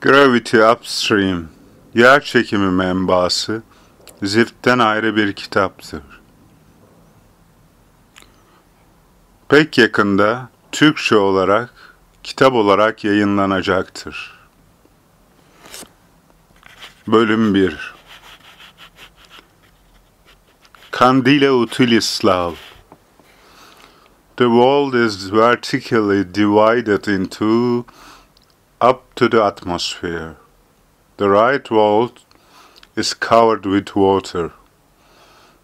Gravity Upstream, Yerçekimi Membası, ziftten ayrı bir kitaptır. Pek yakında Türkçe olarak, kitap olarak yayınlanacaktır. Bölüm 1. Candile utilis lav. The world is vertically divided into up to the atmosphere. The right wall is covered with water.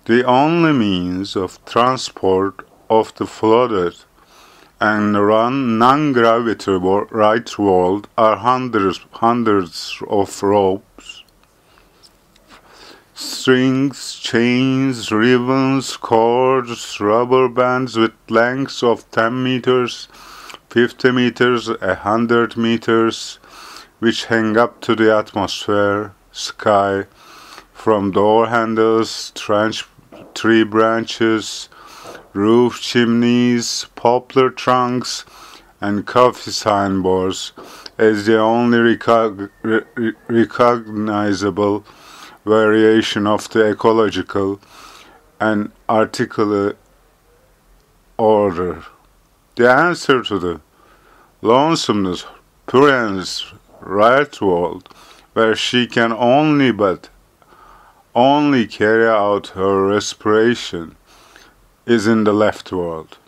The only means of transport of the flooded and non-gravity right wall are hundreds of ropes, strings, chains, ribbons, cords, rubber bands with lengths of 10 meters, 50 meters, 100 meters, which hang up to the atmosphere, sky, from door handles, tree branches, roof chimneys, poplar trunks, and coffee signboards as the only recognizable variation of the ecological and articulate order. The answer to the lonesomeness Puran's right world, where she can only carry out her respiration, is in the left world.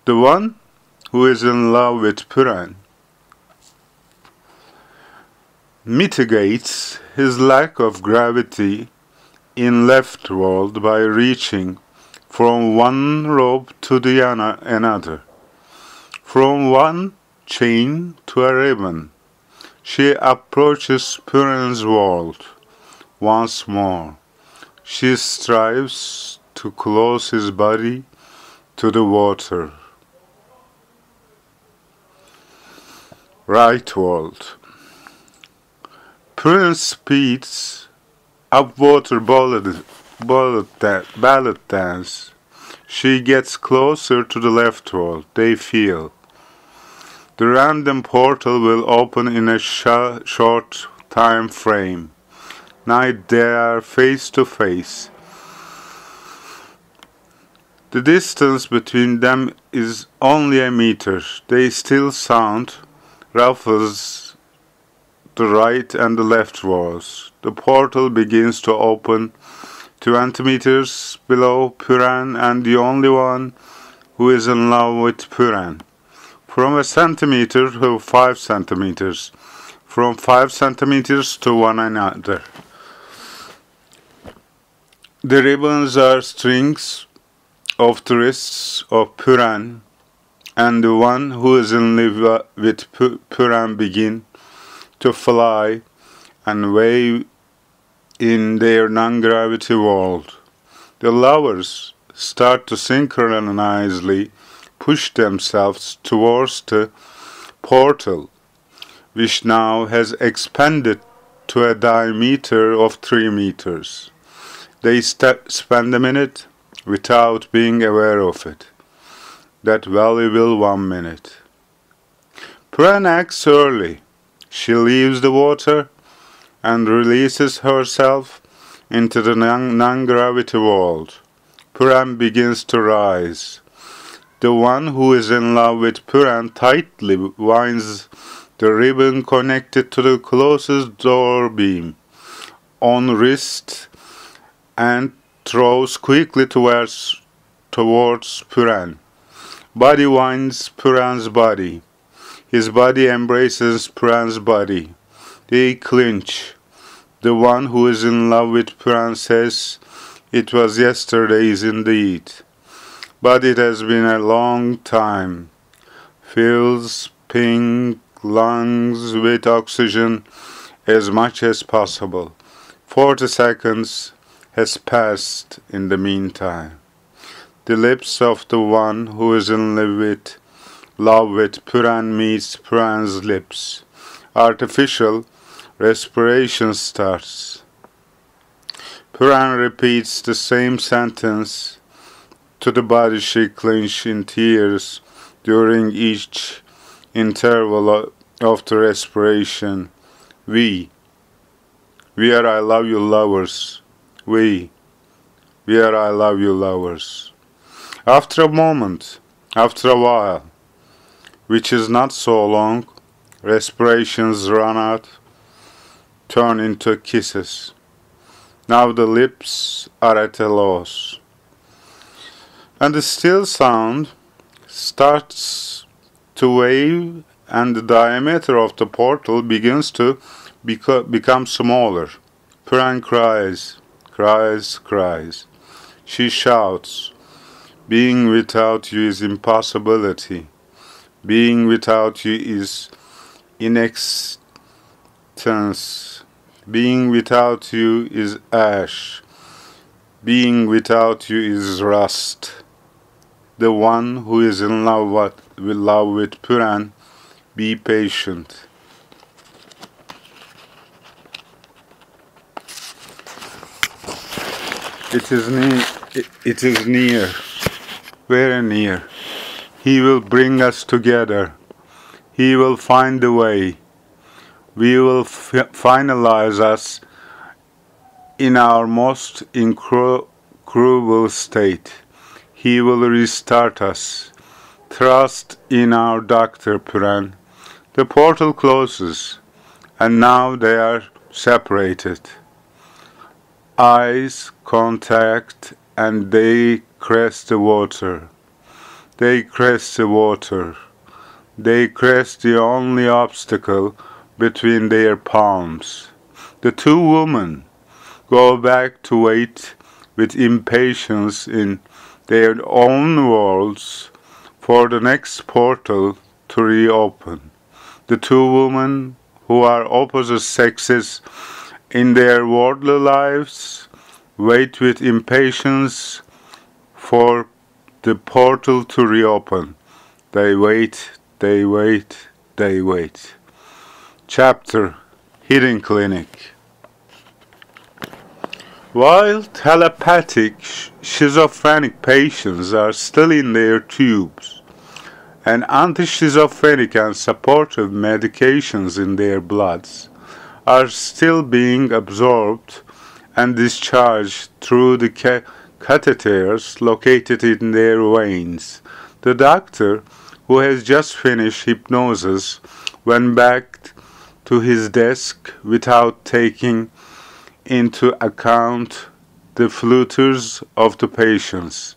The one who is in love with Puran mitigates his lack of gravity in left world by reaching from one rope to the another, from one chain to a ribbon. She approaches Puran's world once more. She strives to close his body to the water. Right world. Puran speeds up water ballad dance. She gets closer to the left world. They feel. The random portal will open in a short time frame. Now they are face to face. The distance between them is only a meter. They still sound ruffles the right and the left walls. The portal begins to open 20 meters below Puran and the only one who is in love with Puran. From a centimeter to 5 centimeters. From 5 centimeters to one another. The ribbons are strings of the wrists of Puran, and the one who is in love with Puran begin to fly and wave in their non-gravity world. The lovers start to synchronously push themselves towards the portal, which now has expanded to a diameter of 3 meters. They spend a minute without being aware of it. That valuable 1 minute. Puran acts early. She leaves the water and releases herself into the non-gravity world. Puran begins to rise. The one who is in love with Puran tightly winds the ribbon connected to the closest door beam on wrist and throws quickly towards Puran. Body winds Puran's body. His body embraces Puran's body. They clinch. The one who is in love with Puran says, "It was yesterday's indeed. But it has been a long time." Fills pink lungs with oxygen as much as possible. 40 seconds has passed in the meantime. The lips of the one who is in love with Puran meets Puran's lips. Artificial respiration starts. Puran repeats the same sentence to the body she clenched in tears during each interval of the respiration. We are I love you lovers. We are I love you lovers. After a moment, after a while, which is not so long, respirations run out, turn into kisses. Now the lips are at a loss, and the still sound starts to wave, and the diameter of the portal begins to become smaller. Puran cries, cries, cries. She shouts, being without you is impossibility. Being without you is inexistence. Being without you is ash. Being without you is rust. The one who is in love with Puran, be patient. It is near, very near. He will bring us together. He will find the way. We will finalize us in our most incredible state. He will restart us. Trust in our Dr. Puran. The portal closes, and now they are separated. Eyes contact, and they crest the water. They crest the water. They crest the only obstacle between their palms. The two women go back to wait with impatience in their own worlds for the next portal to reopen. The two women who are opposite sexes in their worldly lives wait with impatience for the portal to reopen. They wait, they wait, they wait. Chapter Hidden Clinic. While telepathic schizophrenic patients are still in their tubes, and anti-schizophrenic and supportive medications in their bloods are still being absorbed and discharged through the catheters located in their veins, the doctor, who has just finished hypnosis, went back to his desk without taking into account the flutters of the patients.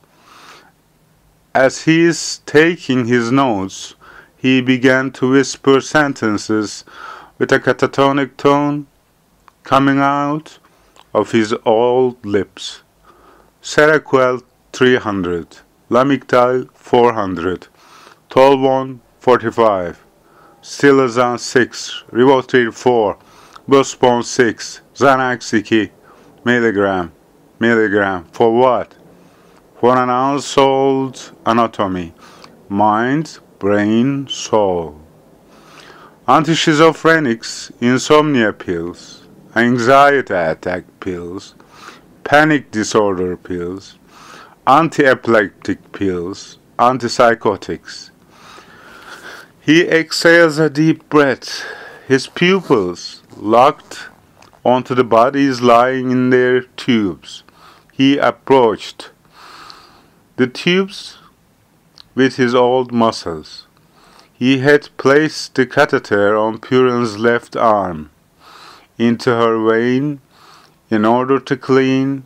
As he is taking his notes, he began to whisper sentences with a catatonic tone coming out of his old lips. Seroquel 300, Lamictal 400, Tolvon 45, Stilazan 6, Rivotril 4, Buspon 6, Xanax 2 milligram. For what? For an unsolved anatomy, mind, brain, soul. Antischizophrenics, insomnia pills, anxiety attack pills, panic disorder pills, anti-epileptic pills, antipsychotics. He exhales a deep breath. His pupils locked onto the bodies lying in their tubes. He approached the tubes with his old muscles. He had placed the catheter on Puran's left arm into her vein in order to clean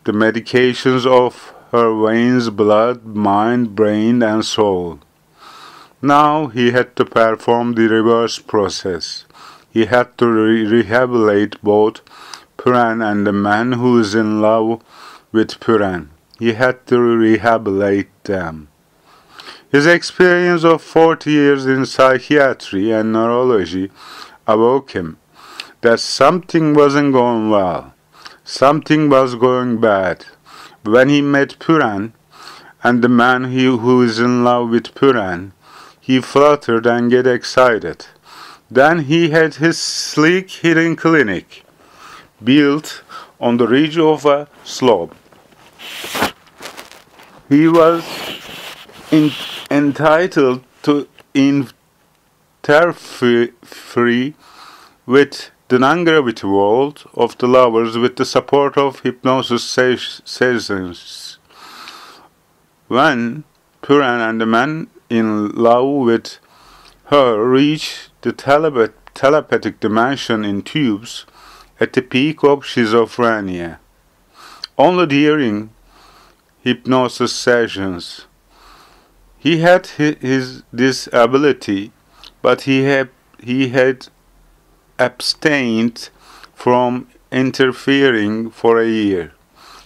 the medications of her veins, blood, mind, brain, and soul. Now he had to perform the reverse process. He had to rehabilitate both Puran and the man who is in love with Puran. He had to rehabilitate them. His experience of 40 years in psychiatry and neurology awoke him that something wasn't going well. Something was going bad. When he met Puran and the man who is in love with Puran, he fluttered and get excited. Then he had his sleek hidden clinic built on the ridge of a slope. He was entitled to interfere with the non-gravity world of the lovers with the support of hypnosis sessions. When Puran and the man in love with her reach the telepathic dimension in tubes at the peak of schizophrenia. Only during hypnosis sessions he had this ability, but he had abstained from interfering for a year.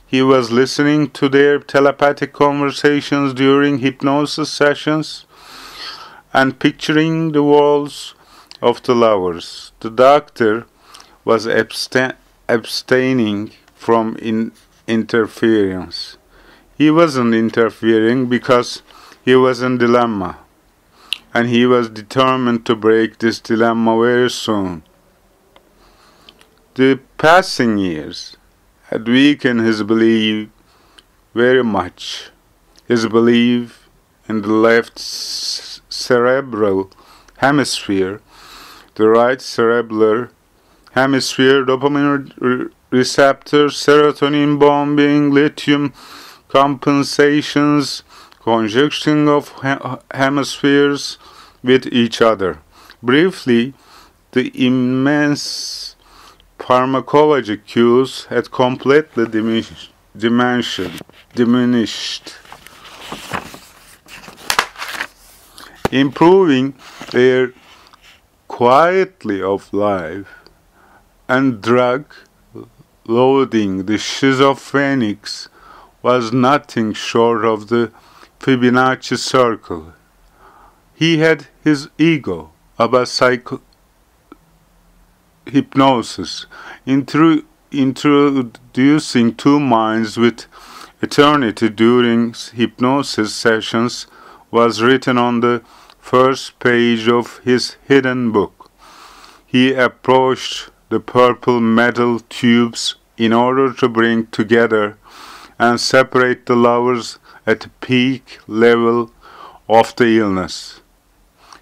He was listening to their telepathic conversations during hypnosis sessions and picturing the worlds of the lovers. The doctor was abstaining from interference. He wasn't interfering because he was in dilemma, and he was determined to break this dilemma very soon. The passing years had weakened his belief very much. His belief in the left cerebral hemisphere, the right cerebral hemisphere, dopamine receptors, serotonin bombing, lithium compensations, conjunction of hemispheres with each other. Briefly, the immense pharmacology cues had completely diminished, improving their quality of life and drug loading. The schizophrenics was nothing short of the Fibonacci circle. He had his ego about hypnosis, introducing two minds with eternity during hypnosis sessions was written on the first page of his hidden book. He approached the purple metal tubes in order to bring together and separate the lovers at the peak level of the illness.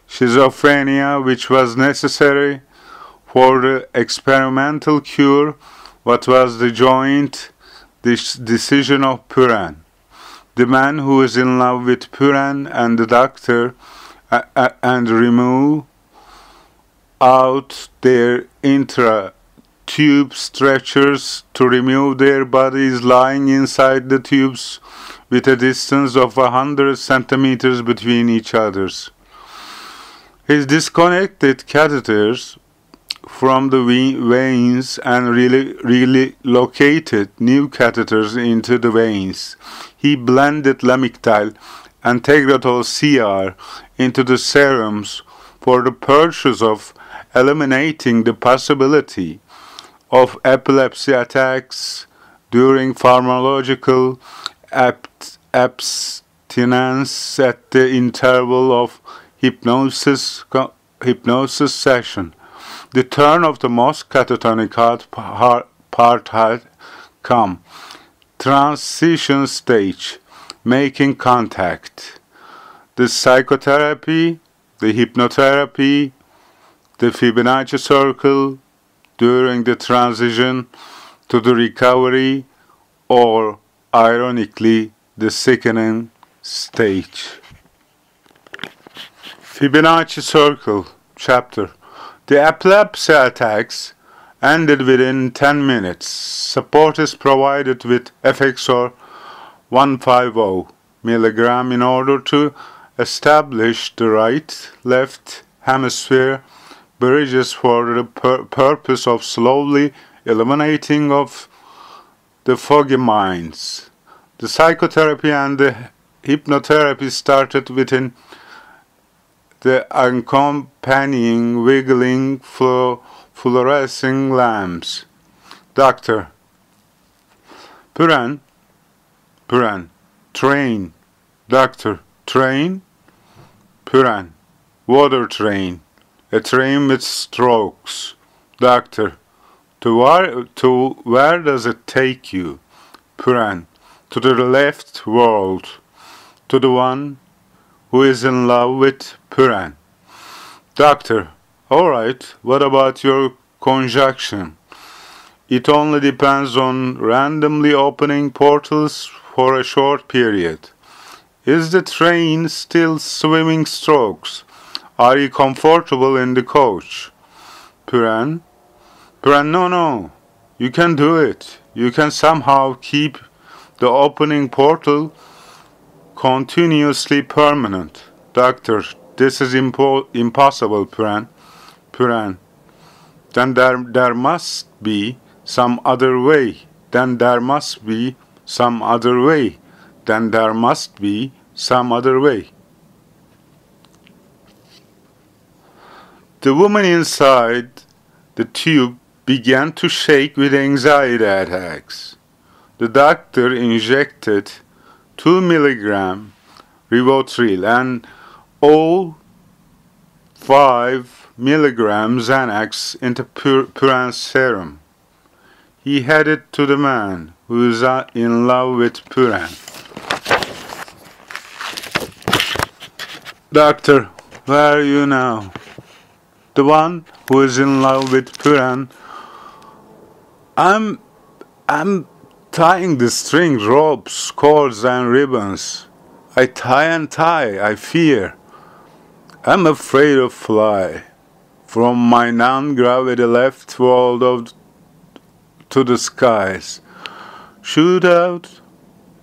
Schizophrenia, which was necessary for the experimental cure, what was the joint decision of Puran. The man who is in love with Puran and the doctor and remove out their intra-tube stretchers to remove their bodies lying inside the tubes with a distance of 100 centimeters between each others. His disconnected catheters from the veins and relocated new catheters into the veins. He blended Lamictal and Tegretol CR into the serums for the purpose of eliminating the possibility of epilepsy attacks during pharmacological abstinence at the interval of hypnosis session. The turn of the most catatonic part had come. Transition stage, making contact. The psychotherapy, the hypnotherapy, the Fibonacci circle during the transition to the recovery, or ironically, the sickening stage. Fibonacci circle chapter. The epilepsy attacks ended within 10 minutes. Support is provided with Effexor 150 mg in order to establish the right-left hemisphere bridges for the purpose of slowly eliminating of the foggy minds. The psychotherapy and the hypnotherapy started within the accompanying wiggling fluorescing lamps. Doctor. Puran. Train. Doctor. Train. Puran. Water train. A train with strokes. Doctor. To where does it take you? Puran. To the left world. To the one who is in love with Puran. Doctor, alright, what about your conjunction? It only depends on randomly opening portals for a short period. Is the train still swimming strokes? Are you comfortable in the coach? Puran, no. You can do it. You can somehow keep the opening portal continuously permanent. Doctor, this is impossible, Puran. Then there must be some other way. Then there must be some other way. Then there must be some other way. The woman inside the tube began to shake with anxiety attacks. The doctor injected 2 milligram Rivotril and 5 milligrams Xanax into Puran's serum. He headed to the man who is in love with Puran. Doctor, where are you now? The one who is in love with Puran. I'm tying the string, ropes, cords and ribbons. I tie and tie, I fear. I'm afraid of fly. From my non-gravity left world to the skies. Shoot out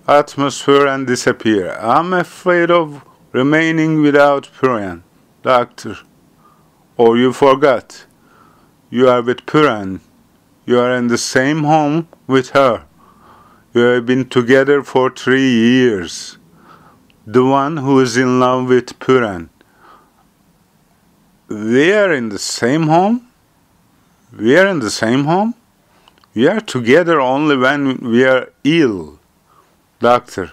atmosphere and disappear. I'm afraid of remaining without Puran. Doctor, or you forgot. You are with Puran. You are in the same home with her. You have been together for 3 years. The one who is in love with Puran. We are in the same home? We are in the same home? We are together only when we are ill. Doctor,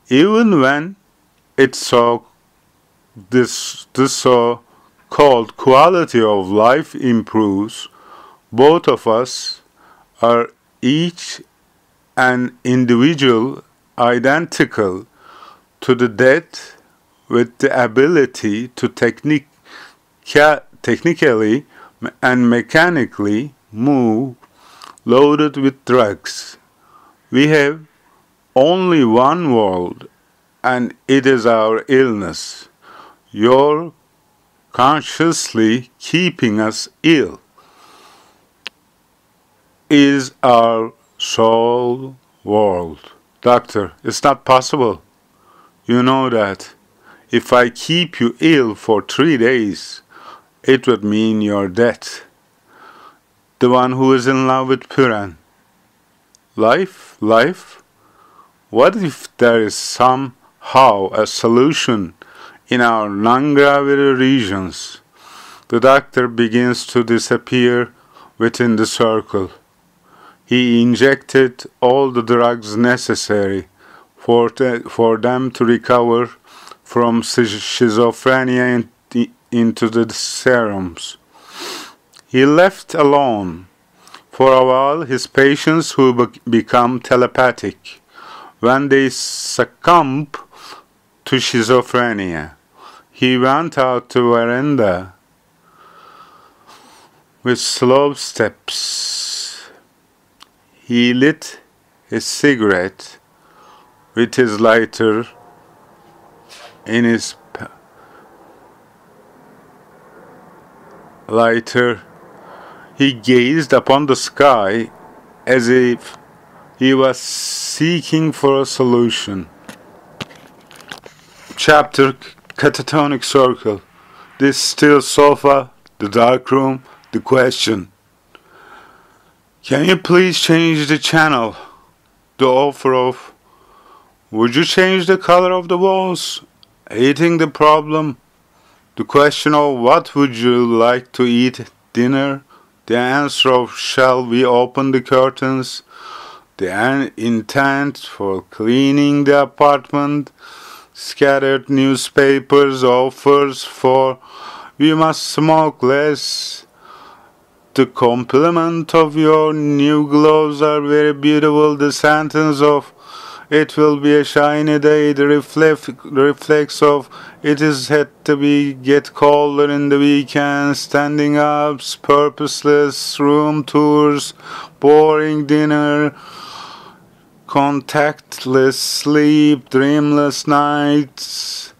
even when it's this so-called quality of life improves, both of us are each an individual identical to the dead with the ability to technically and mechanically move, loaded with drugs. We have only one world, and it is our illness. You're consciously keeping us ill. Is our soul world. Doctor, it's not possible. You know that. If I keep you ill for 3 days, it would mean your death. The one who is in love with Puran. Life? What if there is somehow a solution in our non-gravity regions? The doctor begins to disappear within the circle. He injected all the drugs necessary for them to recover from schizophrenia into the serums. He left alone for a while his patients who become telepathic when they succumb to schizophrenia. He went out to veranda with slow steps. He lit his cigarette with his lighter in his lighter. He gazed upon the sky as if he was seeking for a solution. Chapter Catatonic Circle. This still sofa, the dark room, the question. Can you please change the channel? The offer of, would you change the color of the walls? Eating the problem. The question of what would you like to eat dinner? The answer of shall we open the curtains? The intent for cleaning the apartment. Scattered newspapers, offers for we must smoke less. The compliment of your new gloves are very beautiful. The sentence of It will be a shiny day. The reflex of it is had to be get colder in the weekend. Standing ups, purposeless room tours, boring dinner, contactless sleep, dreamless nights,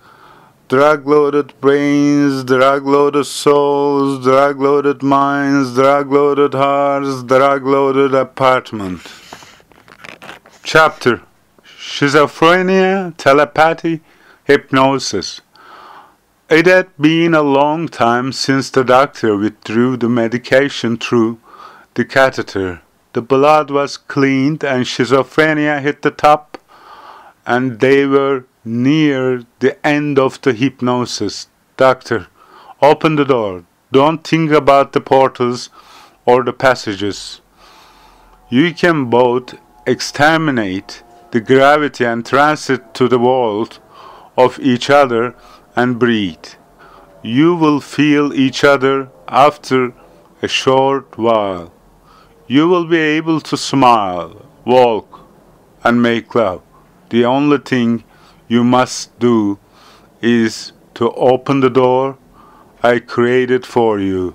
drug-loaded brains, drug-loaded souls, drug-loaded minds, drug-loaded hearts, drug-loaded apartment. Chapter: Schizophrenia, Telepathy, Hypnosis. It had been a long time since the doctor withdrew the medication through the catheter. The blood was cleaned and schizophrenia hit the top, and they were near the end of the hypnosis. Doctor, open the door. Don't think about the portals or the passages. You can both exterminate the gravity and transit to the world of each other and breathe. You will feel each other after a short while. You will be able to smile, walk, and make love. The only thing you must do is to open the door I created for you.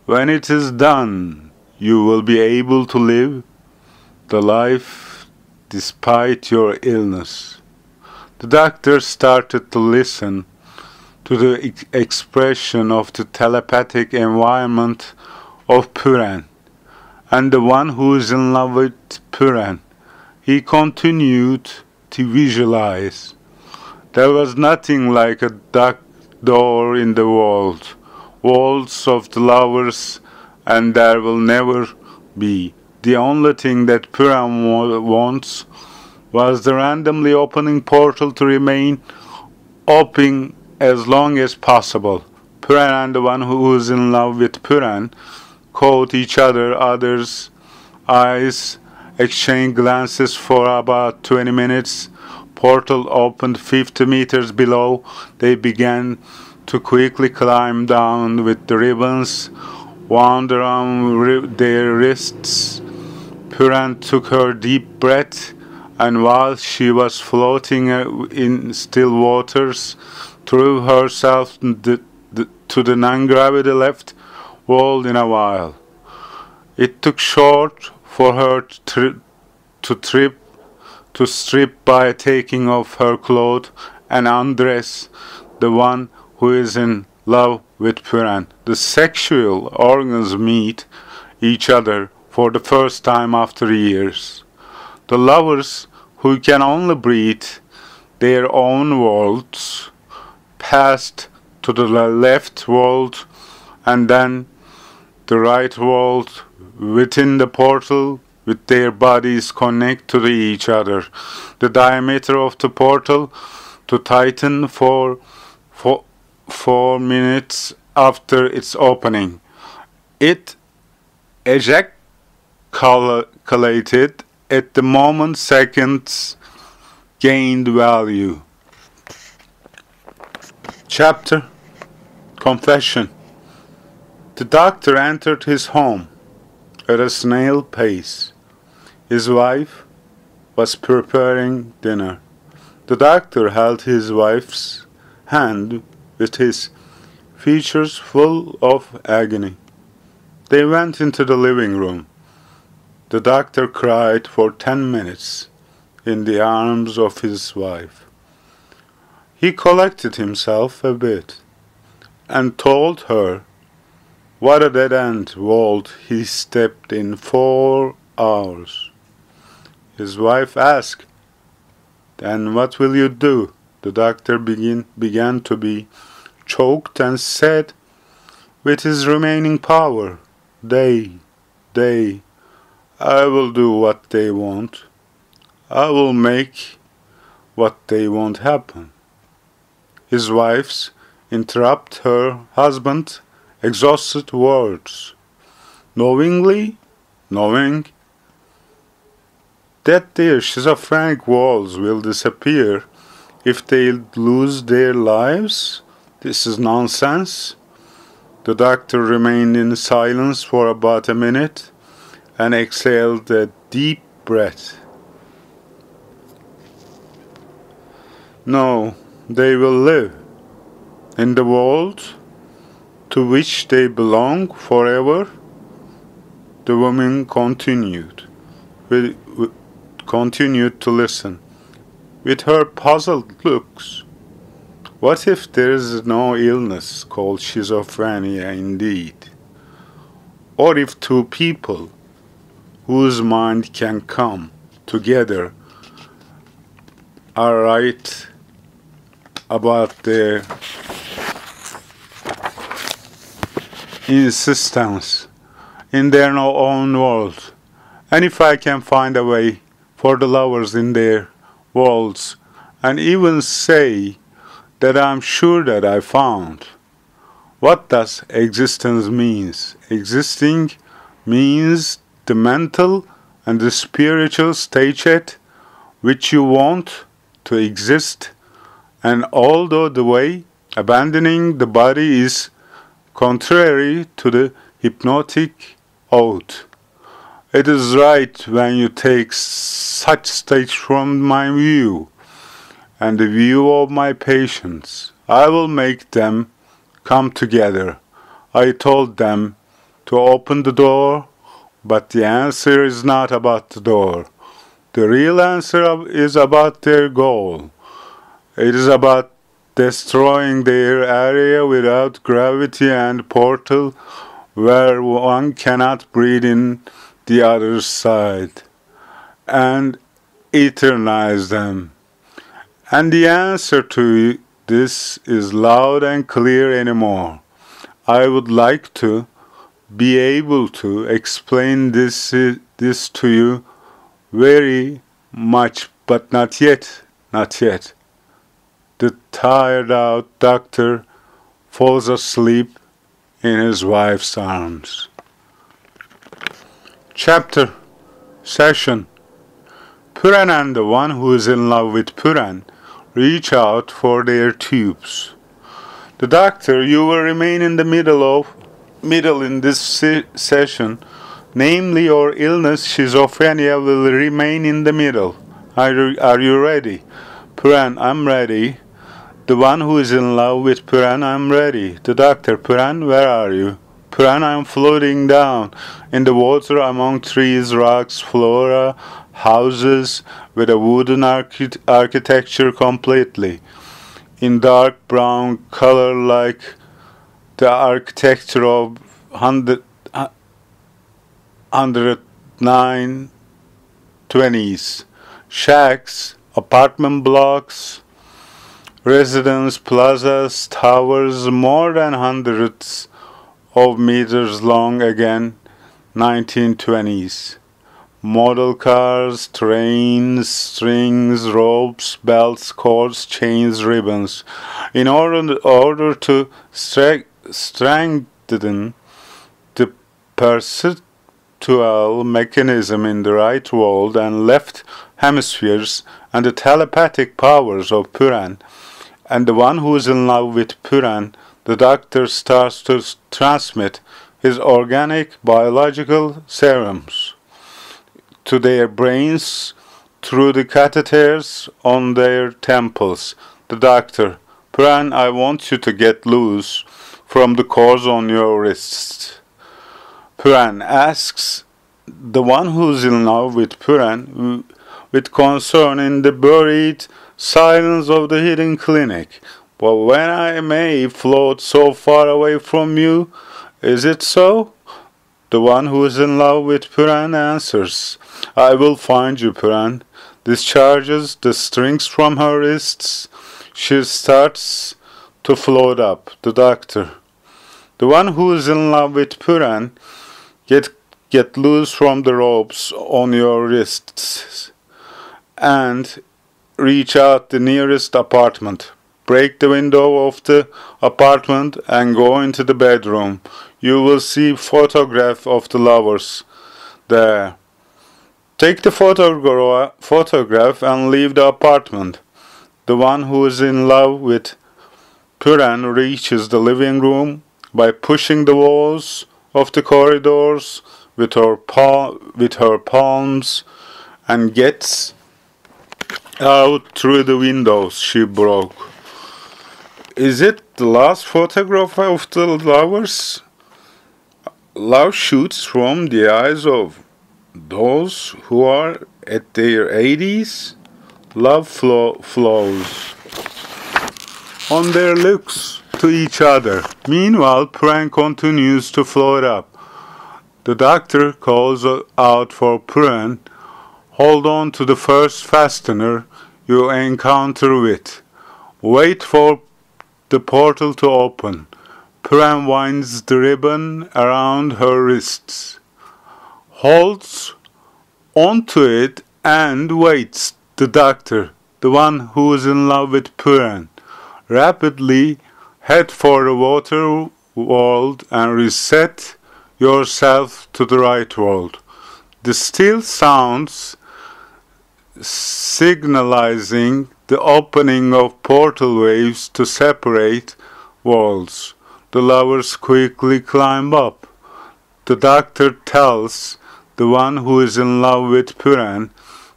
When it is done, you will be able to live the life despite your illness. The doctor started to listen to the expression of the telepathic environment of Puran, and the one who is in love with Puran. He continued to visualize. There was nothing like a dark door in the world, walls of the lovers, and there will never be. The only thing that Puran wants was the randomly opening portal to remain open as long as possible. Puran and the one who is in love with Puran caught each other's eyes, exchanged glances for about 20 minutes. Portal opened 50 meters below. They began to quickly climb down with the ribbons wound around their wrists. Puran took her deep breath, and while she was floating in still waters, threw herself to the non-gravity left world in a while. It took short for her to strip by taking off her clothes and undress the one who is in love with Puran. The sexual organs meet each other for the first time after years. The lovers who can only breathe their own worlds passed to the left world and then the right world within the portal with their bodies connect to each other. The diameter of the portal to tighten for 4 minutes after its opening. It ejaculated at the moment seconds gained value. Chapter: Confession. The doctor entered his home at a snail pace. His wife was preparing dinner. The doctor held his wife's hand with his features full of agony. They went into the living room. The doctor cried for 10 minutes in the arms of his wife. He collected himself a bit and told her what a dead-end world he stepped in 4 hours. His wife asked, "Then what will you do?" The doctor began to be choked and said, with his remaining power, I will do what they want. I will make what they want happen." His wife interrupted her husband's exhausted words. Knowing that their schizophrenic walls will disappear if they lose their lives? This is nonsense. The doctor remained in silence for about a minute and exhaled a deep breath. No, they will live in the world to which they belong forever. The woman continued to listen, with her puzzled looks. What if there is no illness called schizophrenia indeed? Or if two people whose mind can come together are right about their insistence in their own world, and if I can find a way for the lovers in their worlds, and even say that I'm sure that I found. What does existence means? Existing means the mental and the spiritual state which you want to exist, and although the way abandoning the body is contrary to the hypnotic oath, it is right when you take such states from my view and the view of my patients. I will make them come together. I told them to open the door, but the answer is not about the door. The real answer is about their goal. It is about destroying their area without gravity and portal where one cannot breathe in the other side, and eternize them. And the answer to this is loud and clear anymore. I would like to be able to explain this to you very much, but not yet, not yet. The tired out doctor falls asleep in his wife's arms. Chapter Session. Puran and the one who is in love with Puran reach out for their tubes. The doctor, you will remain in the middle in this session, namely your illness, schizophrenia, will remain in the middle. Are you ready? Puran, I'm ready. The one who is in love with Puran, I'm ready. The doctor, Puran, where are you? Puran, I'm floating down in the water among trees, rocks, flora, houses with a wooden architecture completely in dark brown color like the architecture of 1920s. Shacks, apartment blocks, residence plazas, towers more than hundreds of meters long, again 1920s. Model cars, trains, strings, ropes, belts, cords, chains, ribbons. In order to strengthen the perceptual mechanism in the right world and left hemispheres and the telepathic powers of Puran, and the one who is in love with Puran, the doctor starts to transmit his organic biological serums to their brains through the catheters on their temples. The doctor, Puran, I want you to get loose from the cords on your wrists. Puran asks the one who's in love with Puran with concern in the buried silence of the hidden clinic. But when I may float so far away from you, is it so? The one who is in love with Puran answers, I will find you, Puran. Discharges the strings from her wrists. She starts to float up. The doctor, the one who is in love with Puran, get loose from the ropes on your wrists and reach out the nearest apartment. Break the window of the apartment and go into the bedroom. You will see photograph of the lovers there. Take the photograph and leave the apartment. The one who is in love with Puran reaches the living room by pushing the walls of the corridors with her palms and gets Out through the windows she broke. Is it the last photograph of the lovers? Love shoots from the eyes of those who are at their 80s. Love flows on their looks to each other. Meanwhile, Pran continues to float up. The doctor calls out for Pran. Hold on to the first fastener you encounter with. Wait for the portal to open. Pran winds the ribbon around her wrists, holds onto it and waits. The doctor, the one who is in love with Pran, rapidly head for the water world and reset yourself to the right world. The still sounds signalizing the opening of portal waves to separate worlds. The lovers quickly climb up. The doctor tells the one who is in love with Pran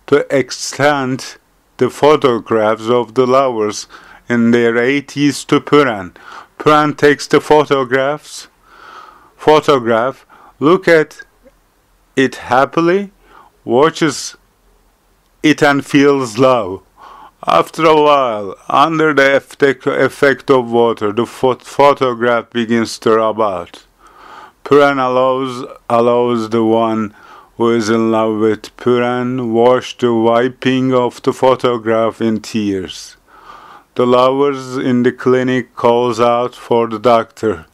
to extend the photographs of the lovers in their 80s to Pran. Pran takes the photograph, look at it happily, watches it and feels love. After a while, under the effect of water, the photograph begins to rub out. Pran allows the one who is in love with Pran watch the wiping of the photograph in tears. The lovers in the clinic calls out for the doctor.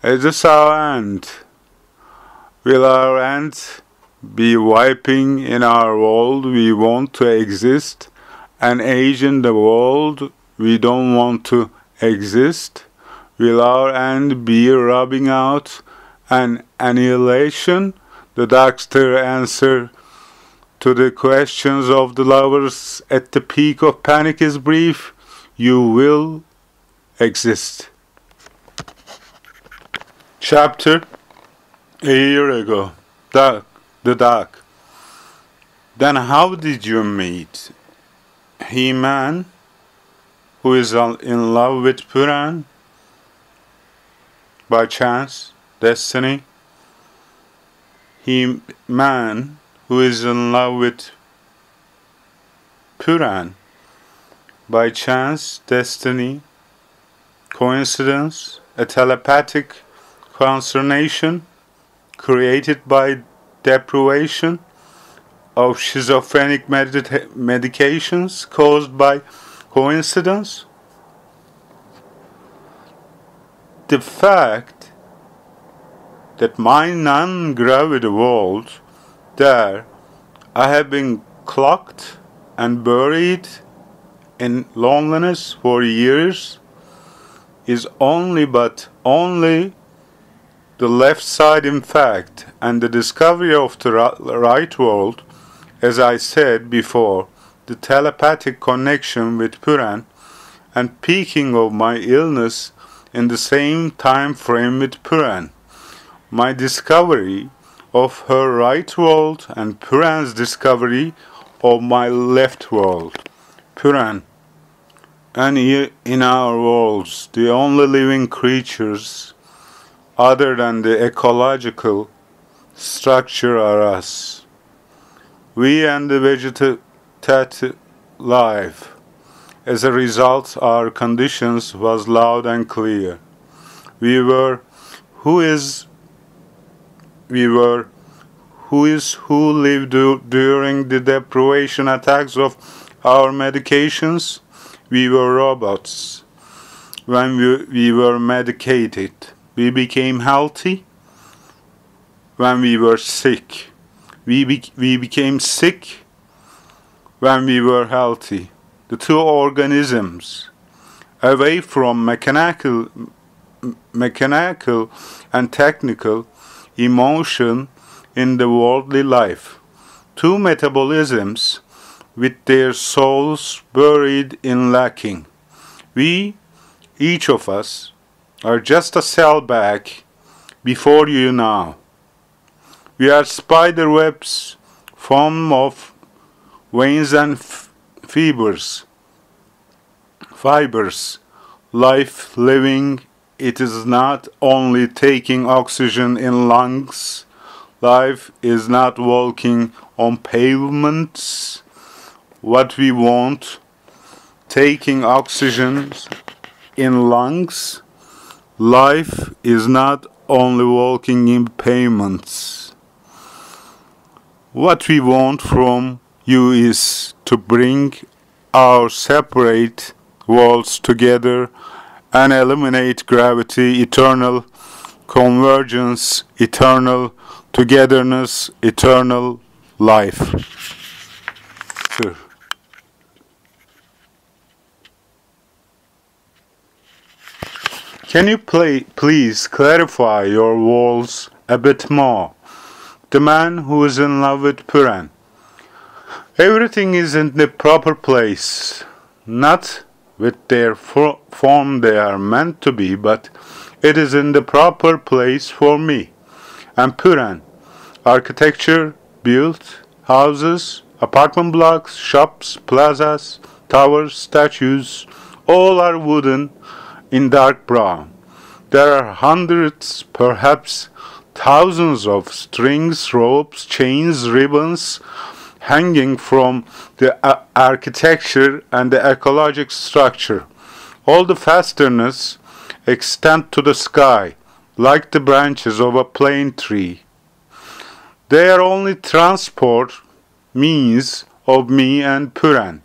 Is this our end? Will our end be wiping in our world we want to exist and age in the world we don't want to exist? Will our end be rubbing out and annihilation? The doctor answer to the questions of the lovers at the peak of panic is brief. You will exist. Chapter: A year ago. The doc. Then how did you meet? Man who is in love with Pran? By chance? Destiny? Man who is in love with Pran? By chance? Destiny? Coincidence? A telepathic consternation created by deprivation of schizophrenic medications caused by coincidence? The fact that my non-gravity world, there I have been clocked and buried in loneliness for years, is only the left side in fact, and the discovery of the right world, as I said before, the telepathic connection with Pran, and peaking of my illness in the same time frame with Pran. My discovery of her right world and Pran's discovery of my left world. Pran, and in our worlds, the only living creatures other than the ecological structure are us. We and the vegetative life. As a result, our conditions was loud and clear. We were who lived during the deprivation attacks of our medications. We were robots. When we were medicated, we became healthy. When we were sick, we became sick. When we were healthy, the two organisms, away from mechanical and technical emotion in the worldly life, two metabolisms with their souls buried in lacking. We, each of us, are just a cell back before you now. We are spider webs formed of veins and fibers. Life living, it is not only taking oxygen in lungs. Life is not walking on pavements. What we want, taking oxygen in lungs. Life is not only walking in pavements. What we want from you is to bring our separate worlds together and eliminate gravity, eternal convergence, eternal togetherness, eternal life. Sure. Can you please clarify your words a bit more? The man who is in love with Puran. Everything is in the proper place, not with their form they are meant to be, but it is in the proper place for me. And Puran, architecture, built houses, apartment blocks, shops, plazas, towers, statues, all are wooden in dark brown. There are hundreds, perhaps thousands of strings, ropes, chains, ribbons hanging from the architecture and the ecologic structure. All the fasteners extend to the sky, like the branches of a plane tree. They are only transport means of me and Puran.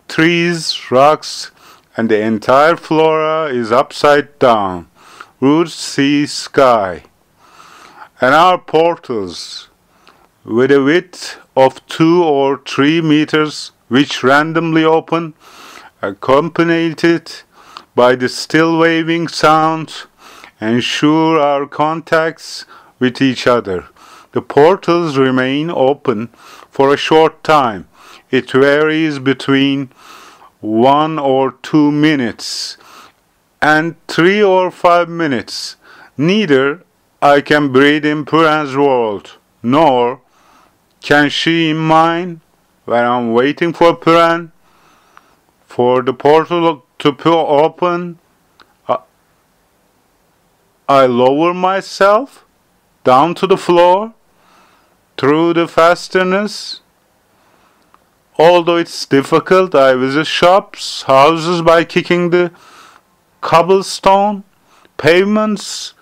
Trees, rocks, and the entire flora is upside down. Roots, sea, sky. And our portals, with a width of 2 or 3 meters, which randomly open, accompanied by the still waving sound, ensure our contacts with each other. The portals remain open for a short time. It varies between 1 or 2 minutes and 3 or 5 minutes. Neither I can breathe in Puran's world, nor can she in mine. When I'm waiting for Puran, for the portal to open, I lower myself down to the floor through the fasteners. Although it's difficult, I visit shops, houses by kicking the cobblestone pavements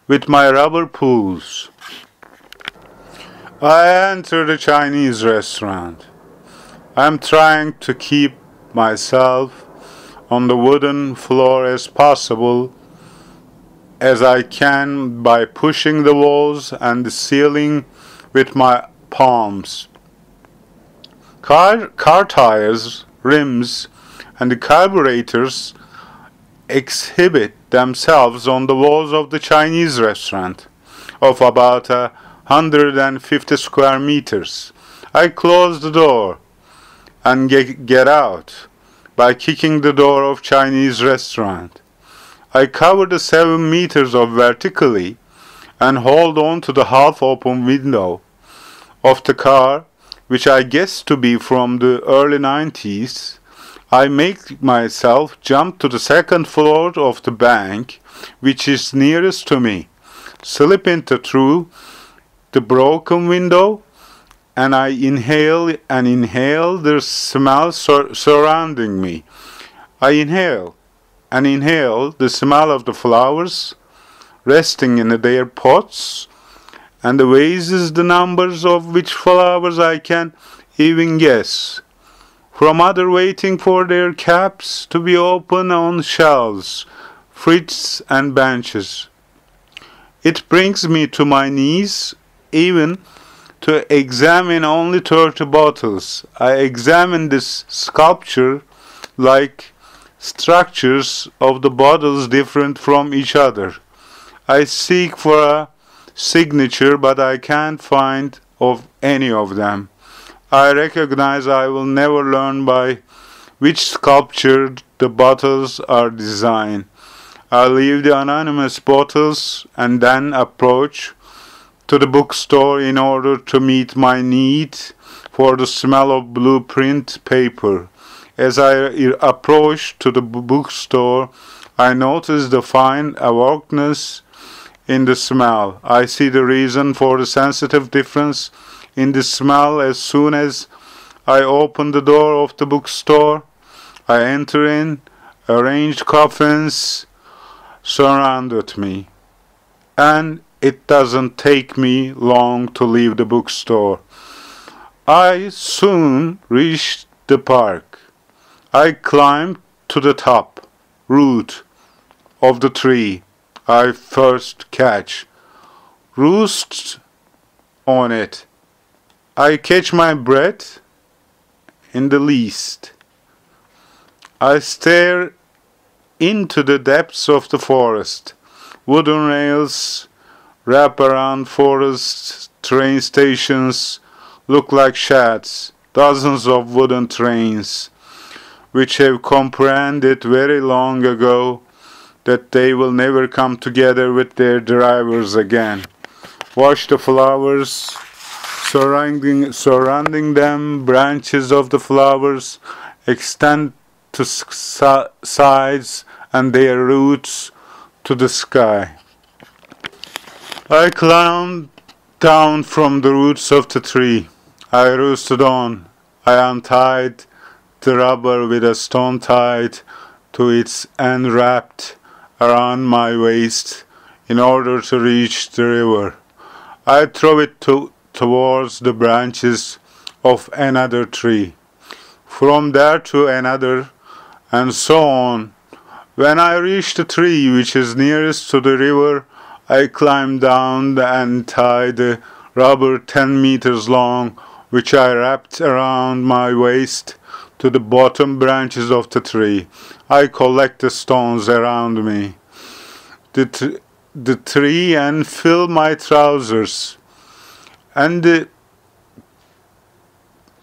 with my rubber pools. I enter the Chinese restaurant. I'm trying to keep myself on the wooden floor as possible as I can by pushing the walls and the ceiling with my palms. Car tires, rims, and the carburetors exhibit themselves on the walls of the Chinese restaurant of about 150 square meters. I close the door and get out by kicking the door of Chinese restaurant. I cover the 7 meters of vertically and hold on to the half-open window of the car, which I guess to be from the early 90s. I make myself jump to the second floor of the bank, which is nearest to me, slip into through the broken window, and I inhale the smell surrounding me. I inhale the smell of the flowers resting in their pots, and the vases, the numbers of which flowers I can even guess, from other waiting for their caps to be open on shelves, fridges and benches. It brings me to my knees even to examine only 30 bottles. I examine this sculpture-like structures of the bottles different from each other. I seek for a signature, but I can't find of any of them. I recognize I will never learn by which sculpture the bottles are designed. I leave the anonymous bottles and then approach to the bookstore in order to meet my need for the smell of blueprint paper. As I approached to the bookstore, I noticed the fine awokeness in the smell. I see the reason for the sensitive difference in the smell as soon as I open the door of the bookstore. I enter in. Arranged coffins surrounded me, and it doesn't take me long to leave the bookstore. I soon reached the park. I climbed to the top root of the tree I first catch, roosts on it. I catch my breath in the least. I stare into the depths of the forest. Wooden rails wrap around forests. Train stations look like sheds. Dozens of wooden trains, which have comprehended very long ago that they will never come together with their drivers again. Watch the flowers surrounding them. Branches of the flowers extend to sides and their roots to the sky. I climbed down from the roots of the tree. I roosted on. I untied the rubber with a stone tied to its end wrapped around my waist in order to reach the river. I throw it towards the branches of another tree, from there to another, and so on. When I reach the tree which is nearest to the river, I climb down and tie the rubber 10 meters long, which I wrapped around my waist, to the bottom branches of the tree. I collect the stones around me, the tree, and fill my trousers and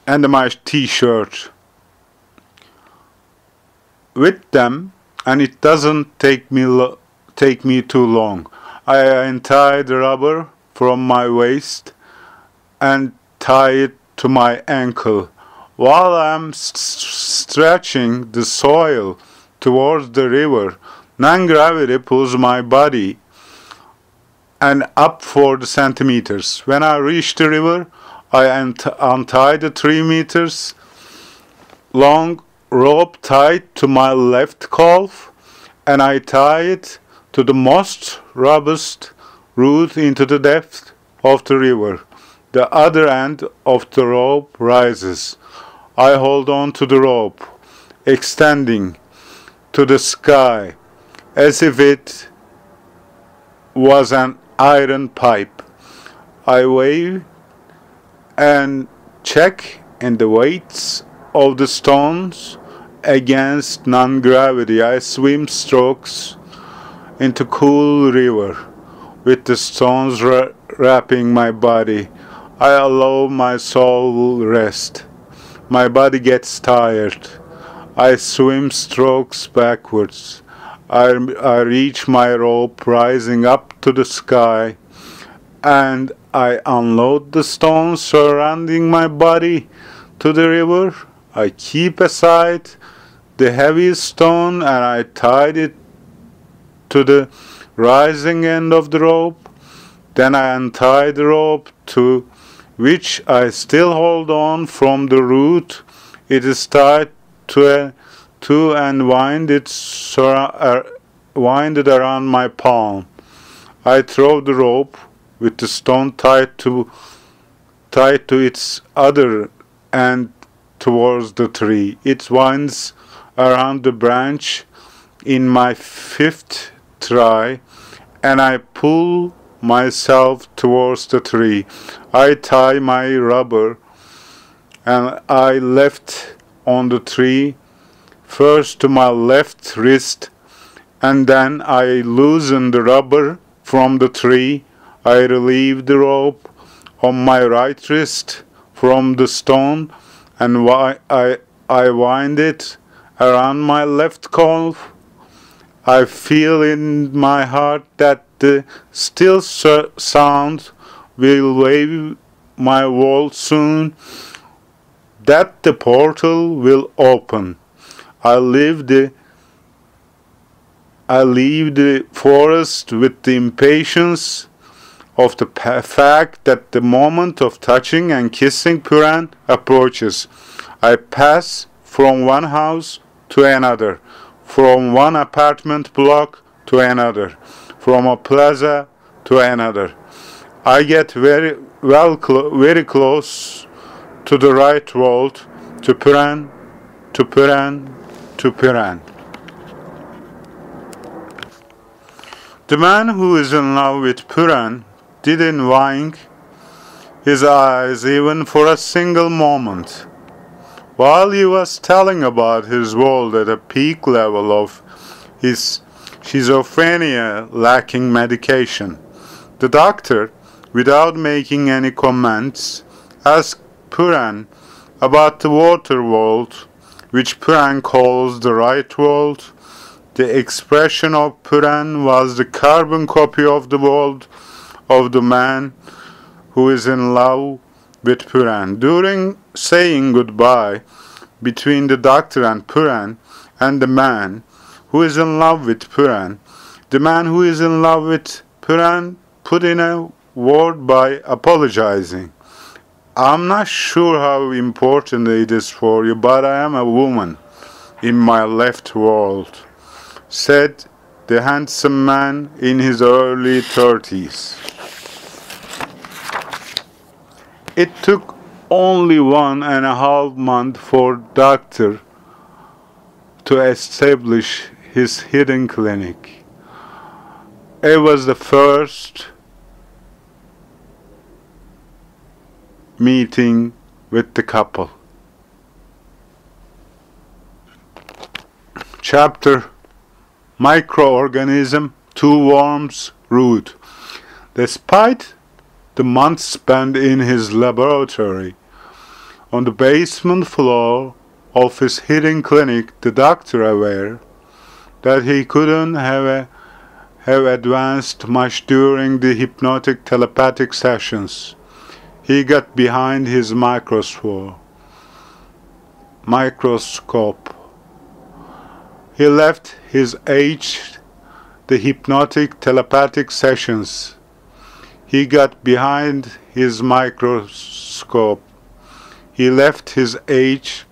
my t-shirt with them, and it doesn't take me too long. I untie the rubber from my waist and tie it to my ankle. While I'm stretching the soil towards the river, non-gravity pulls my body and up 4 centimeters. When I reach the river, I untie the 3 meters long rope tied to my left calf, and I tie it to the most robust root into the depth of the river. The other end of the rope rises. I hold on to the rope, extending to the sky as if it was an iron pipe. I wave and check in the weights of the stones against non-gravity. I swim strokes into cool river with the stones wrapping my body. I allow my soul rest. My body gets tired. I swim strokes backwards. I reach my rope rising up to the sky, and I unload the stones surrounding my body to the river. I keep aside the heaviest stone and I tied it to the rising end of the rope. Then I untie the rope to which I still hold on from the root. It is tied to and winded around my palm. I throw the rope with the stone tied to its other end towards the tree. It winds around the branch in my 5th try, and I pull myself towards the tree. I tie my rubber and I left on the tree, first to my left wrist, and then I loosen the rubber from the tree. I relieve the rope on my right wrist from the stone, and I wind it around my left calf. I feel in my heart that the still sound will wave my world soon, that the portal will open. I leave the forest with the impatience of the fact that the moment of touching and kissing Puran approaches. I pass from one house to another, from one apartment block to another, from a plaza to another. I get very close to the right world, to Puran, to Puran, to Puran. The man who is in love with Puran didn't wink his eyes even for a single moment. While he was telling about his world at a peak level of his schizophrenia lacking medication, the doctor, without making any comments, asked Puran about the water world, which Puran calls the right world. The expression of Puran was the carbon copy of the world of the man who is in love with Puran. During saying goodbye between the doctor and Puran and the man who is in love with Puran, the man who is in love with Puran put in a word by apologizing. I'm not sure how important it is for you, but I am a woman in my left world, said the handsome man in his early 30s. It took only 1.5 months for doctor to establish his hidden clinic. It was the first meeting with the couple. Chapter: Microorganism, 2 worms, root. Despite the months spent in his laboratory on the basement floor of his hidden clinic, the doctor, aware that he couldn't have advanced much during the hypnotic telepathic sessions, he got behind his microscope. He left his age the hypnotic telepathic sessions. He got behind his microscope. He left his aged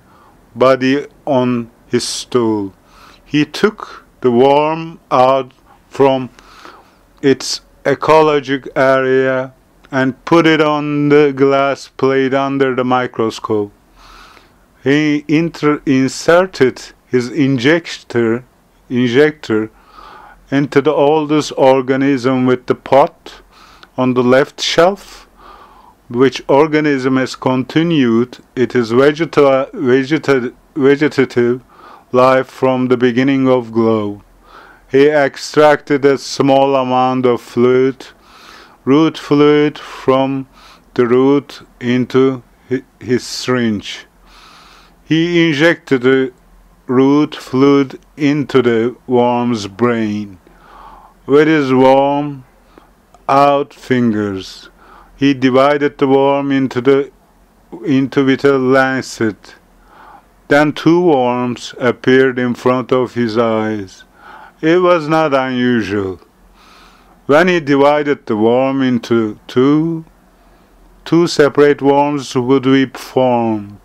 body on his stool. He took the worm out from its ecologic area and put it on the glass plate under the microscope. He inserted his injector into the oldest organism with the pot on the left shelf, which organism has continued its vegetative life from the beginning of globe. He extracted a small amount of root fluid from the root into his syringe. He injected the root fluid into the worm's brain. With his worm out fingers, he divided the worm into with a lancet. Then 2 worms appeared in front of his eyes. It was not unusual. When he divided the worm into two separate worms would be formed.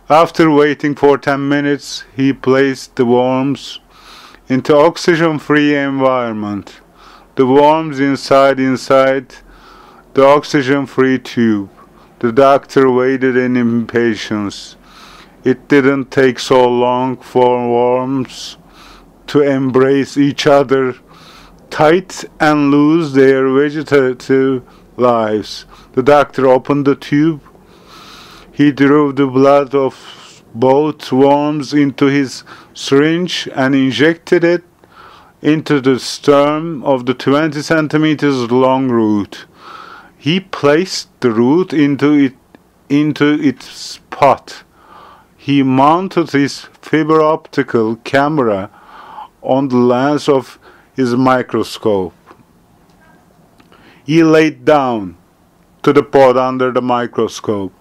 After waiting for 10 minutes, he placed the worms into oxygen-free environment. The worms inside the oxygen-free tube. The doctor waited in impatience. It didn't take so long for worms to embrace each other tight and lose their vegetative lives. The doctor opened the tube. He drew the blood of both worms into his syringe and injected it into the stem of the 20 centimeters long root. He placed the root into its pot. He mounted his fiber optical camera on the lens of his microscope. He laid down to the pot under the microscope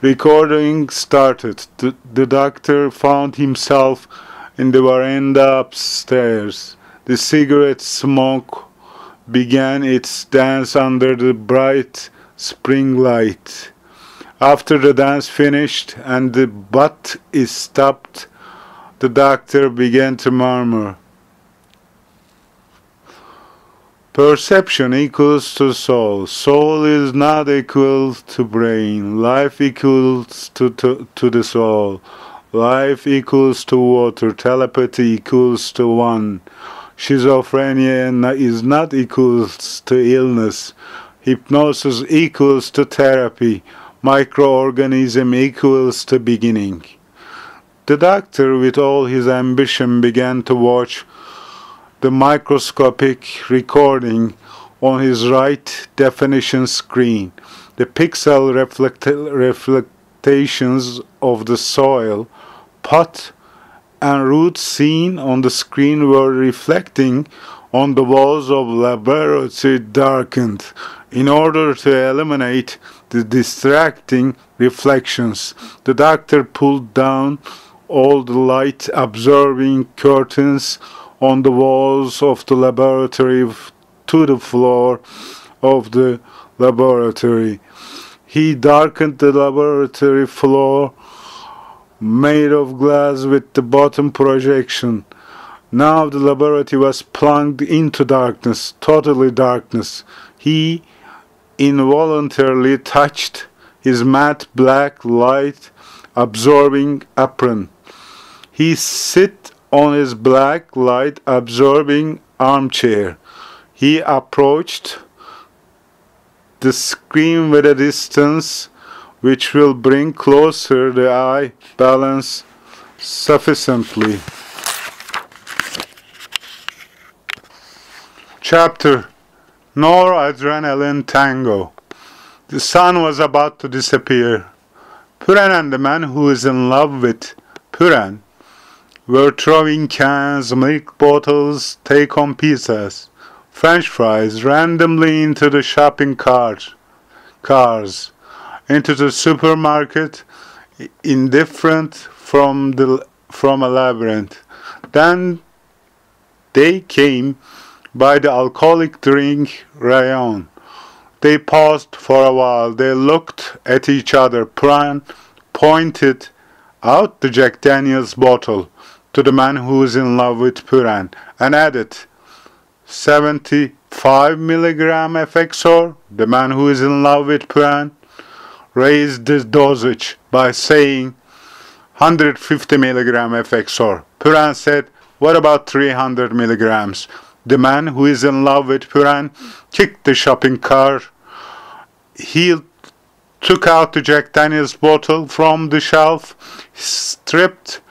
Recording started. The doctor found himself in the veranda upstairs. The cigarette smoke began its dance under the bright spring light. After the dance finished and the butt is stopped, the doctor began to murmur. Perception equals to soul. Soul is not equal to brain. Life equals to the soul. Life equals to water. Telepathy equals to one. Schizophrenia is not equals to illness. Hypnosis equals to therapy. Microorganism equals to beginning. The doctor, with all his ambition, began to watch the microscopic recording on his right definition screen. The pixel reflections of the soil, pot, and roots seen on the screen were reflecting on the walls of laboratory darkened. In order to eliminate the distracting reflections, the doctor pulled down all the light-absorbing curtains on the walls of the laboratory to the floor of the laboratory. He darkened the laboratory floor, made of glass, with the bottom projection. Now the laboratory was plunged into darkness, totally darkness. He involuntarily touched his matte black light-absorbing apron. He sat on his black light-absorbing armchair. He approached the screen with a distance which will bring closer the eye balance sufficiently. Chapter Noradrenaline Tango. The sun was about to disappear. Puran and the man who is in love with Puran were throwing cans, milk bottles, take-home pizzas, French fries randomly into the shopping cars, into the supermarket, indifferent from a labyrinth. Then they came by the alcoholic drink rayon. They paused for a while. They looked at each other. Puran pointed out the Jack Daniels bottle to the man who is in love with Puran and added, 75 milligram FXOR. The man who is in love with Puran raised the dosage by saying 150 milligram FXOR. Puran said, what about 300 milligrams? The man who is in love with Puran kicked the shopping cart. He took out the Jack Daniels bottle from the shelf, stripped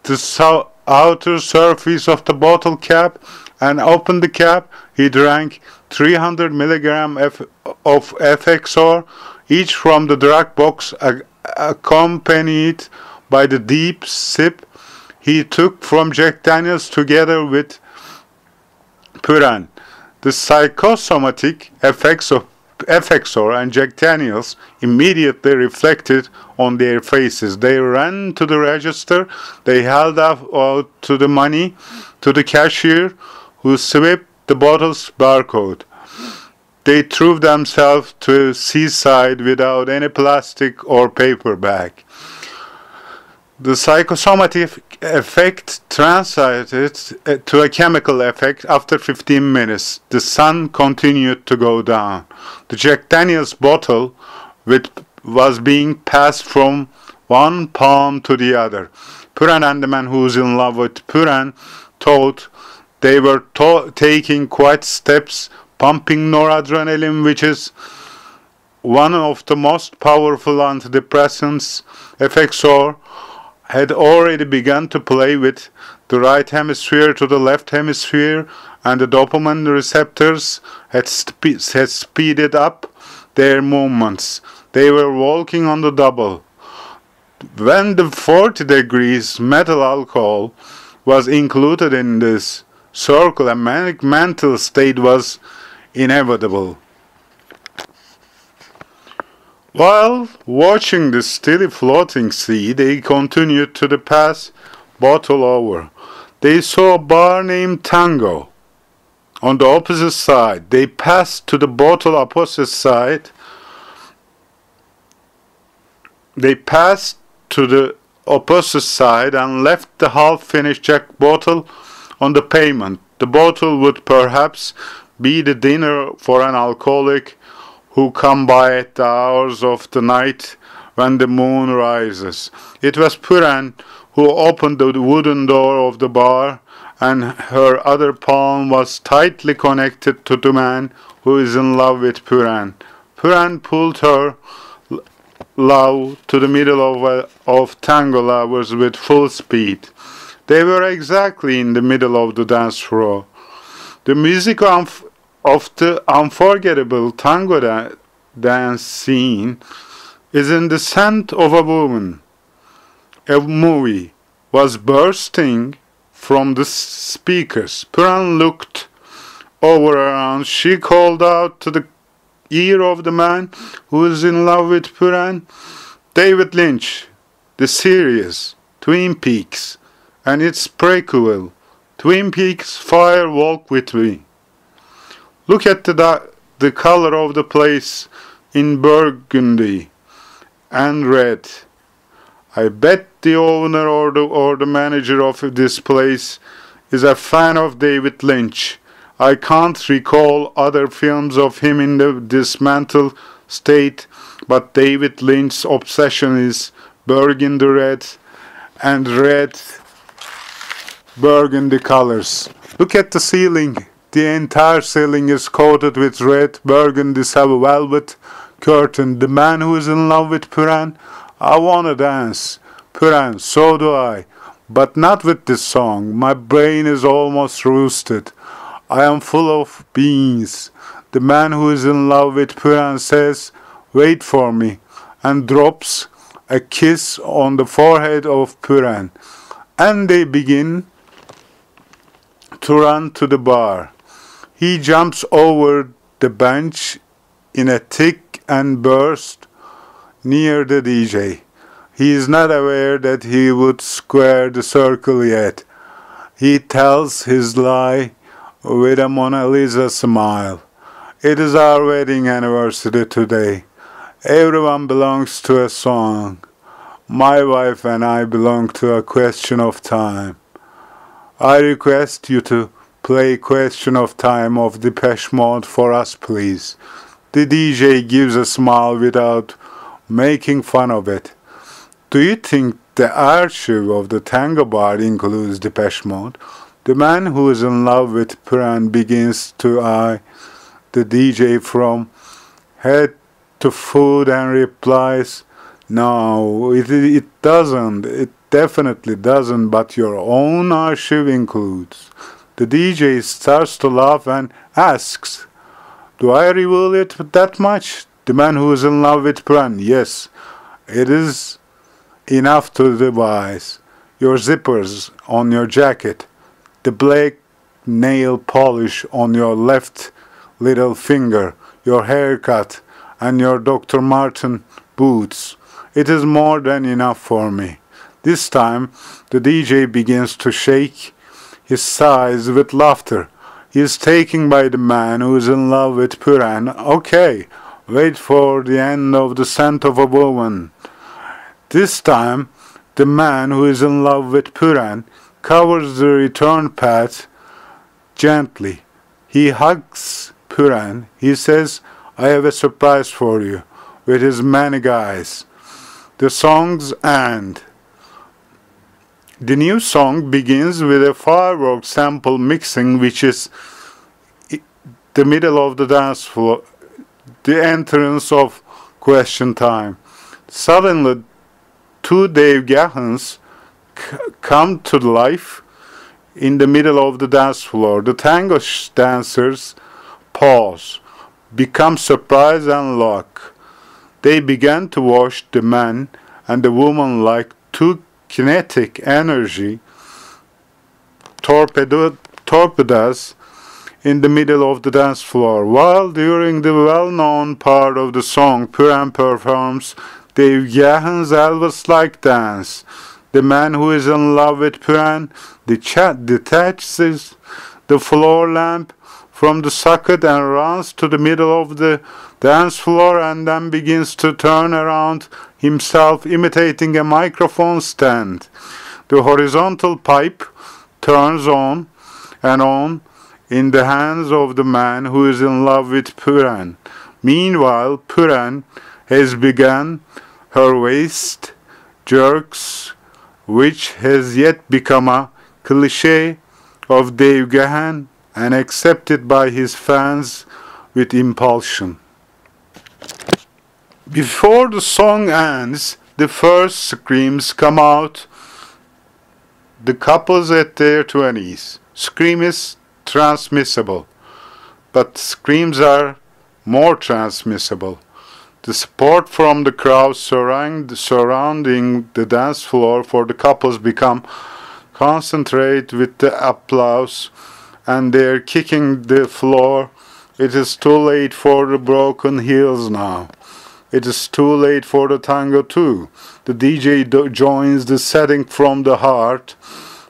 the outer surface of the bottle cap, and opened the cap. He drank 300 milligram of FXOR, each from the drug box, accompanied by the deep sip he took from Jack Daniels together with Puran. The psychosomatic effects of FXOR and Jack Daniels immediately reflected on their faces. They ran to the register. They held out to the money to the cashier, who swept the bottle's barcode. They threw themselves to a seaside without any plastic or paper bag. The psychosomatic effect translated to a chemical effect after 15 minutes. The sun continued to go down. The Jack Daniels bottle was being passed from one palm to the other. Puran and the man who is in love with Puran thought they were taking quiet steps, pumping noradrenaline, which is one of the most powerful antidepressants. FXOR had already begun to play with the right hemisphere to the left hemisphere, and the dopamine receptors had speeded up their movements. They were walking on the double. When the 40 degrees methyl alcohol was included in this circle, a manic mental state was inevitable. While watching the steady floating sea, they continued to the path bottle over. They saw a bar named Tango. On the opposite side, they passed to the bottle opposite side. They passed to the opposite side and left the half-finished Jack bottle on the pavement. The bottle would perhaps be the dinner for an alcoholic who come by at the hours of the night when the moon rises. It was Puran who opened the wooden door of the bar, and her other palm was tightly connected to the man who is in love with Puran. Puran pulled her love to the middle of Tango lovers with full speed. They were exactly in the middle of the dance floor. The music of the unforgettable tango dance scene is in the scent of a woman. A movie was bursting from the speakers. Puran looked over around. She called out to the ear of the man who is in love with Puran, "David Lynch, the series, Twin Peaks, and its prequel, Twin Peaks Fire Walk With Me. Look at the color of the place in burgundy and red. I bet the owner or the manager of this place is a fan of David Lynch. I can't recall other films of him in this mental state, but David Lynch's obsession is burgundy red and red burgundy colors. Look at the ceiling. The entire ceiling is coated with red burgundy velvet curtain. The man who is in love with Puran, I wanna dance. Puran, so do I, but not with this song. My brain is almost roasted. I am full of beans. The man who is in love with Puran says, wait for me, and drops a kiss on the forehead of Puran. And they begin to run to the bar. He jumps over the bench in a tick and burst near the DJ. He is not aware that he would square the circle yet. He tells his lie with a Mona Lisa smile. It is our wedding anniversary today. Everyone belongs to a song. My wife and I belong to a question of time. I request you to play Question of Time of Depeche Mode for us, please. The DJ gives a smile without making fun of it. Do you think the archive of the tango bar includes Depeche Mode? The man who is in love with Puran begins to eye the DJ from head to foot and replies, no, it doesn't. It definitely doesn't, but your own archive includes. The DJ starts to laugh and asks, do I reveal it that much? The man who is in love with Puran, yes, it is enough to devise. Your zippers on your jacket, the black nail polish on your left little finger, your haircut, and your Dr. Martin boots. It is more than enough for me. This time, the DJ begins to shake his sides with laughter. He is taken by the man who is in love with Puran. Okay, wait for the end of the scent of a woman. This time, the man who is in love with Puran covers the return path gently. He hugs Puran. He says, I have a surprise for you, with his many guys. The songs end. The new song begins with a fireworks sample mixing, which is the middle of the dance floor, the entrance of question time. Suddenly, two Dave Gahans come to life in the middle of the dance floor. The tango dancers pause, become surprised and lock. They began to watch the man and the woman like two kinetic energy torpedoes in the middle of the dance floor. While during the well-known part of the song, Puran performs Sevgiler's Elvis-like dance. The man who is in love with Puran detaches the floor lamp from the socket and runs to the middle of the dance floor and then begins to turn around himself, imitating a microphone stand. The horizontal pipe turns on and on in the hands of the man who is in love with Puran. Meanwhile, Puran has begun her waist jerks, which has yet become a cliché of Devgahan and accepted by his fans with impulsion. Before the song ends, the first screams come out. The couples at their 20s. Scream is transmissible, but screams are more transmissible. The support from the crowd surrounding the dance floor for the couples become concentrate with the applause, and they're kicking the floor. It is too late for the broken heels now. It is too late for the tango too. The DJ joins the setting from the heart,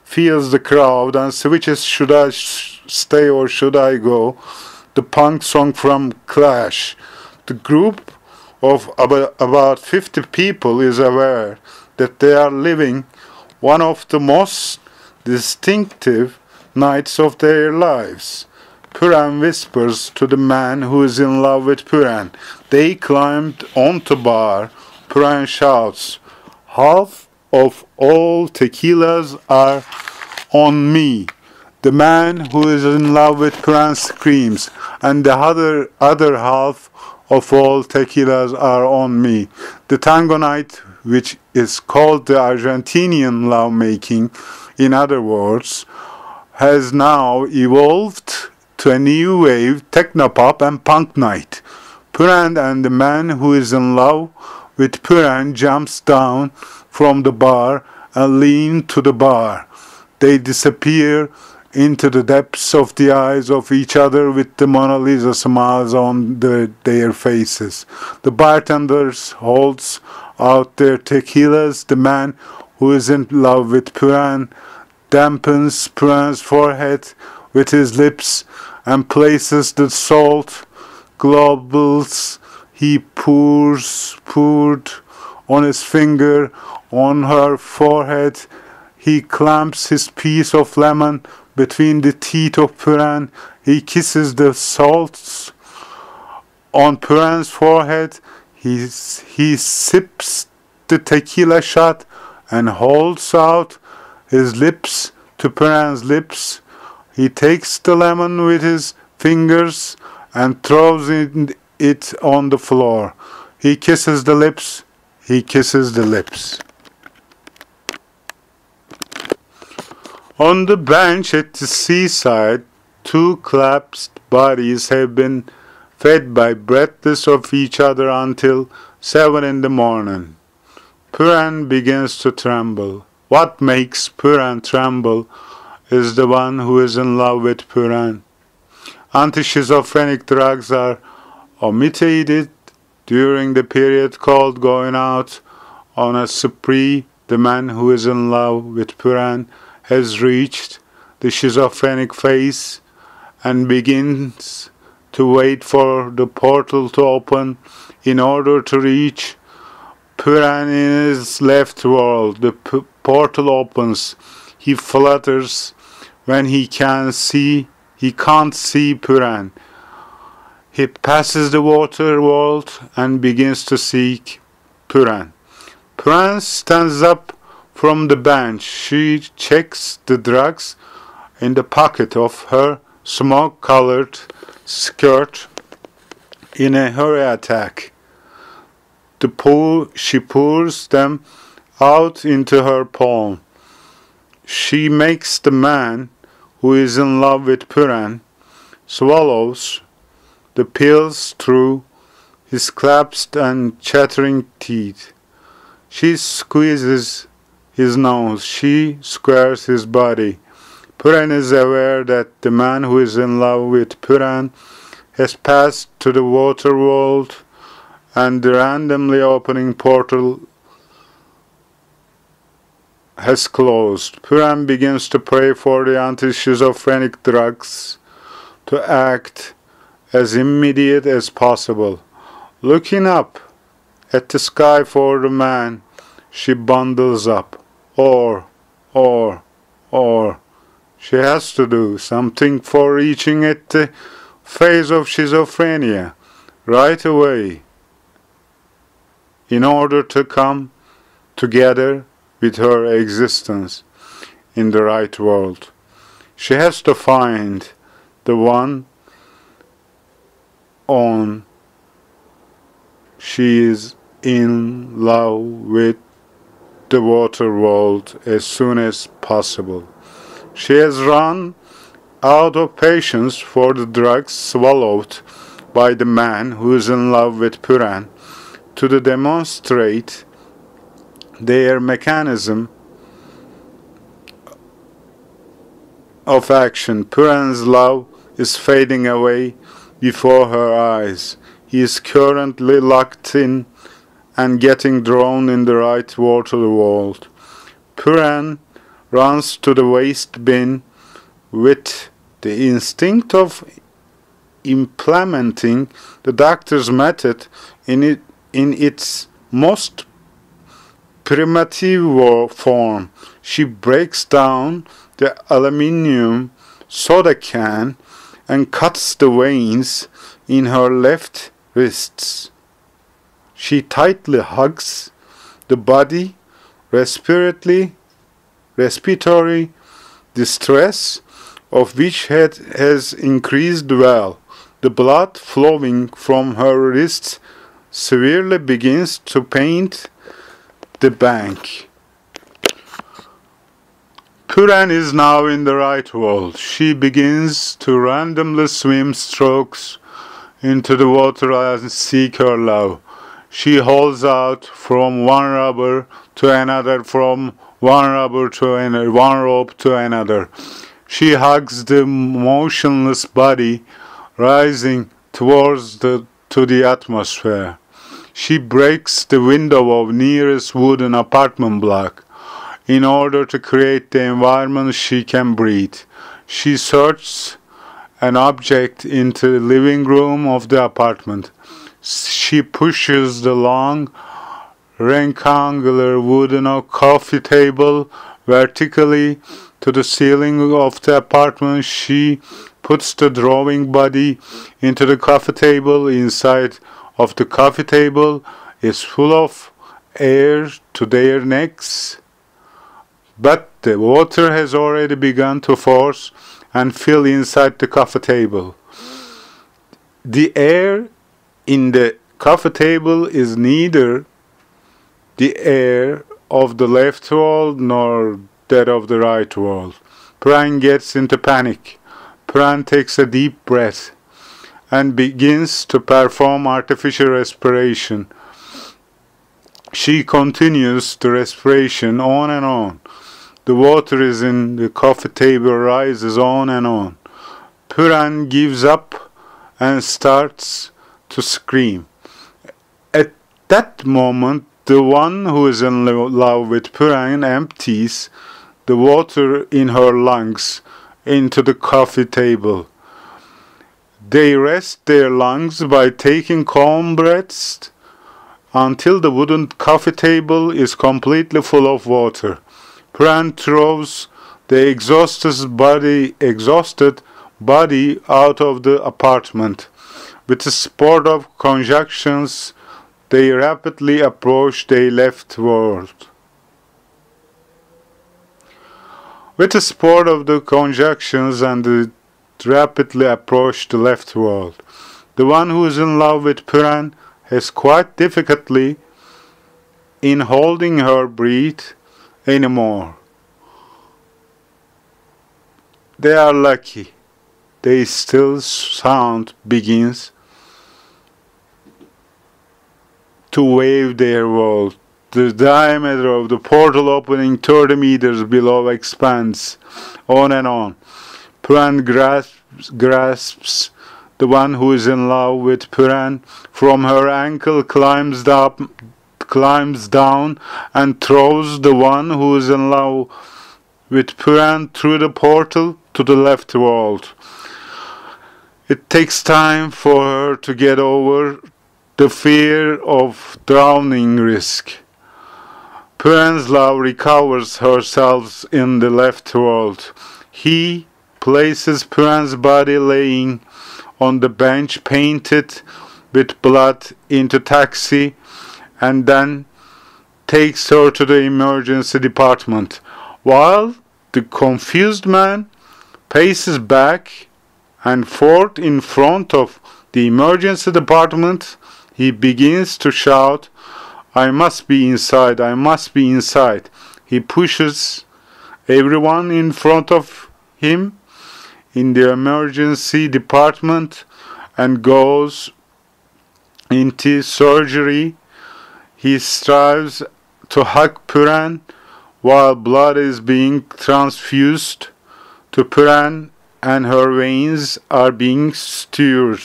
feels the crowd and switches should I stay or should I go, the punk song from Clash. The group of about 50 people is aware that they are living one of the most distinctive nights of their lives. Puran whispers to the man who is in love with Puran. They climbed onto bar. Puran shouts, "Half of all tequilas are on me." The man who is in love with Puran screams, "And the other half of all tequilas are on me." The tango night, which is called the Argentinian lovemaking, in other words, has now evolved to a new wave technopop and punk night. Puran and the man who is in love with Puran jumps down from the bar and lean to the bar. They disappear into the depths of the eyes of each other with the Mona Lisa smiles on their faces. The bartenders holds out their tequilas. The man who is in love with Puran dampens Puran's forehead with his lips and places the salt globules he poured on his finger on her forehead. He clamps his piece of lemon between the teeth of Puran. He kisses the salts on Puran's forehead. He sips the tequila shot and holds out his lips to Puran's lips. He takes the lemon with his fingers and throws it on the floor. He kisses the lips. He kisses the lips. On the bench at the seaside, two clasped bodies have been fed by breathless of each other until 7 in the morning. Puran begins to tremble. What makes Puran tremble is the one who is in love with Puran. Anti-schizophrenic drugs are omitted during the period called going out on a spree. The man who is in love with Puran has reached the schizophrenic phase and begins to wait for the portal to open in order to reach Puran in his left world. The portal opens. He flutters when he can't see Puran. He passes the water world and begins to seek Puran. Puran stands up from the bench. She checks the drugs in the pocket of her smoke-colored skirt in a hurry attack. She pours them out into her palm. She makes the man who is in love with Puran swallows the pills through his clasped and chattering teeth. She squeezes his nose. She squares his body. Puran is aware that the man who is in love with Puran has passed to the water world, and the randomly opening portal has closed. Puran begins to pray for the anti-schizophrenic drugs to act as immediate as possible. Looking up at the sky for the man, she bundles up. Or, she has to do something for reaching at the phase of schizophrenia right away in order to come together with her existence in the right world. She has to find the one she is in love with the water world as soon as possible. She has run out of patience for the drugs swallowed by the man who is in love with Puran to demonstrate their mechanism of action. Puran's love is fading away before her eyes. He is currently locked in and getting drawn in the right water world. Puran runs to the waste bin with the instinct of implementing the doctor's method in its most primitive form. She breaks down the aluminium soda can and cuts the veins in her left wrists. She tightly hugs the body. Respiratory distress of which has increased well. The blood flowing from her wrists severely begins to paint the bank. Puran is now in the right world. She begins to randomly swim strokes into the water and seek her love. She holds out from one rubber to another, from one rubber to another, one rope to another. She hugs the motionless body rising towards to the atmosphere. She breaks the window of nearest wooden apartment block in order to create the environment she can breathe. She searches an object into the living room of the apartment. She pushes the long, rectangular wooden coffee table vertically to the ceiling of the apartment. She puts the drawing body into the coffee table. Inside of the coffee table is full of air to their necks, but the water has already begun to force and fill inside the coffee table. The air in the coffee table is neither the air of the left world nor that of the right world. Puran gets into panic. Puran takes a deep breath and begins to perform artificial respiration. She continues the respiration on and on. The water is in the coffee table rises on and on. Puran gives up and starts to scream. At that moment, the one who is in love with Puran empties the water in her lungs into the coffee table. They rest their lungs by taking calm breaths until the wooden coffee table is completely full of water. Puran throws the exhausted body out of the apartment. With the support of conjunctions, they rapidly approach the left world. With the support of the conjunctions and the rapidly approach the left world. The one who is in love with Puran has quite difficulty in holding her breath anymore. They are lucky. The still sound begins to wave their world. The diameter of the portal opening 30 meters below expands. On and on. Puran grasps the one who is in love with Puran. From her ankle climbs down and throws the one who is in love with Puran through the portal to the left world. It takes time for her to get over the fear of drowning risk. Puran's love recovers herself in the left world. He places Puran's body laying on the bench painted with blood into taxi and then takes her to the emergency department. While the confused man paces back and forth in front of the emergency department, he begins to shout, "I must be inside, I must be inside." He pushes everyone in front of him in the emergency department and goes into surgery. He strives to hug Puran while blood is being transfused to Puran and her veins are being stirred.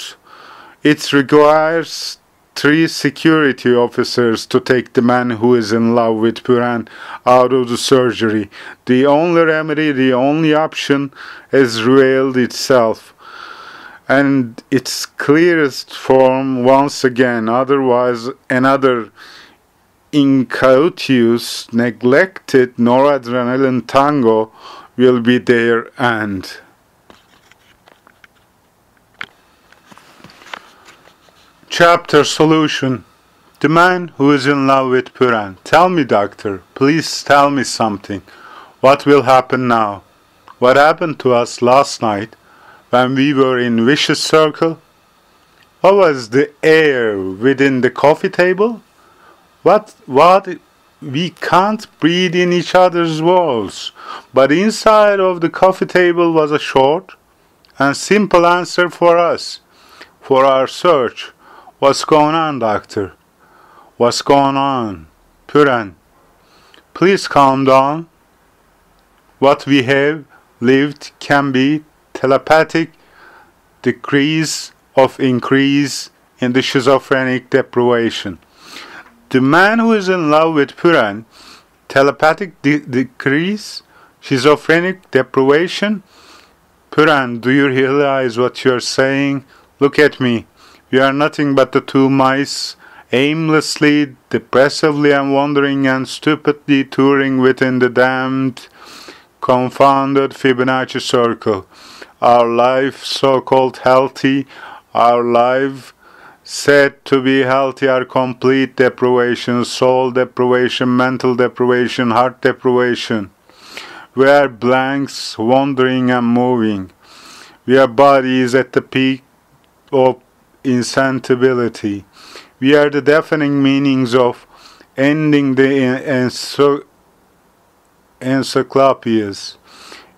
It requires 3 security officers to take the man who is in love with Puran out of the surgery. The only remedy, the only option has revealed itself and its clearest form once again. Otherwise, another incautious, neglected noradrenaline tango will be their end. Chapter Solution. The man who is in love with Puran. Tell me, doctor, please tell me something. What will happen now? What happened to us last night when we were in vicious circle? What was the air within the coffee table? What we can't breathe in each other's walls. But inside of the coffee table was a short and simple answer for us, for our search. What's going on, doctor? What's going on? Puran, please calm down. What we have lived can be telepathic decrease of increase in the schizophrenic deprivation. The man who is in love with Puran, telepathic decrease, schizophrenic deprivation. Puran, do you realize what you're saying? Look at me. We are nothing but the 2 mice, aimlessly, depressively and wandering and stupidly touring within the damned, confounded Fibonacci circle. Our life, so-called healthy, our life said to be healthy, are complete deprivation, soul deprivation, mental deprivation, heart deprivation. We are blanks, wandering and moving. We are bodies at the peak of insensibility. We are the deafening meanings of ending the encyclopedias.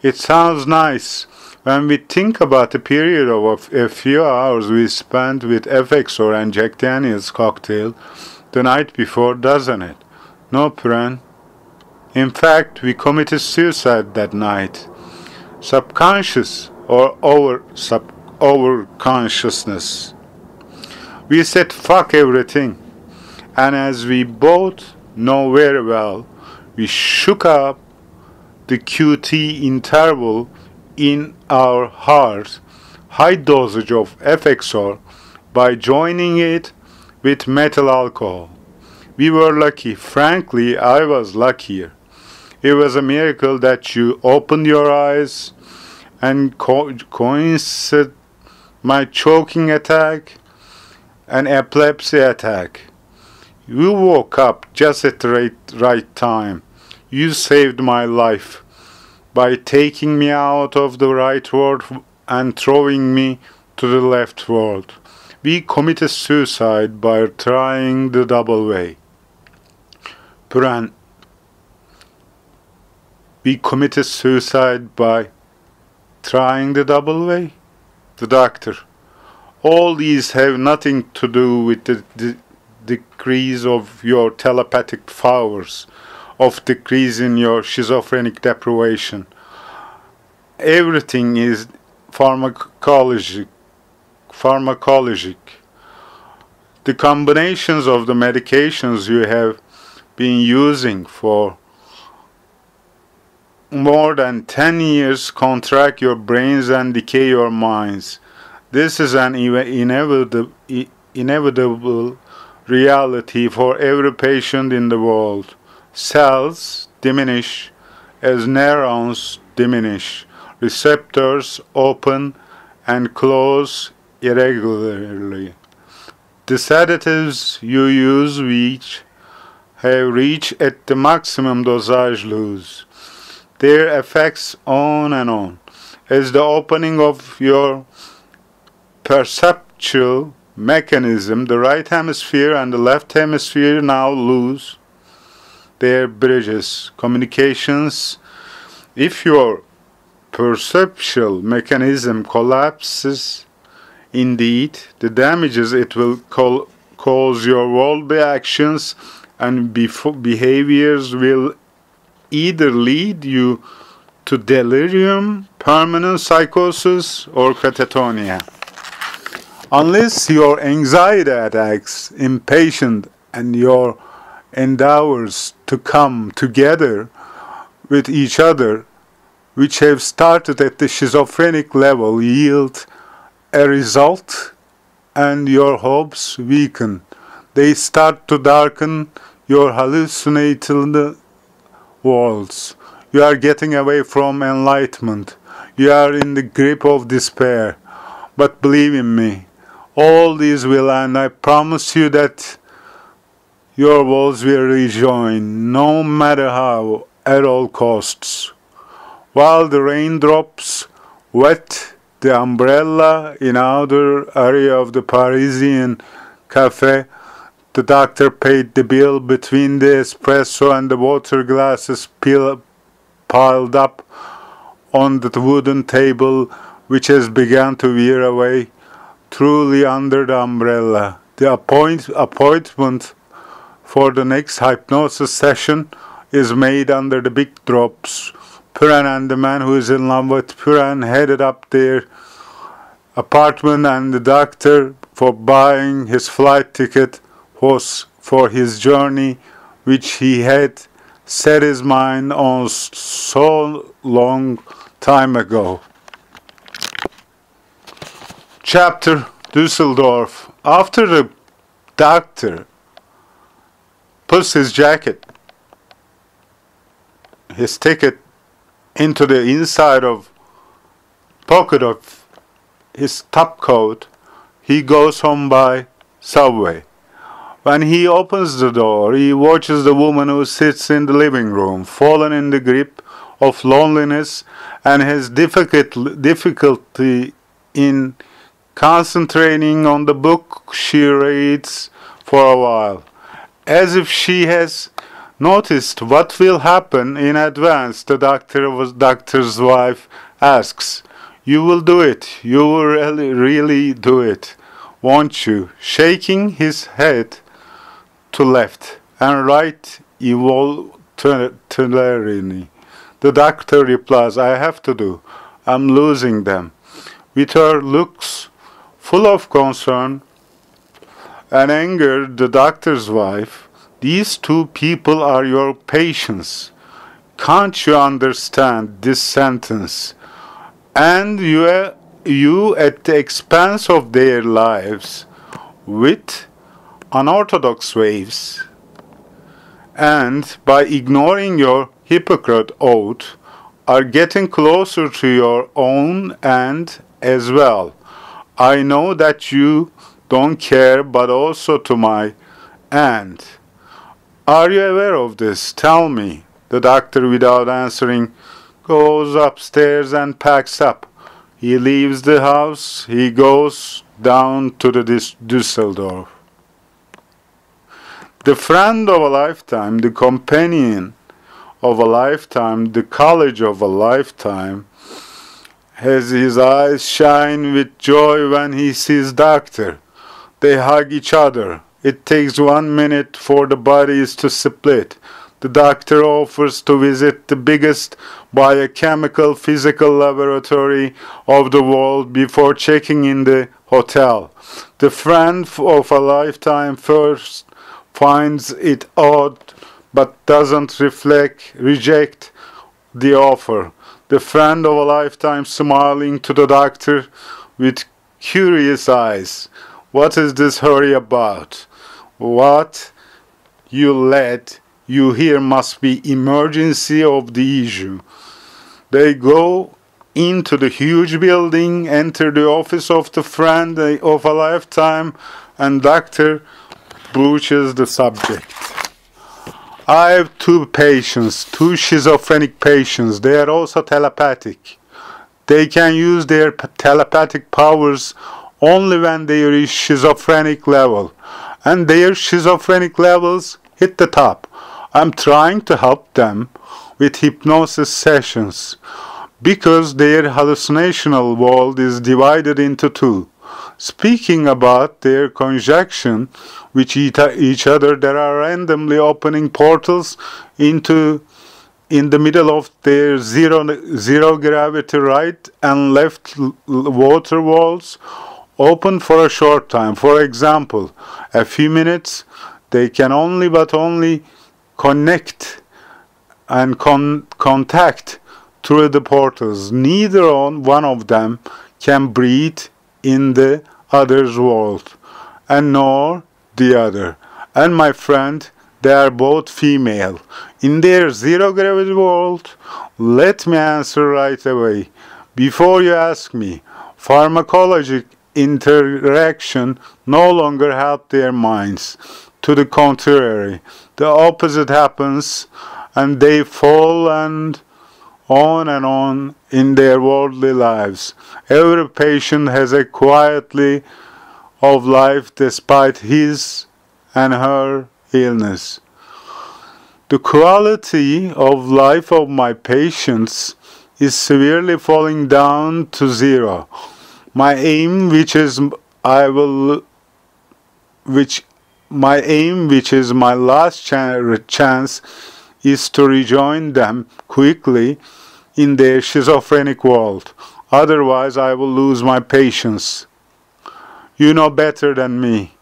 It sounds nice when we think about the period of a few hours we spent with FXor and Jack Daniels cocktail the night before, doesn't it? No, Puran. In fact, we committed suicide that night. Subconscious or over consciousness. We said fuck everything, and as we both know very well, we shook up the QT interval in our heart, high dosage of FXor, by joining it with methyl alcohol. We were lucky. Frankly, I was luckier. It was a miracle that you opened your eyes and coincided my choking attack and epilepsy attack. You woke up just at the right time. You saved my life by taking me out of the right world and throwing me to the left world. We committed suicide by trying the double way. Puran, we committed suicide by trying the double way? The doctor, all these have nothing to do with the decrease of your telepathic powers, of decrease in your schizophrenic deprivation. Everything is pharmacologic. The combinations of the medications you have been using for more than 10 years contract your brains and decay your minds. This is an inevitable reality for every patient in the world. Cells diminish as neurons diminish. Receptors open and close irregularly. The sedatives you use which have reached at the maximum dosage lose their effects on and on. As the opening of your perceptual mechanism, the right hemisphere and the left hemisphere now lose their bridges, communications. If your perceptual mechanism collapses, indeed, the damages it will cause your worldly actions and behaviors will either lead you to delirium, permanent psychosis, or catatonia. Unless your anxiety attacks, impatient, and your endeavors to come together with each other, which have started at the schizophrenic level, yield a result, and your hopes weaken. They start to darken your hallucinated worlds. You are getting away from enlightenment. You are in the grip of despair. But believe in me, all these will end. I promise you that your worlds will rejoin, no matter how, at all costs. While the raindrops wet the umbrella in outer area of the Parisian cafe, the doctor paid the bill between the espresso and the water glasses piled up on the wooden table, which has begun to wear away truly under the umbrella. The appointment for the next hypnosis session is made under the big drops. Puran and the man who is in love with Puran headed up their apartment, and the doctor, for buying his flight ticket, was for his journey, which he had set his mind on so long time ago. Chapter Düsseldorf. After the doctor puts his ticket into the inside of pocket of his top coat, he goes home by subway. When he opens the door, he watches the woman who sits in the living room, fallen in the grip of loneliness and has difficulty in concentrating on the book she reads for a while. As if she has noticed what will happen in advance, the doctor's wife asks, "You will do it. You will really do it, won't you?" Shaking his head to left and right involuntarily, the doctor replies, "I have to do. I'm losing them." With her looks full of concern and anger, the doctor's wife, "These two people are your patients. Can't you understand this sentence? And you at the expense of their lives with unorthodox ways, and by ignoring your Hippocratic oath, are getting closer to your own end as well. I know that you don't care, but also to my end. Are you aware of this? Tell me." The doctor, without answering, goes upstairs and packs up. He leaves the house. He goes down to the Düsseldorf. The friend of a lifetime, the companion of a lifetime, the college of a lifetime, has his eyes shine with joy when he sees doctor. They hug each other. It takes 1 minute for the bodies to split. The doctor offers to visit the biggest biochemical physical laboratory of the world before checking in the hotel. The friend of a lifetime first finds it odd but doesn't reject the offer. The friend of a lifetime smiling to the doctor with curious eyes. What is this hurry about? What you hear must be emergency of the issue. They go into the huge building, enter the office of the friend of a lifetime, and doctor broaches the subject. I have two schizophrenic patients. They are also telepathic. They can use their telepathic powers only when they reach schizophrenic level, and their schizophrenic levels hit the top. I'm trying to help them with hypnosis sessions because their hallucinational world is divided into two. Speaking about their conjunction with each other, there are randomly opening portals in the middle of their zero gravity right and left water walls open for a short time. For example, a few minutes. They can only connect and contact through the portals. Neither one of them can breathe in the other's world, and nor the other. And my friend, they are both female. In their zero gravity world, let me answer right away. Before you ask me, pharmacologic interaction no longer help their minds. To the contrary, the opposite happens, and they fall and on in their worldly lives. Every patient has a quality of life despite his and her illness. The quality of life of my patients is severely falling down to zero. My aim, which is my last chance, is to rejoin them quickly in their schizophrenic world. Otherwise, I will lose my patience. You know better than me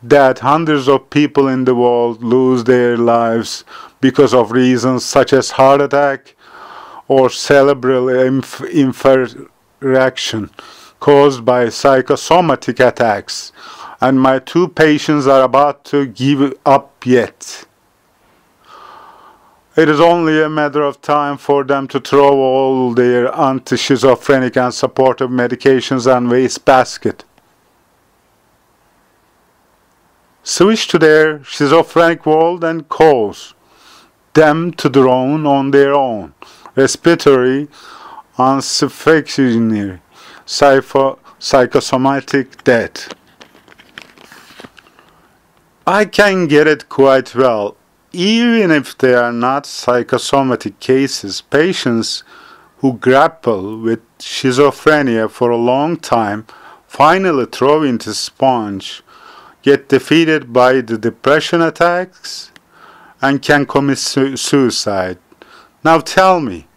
that hundreds of people in the world lose their lives because of reasons such as heart attack or cerebral infarction caused by psychosomatic attacks, and my two patients are about to give up yet. It is only a matter of time for them to throw all their anti-schizophrenic and supportive medications and wastebasket. Switch to their schizophrenic world and cause them to drown on their own. Respiratory, asphyxiatory, psychosomatic death. I can get it quite well. Even if they are not psychosomatic cases, patients who grapple with schizophrenia for a long time finally throw into sponge, get defeated by the depression attacks, and can commit suicide. Now tell me,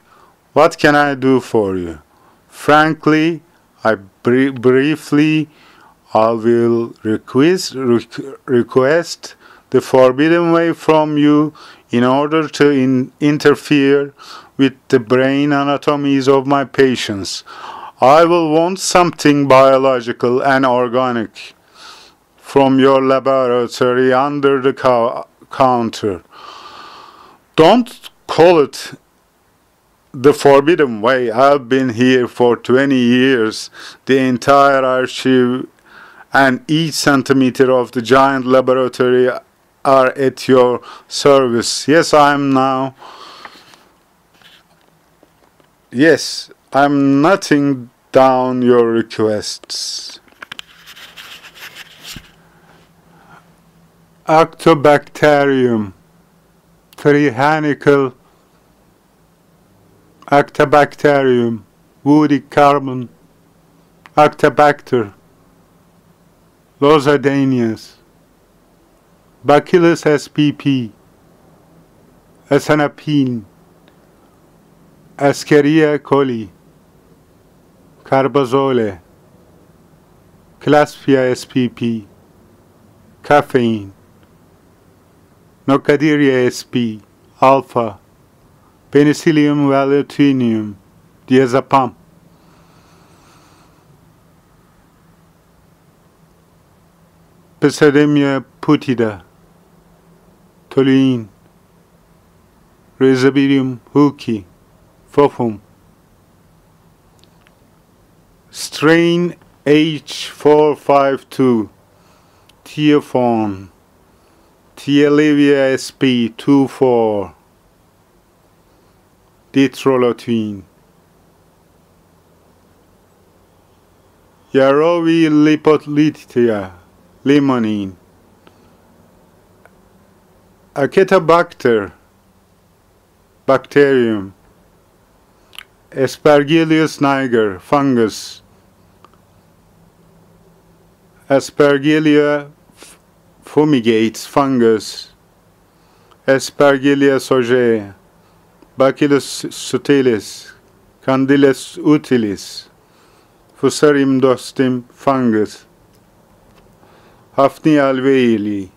what can I do for you? Frankly, I will request the forbidden way from you in order to interfere with the brain anatomies of my patients. I will want something biological and organic from your laboratory under the counter. Don't call it the forbidden way. I've been here for 20 years. The entire archive and each centimeter of the giant laboratory are at your service. I'm noting down your requests. Actobacterium, trihanical Actobacterium, woody carbon, Actobacter, Lozadanius, Bacillus spp, Asanapine, Escherichia coli, Carbazole, Claspia spp, Caffeine, Nocardia sp, Alpha, Penicillium valentinium, Diazepam, Pseudomia putida, Toluene, Rhizobium hooki, Fofum, strain H452, Theophon, Thielevia sp 24, Ditrolotine, Yarovi lipolytica, limonene, Acetobacter, bacterium, Aspergillus niger, fungus, Aspergillia fumigates, fungus, Aspergillia sojea, Bacillus subtilis, Candylus utilis, Fusarium dostim, fungus, Hafni alveoli,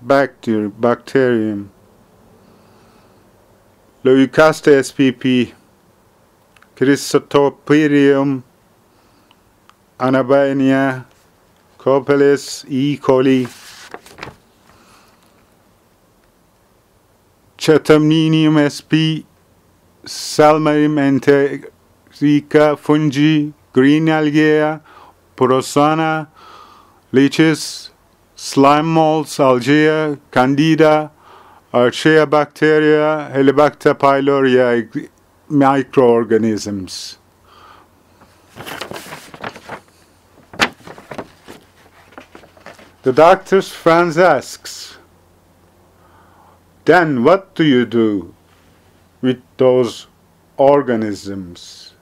bacterium, Leucaster spp, Chrysotopirium, Anabania, Copelis, E. coli, Chatamninium sp, Salmarium enterica, fungi, green algae, Porosana, leeches, slime molds, algae, candida, archaea bacteria, Helicobacter pylori, microorganisms. The doctor's friend asks, then what do you do with those organisms,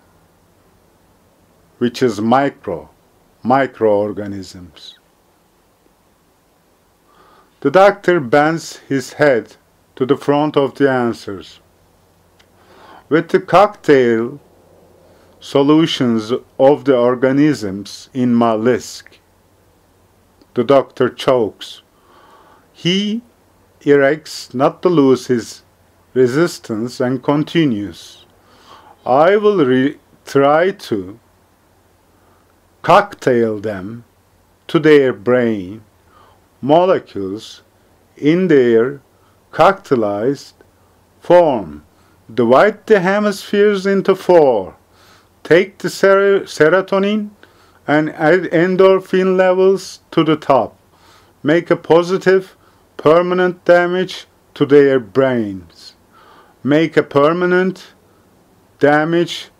which is microorganisms? The doctor bends his head to the front of the answers. With the cocktail solutions of the organisms in mollusk, the doctor chokes. He erects not to lose his resistance and continues. I will try to cocktail them to their brain molecules in their cocktailized form. Divide the hemispheres into 4. Take the serotonin and add endorphin levels to the top. Make a positive, permanent damage to their brains. Make a permanent damage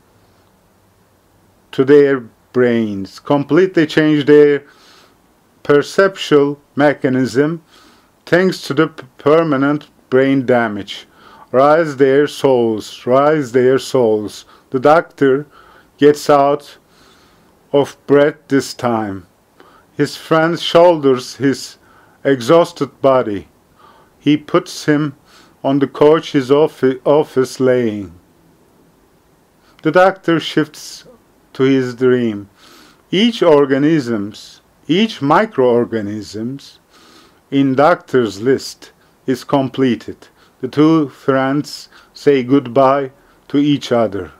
to their brains. Completely change their perceptual mechanism thanks to the permanent brain damage. Rise their souls, rise their souls. The doctor gets out of breath this time. His friend shoulders his exhausted body. He puts him on the couch his office laying. The doctor shifts to his dream. Each microorganisms in doctor's list is completed. The two friends say goodbye to each other.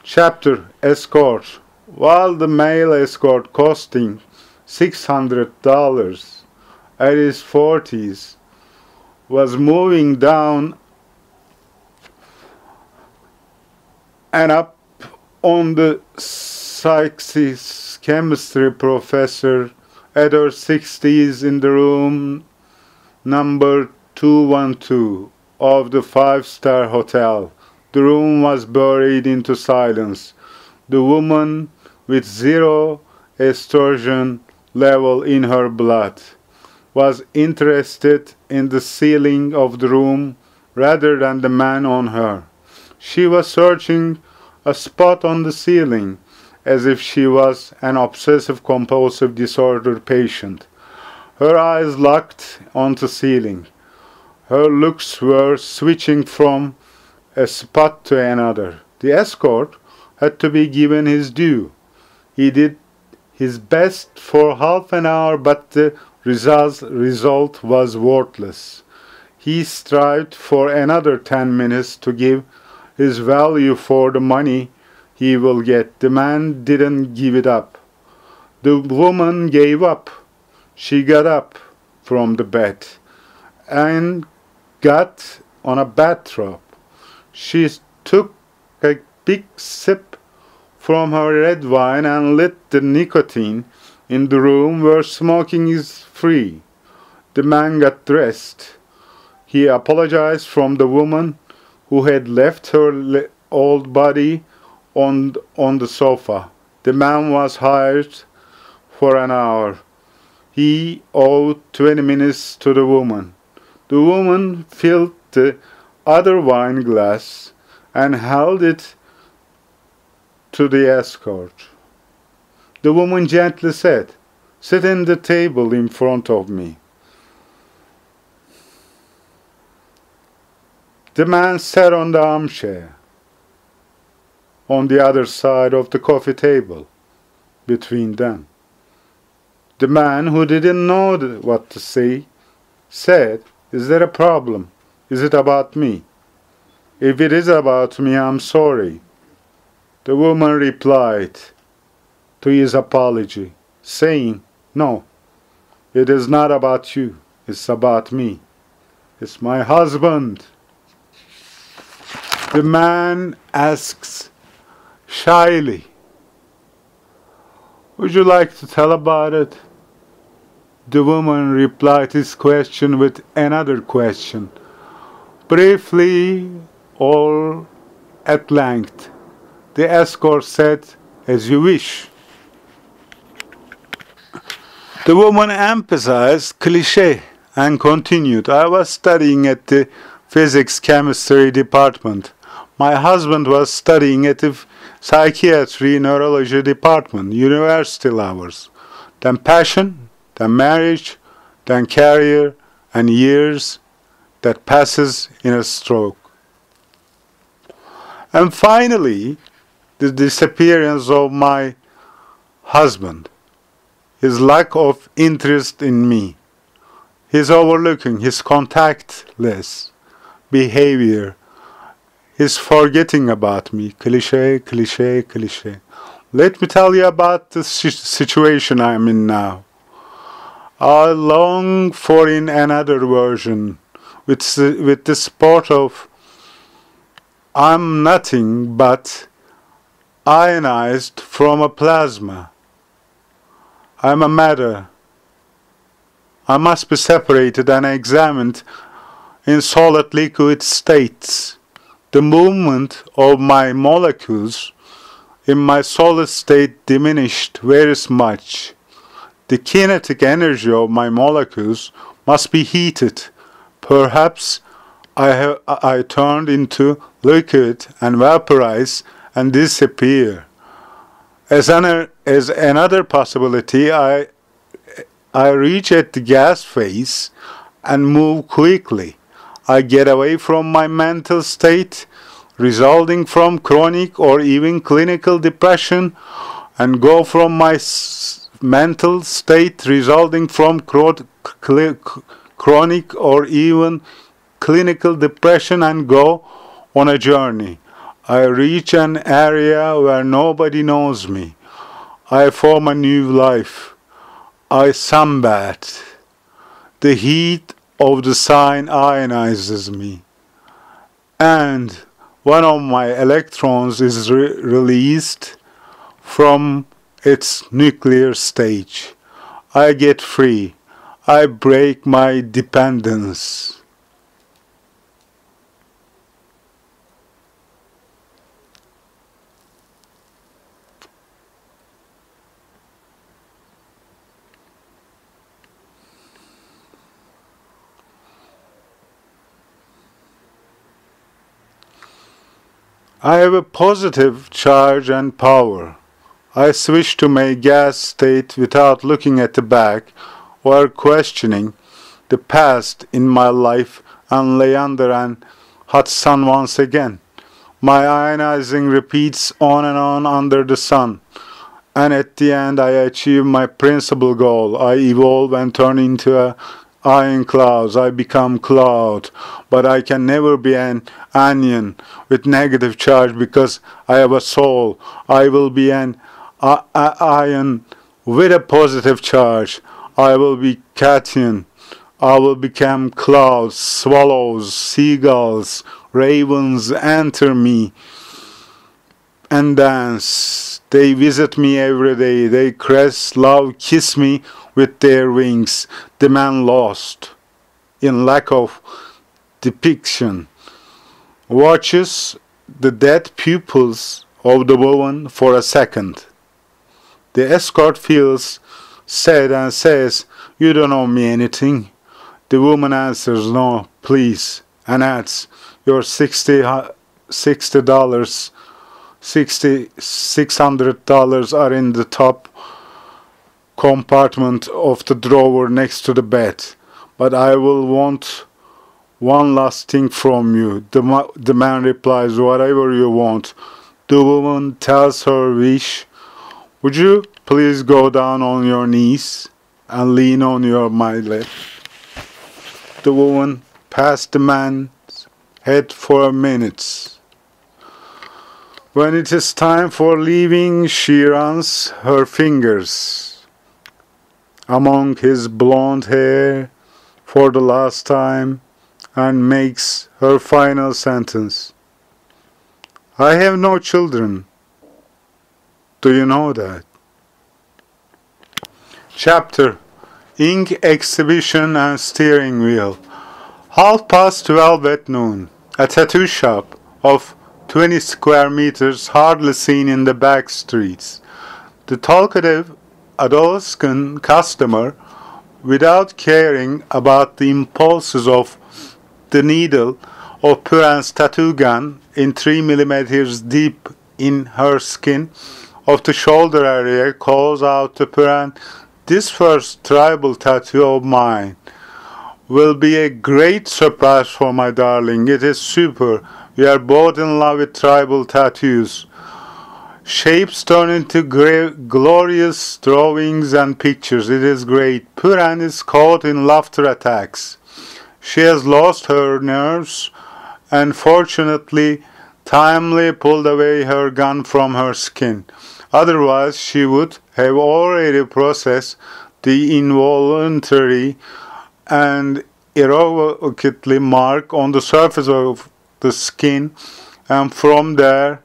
Chapter Escort. While the male escort costing $600 at his 40s was moving down and up on the psychics chemistry professor at her 60s in the room number 212 of the 5-star hotel. The room was buried into silence. The woman, with 0 estrogen level in her blood, was interested in the ceiling of the room rather than the man on her. She was searching a spot on the ceiling as if she was an obsessive-compulsive disorder patient. her eyes locked on the ceiling. Her looks were switching from a spot to another. The escort had to be given his due. He did his best for half an hour, but the result was worthless. He strived for another 10 minutes to give his value for the money he will get. The man didn't give it up. The woman gave up. She got up from the bed and got on a bathrobe. She took a big sip from her red wine and lit the nicotine in the room where smoking is free. The man got dressed. He apologized from the woman who had left her old body on the sofa. The man was hired for an hour. He owed 20 minutes to the woman. The woman filled the other wine glass and held it to the escort. The woman gently said, "Sit in the table in front of me." The man sat on the armchair on the other side of the coffee table between them. The man, who didn't know what to say, said, "Is there a problem? Is it about me? If it is about me, I'm sorry." The woman replied to his apology, saying, "No, it is not about you. It's about me. It's my husband." The man asks shyly, "Would you like to tell about it?" The woman replied his question with another question, briefly or at length. The escort said, "As you wish." The woman emphasized cliché and continued, "I was studying at the physics-chemistry department. My husband was studying at the psychiatry-neurology department, university hours. Then passion, then marriage, then career, and years that passes in a stroke. And finally, the disappearance of my husband, his lack of interest in me, his overlooking, his contactless behavior, his forgetting about me." Cliché, cliché, cliché. Let me tell you about the situation I'm in now. I long for in another version with the sport of I'm nothing but ionized from a plasma. I'm a matter. I must be separated and examined in solid liquid states. The movement of my molecules in my solid state diminished very much. The kinetic energy of my molecules must be heated. Perhaps I turned into liquid and vaporize and disappear. As another possibility, I reach at the gas phase and move quickly. I get away from my mental state resulting from chronic or even clinical depression and go from my mental state resulting from chronic or even clinical depression and go on a journey. I reach an area where nobody knows me. I form a new life. I sunbathe. The heat of the sun ionizes me. And one of my electrons is released from its nuclear stage. I get free. I break my dependence. I have a positive charge and power. I switch to my gas state without looking at the back or questioning the past in my life and lay under an hot sun once again. My ionizing repeats on and on under the sun, and at the end I achieve my principal goal. I evolve and turn into a iron cloud. I become cloud, but I can never be an onion with negative charge because I have a soul. I will be an iron with a positive charge. I will be cation. I will become clouds, swallows, seagulls, ravens enter me and dance. They visit me every day. They caress, love, kiss me with their wings. The man lost in lack of depiction watches the dead pupils of the woman for a second. The escort feels sad and says, "You don't owe me anything." The woman answers, "No, please," and adds, "Your $600 are in the top compartment of the drawer next to the bed. But I will want one last thing from you." The man replies, "Whatever you want." The woman tells her wish, "Would you please go down on your knees and lean on my lap?" The woman passed the man's head for a minute. When it is time for leaving, she runs her fingers among his blonde hair for the last time and makes her final sentence. "I have no children. Do you know that?" Chapter: Ink Exhibition and Steering Wheel. 12:30 at noon. A tattoo shop of 20 square meters hardly seen in the back streets. The talkative adolescent customer, without caring about the impulses of the needle of Puran's tattoo gun in 3 millimeters deep in her skin of the shoulder area, calls out to Puran, "This first tribal tattoo of mine will be a great surprise for my darling. It is super. We are both in love with tribal tattoos." Shapes turn into glorious drawings and pictures. It is great. Puran is caught in laughter attacks. She has lost her nerves and fortunately timely pulled away her gun from her skin. Otherwise she would have already processed the involuntary and irrevocably mark on the surface of the skin, and from there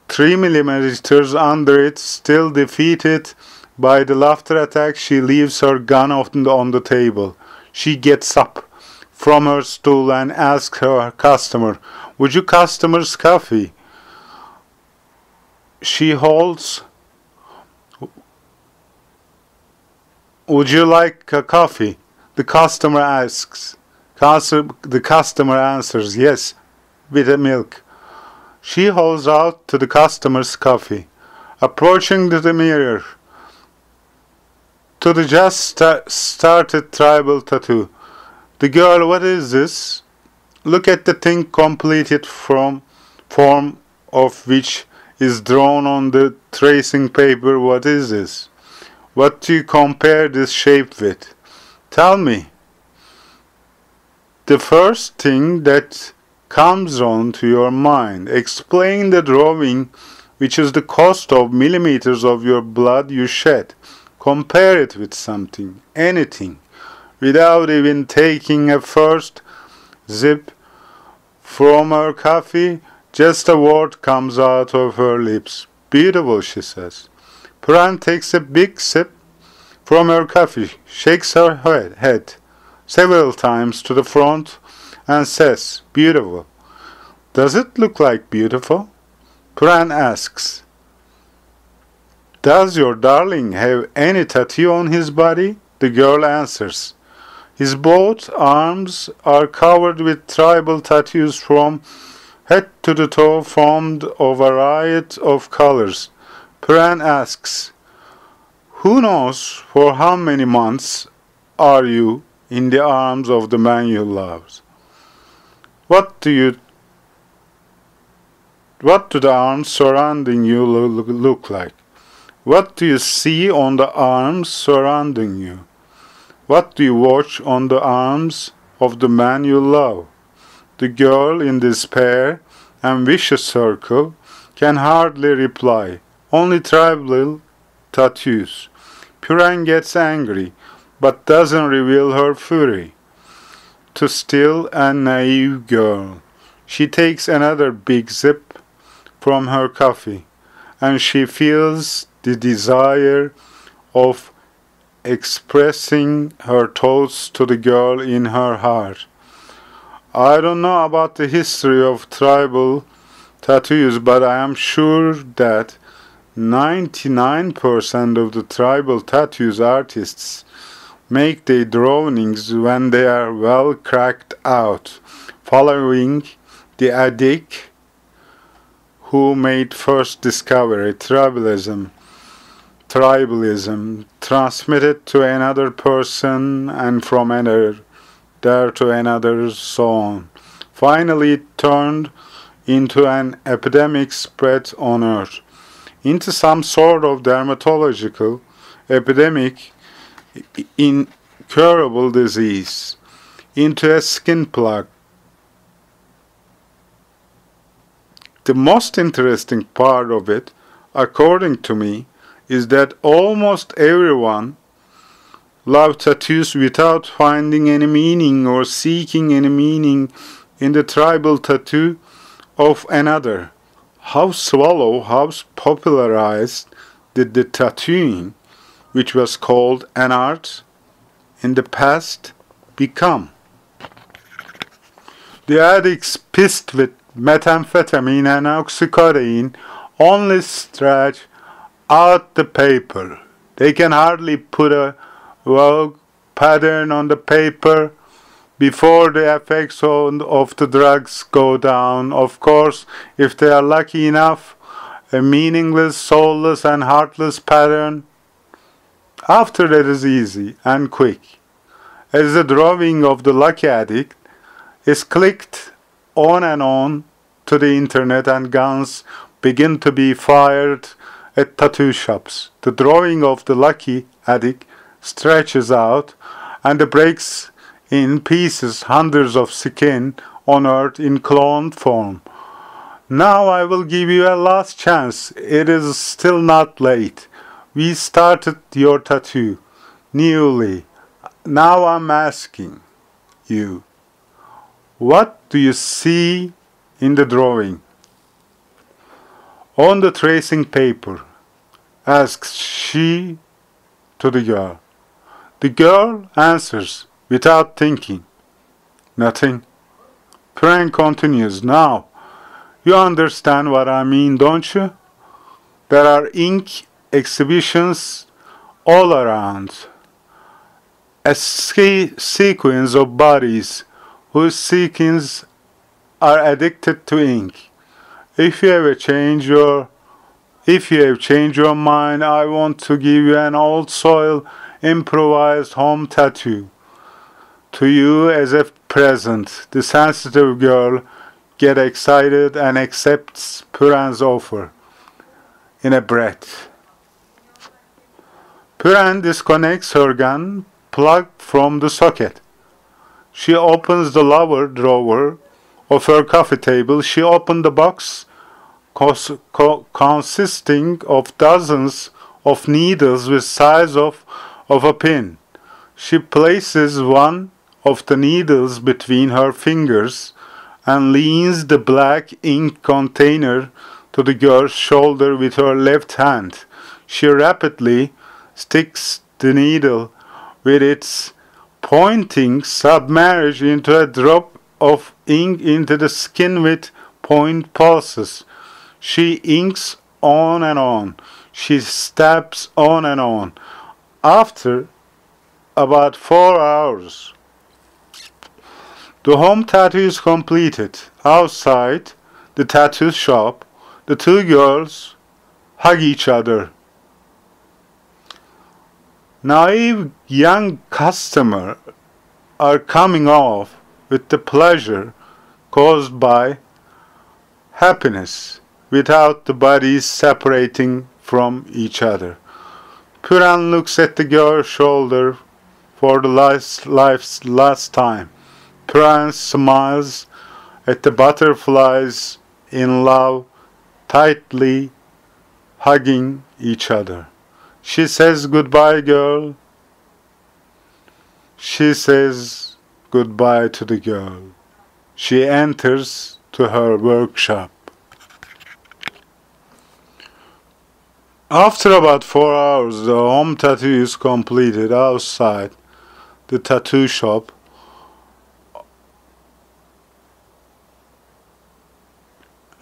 3 millimeters under it, still defeated by the laughter attack, she leaves her gun on the table. She gets up from her stool and asks her customer, "Would you customers coffee?" She holds, "Would you like a coffee?" The customer asks. The customer answers, "Yes, with a milk." She holds out to the customer's coffee. Approaching the mirror, to the just started tribal tattoo. The girl, "What is this?" "Look at the thing completed from form of which is drawn on the tracing paper. What is this? What do you compare this shape with? Tell me." "The first thing that comes onto your mind. Explain the drawing, which is the cost of millimeters of your blood you shed. Compare it with something, anything." Without even taking a first sip from her coffee, just a word comes out of her lips. "Beautiful," she says. Puran takes a big sip from her coffee, shakes her head several times to the front and says, "Beautiful." "Does it look like beautiful?" Puran asks. "Does your darling have any tattoo on his body?" The girl answers. "His both arms are covered with tribal tattoos from head to the toe, formed of a variety of colors." Puran asks, Who knows for how many months are you in the arms of the man you love? What do the arms surrounding you look like? What do you see on the arms surrounding you? What do you watch on the arms of the man you love? The girl in despair and vicious circle can hardly reply. Only tribal tattoos. Puran gets angry, but doesn't reveal her fury. To still and naive girl, she takes another big sip from her coffee, and she feels the desire of expressing her thoughts to the girl in her heart. I don't know about the history of tribal tattoos, but I am sure that 99% of the tribal tattoos artists make their drawings when they are well cracked out, following the addict who made first discovery, tribalism, transmitted to another person and from another, there to another, so on. Finally it turned into an epidemic spread on earth, into some sort of dermatological epidemic, incurable disease, into a skin plague. The most interesting part of it, according to me, is that almost everyone loves tattoos without finding any meaning or seeking any meaning in the tribal tattoo of another. How popularized did the tattooing, which was called an art, in the past become? The addicts pissed with methamphetamine and oxycodone only stretch out the paper. They can hardly put a vague pattern on the paper before the effects of the drugs go down. Of course, if they are lucky enough, a meaningless, soulless and heartless pattern. After that is easy and quick, as the drawing of the lucky addict is clicked on and on to the internet and guns begin to be fired at tattoo shops. The drawing of the lucky addict stretches out and breaks in pieces hundreds of skin on earth in cloned form. Now I will give you a last chance. It is still not late. We started your tattoo newly. Now I'm asking you, what do you see in the drawing? On the tracing paper, asks she to the girl. The girl answers without thinking, nothing. Puran continues, now, you understand what I mean, don't you? There are ink exhibitions all around. A sequence of bodies whose skins are addicted to ink. If you have changed your mind, I want to give you an old soil improvised home tattoo to you as a present. The sensitive girl gets excited and accepts Puran's offer in a breath. Puran disconnects her gun plug from the socket. She opens the lower drawer of her coffee table. She opens the box consisting of dozens of needles with size of a pin. She places one of the needles between her fingers and leans the black ink container to the girl's shoulder with her left hand. She rapidly sticks the needle with its pointing submerged into a drop of ink into the skin with point pulses. She inks on and on. She stabs on and on. After about 4 hours, the home tattoo is completed. Outside the tattoo shop, the two girls hug each other. Naive young customers are coming off with the pleasure caused by happiness without the bodies separating from each other. Puran looks at the girl's shoulder for the life's last time. Puran smiles at the butterflies in love, tightly hugging each other. She says goodbye, girl. She says goodbye to the girl. She enters to her workshop. After about 4 hours, the home tattoo is completed outside the tattoo shop.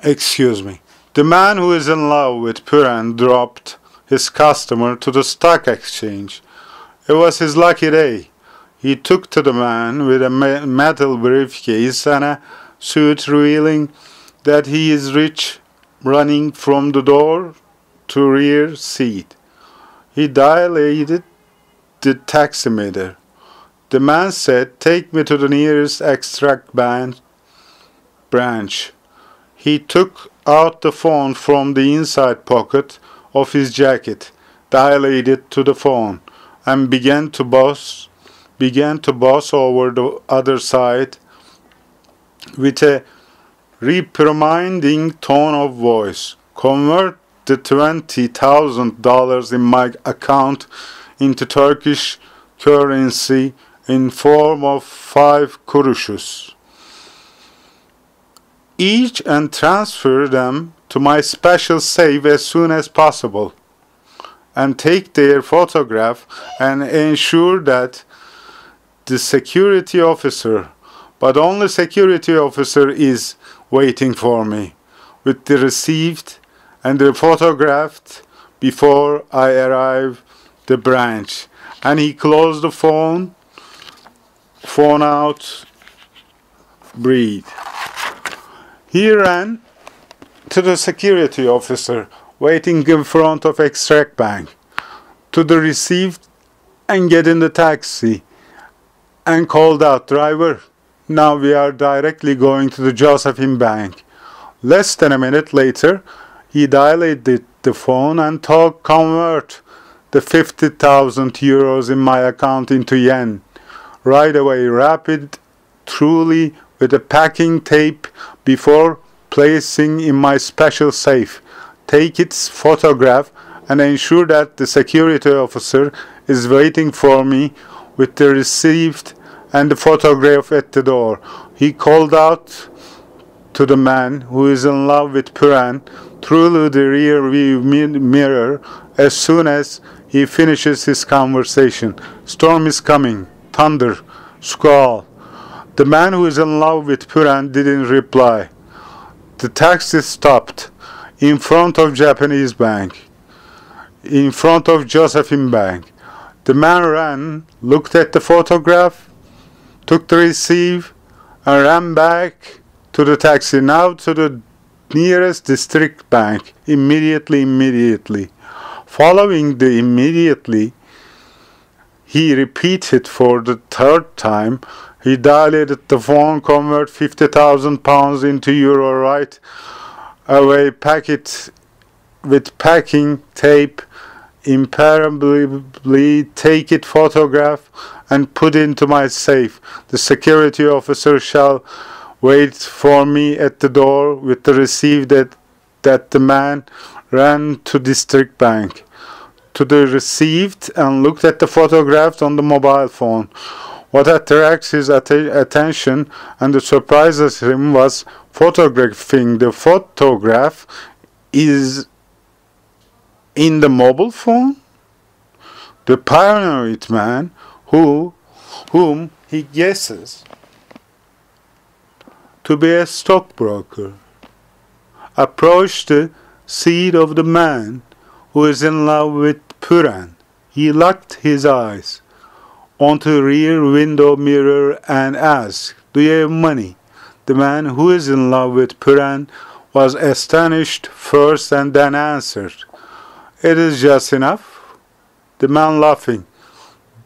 Excuse me. The man who is in love with Puran dropped his customer to the stock exchange. It was his lucky day. He took to the man with a metal briefcase and a suit, revealing that he is rich, running from the door to rear seat. He dilated the taximeter. The man said, "Take me to the nearest extract branch." He took out the phone from the inside pocket of his jacket, dilated to the phone, and began to boss over the other side with a reprimanding tone of voice. "Convert the $20,000 in my account into Turkish currency in form of 5 kuruşus each, and transfer them to my special safe as soon as possible, and take their photograph and ensure that the security officer, but only security officer, is waiting for me with the received and the photographed before I arrive the branch." And he closed the phone out, breathe. He ran to the security officer waiting in front of Extract Bank, to the received, and get in the taxi, and called out, "Driver, now we are directly going to the Josephine Bank." Less than a minute later, he dilated the phone and told, "Convert the 50,000 euros in my account into yen. Right away, rapid, truly, with a packing tape before placing in my special safe. Take its photograph and ensure that the security officer is waiting for me with the receipt and the photograph at the door." He called out to the man who is in love with Puran through the rear view mirror as soon as he finishes his conversation. "Storm is coming. Thunder. Squall." The man who is in love with Puran didn't reply. The taxi stopped in front of Japanese Bank, in front of Josephine Bank. The man ran, looked at the photograph, took the receipt, and ran back to the taxi, now to the nearest district bank. Immediately. Following the immediately, he repeated for the 3rd time. He dilated the phone, convert 50,000 pounds into euro right away, pack it with packing tape, imperably take it photograph, and put into my safe. The security officer shall wait for me at the door with the receipt that the man ran to district bank, to the receipt, and looked at the photographs on the mobile phone. What attracts his attention and surprises him was photographing the photograph is in the mobile phone. The paranoid man, whom he guesses to be a stockbroker, approached the seat of the man who is in love with Puran. He locked his eyes onto the rear window mirror and asked, "Do you have money?" The man who is in love with Puran was astonished first and then answered, "It is just enough." The man, laughing,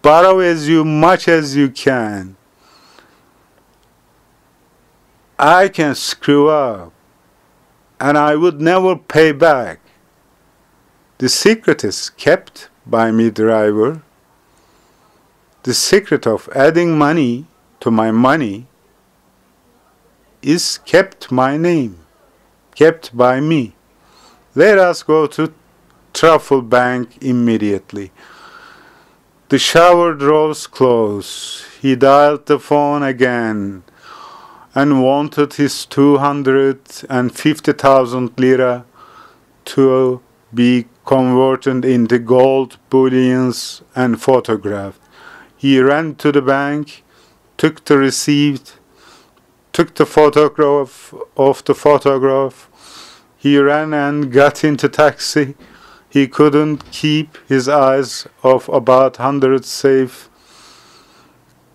borrow as much as you can. I can screw up, and I would never pay back. The secret is kept by me, driver. The secret of adding money to my money is kept my name, kept by me. Let us go to Truffle Bank immediately. The shower draws close. He dialed the phone again and wanted his 250,000 lira to be converted into gold bullions and photographed. He ran to the bank, took the receipt, took the photograph of the photograph. He ran and got into taxi. He couldn't keep his eyes off about 100 safe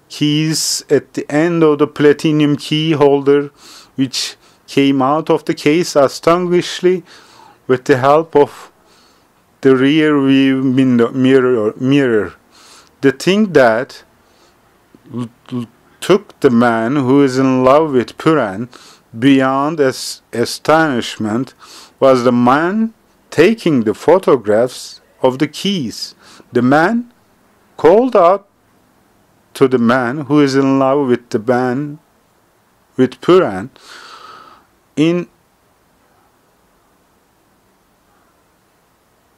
keys at the end of the platinum key holder, which came out of the case astonishingly with the help of the rear view mirror. The thing that took the man who is in love with Puran beyond astonishment was the man taking the photographs of the keys. The man called out to the man who is in love with the man with Puran in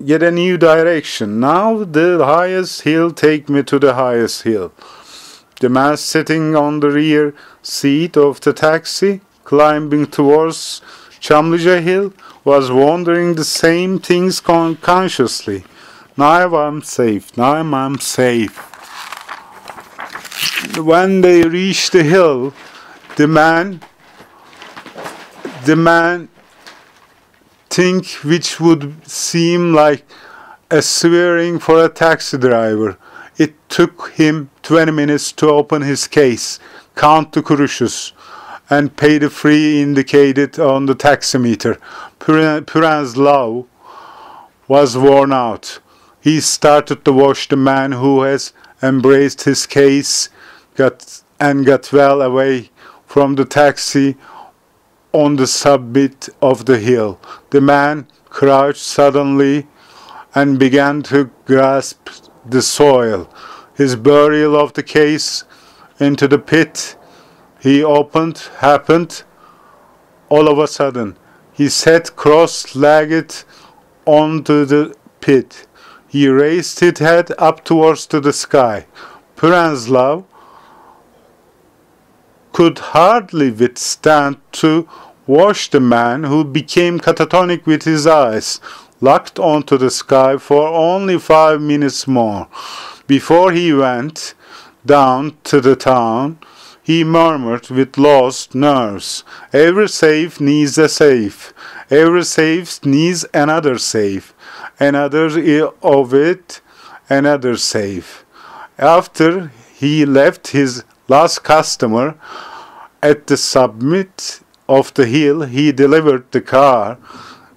get a new direction. Now the highest hill, take me to the highest hill. The man sitting on the rear seat of the taxi, climbing towards Çamlıca Hill, was wondering the same things consciously. Now I'm safe, now I'm safe. When they reached the hill, the man think which would seem like a swearing for a taxi driver. It took him 20 minutes to open his case, count the kuruşus, and pay the fee indicated on the taximeter. Puran's love was worn out. He started to watch the man who has embraced his case got well away from the taxi on the summit of the hill. The man crouched suddenly and began to grasp the soil. His burial of the case into the pit he opened happened all of a sudden. He sat cross-legged onto the pit. He raised his head up towards to the sky. Puran's love could hardly withstand to watch the man who became catatonic with his eyes locked onto the sky for only 5 minutes more. Before he went down to the town, he murmured with lost nerves, "Every safe needs a safe. Every safe needs another safe. Another of it, another safe." After he left his last customer at the summit of the hill, he delivered the car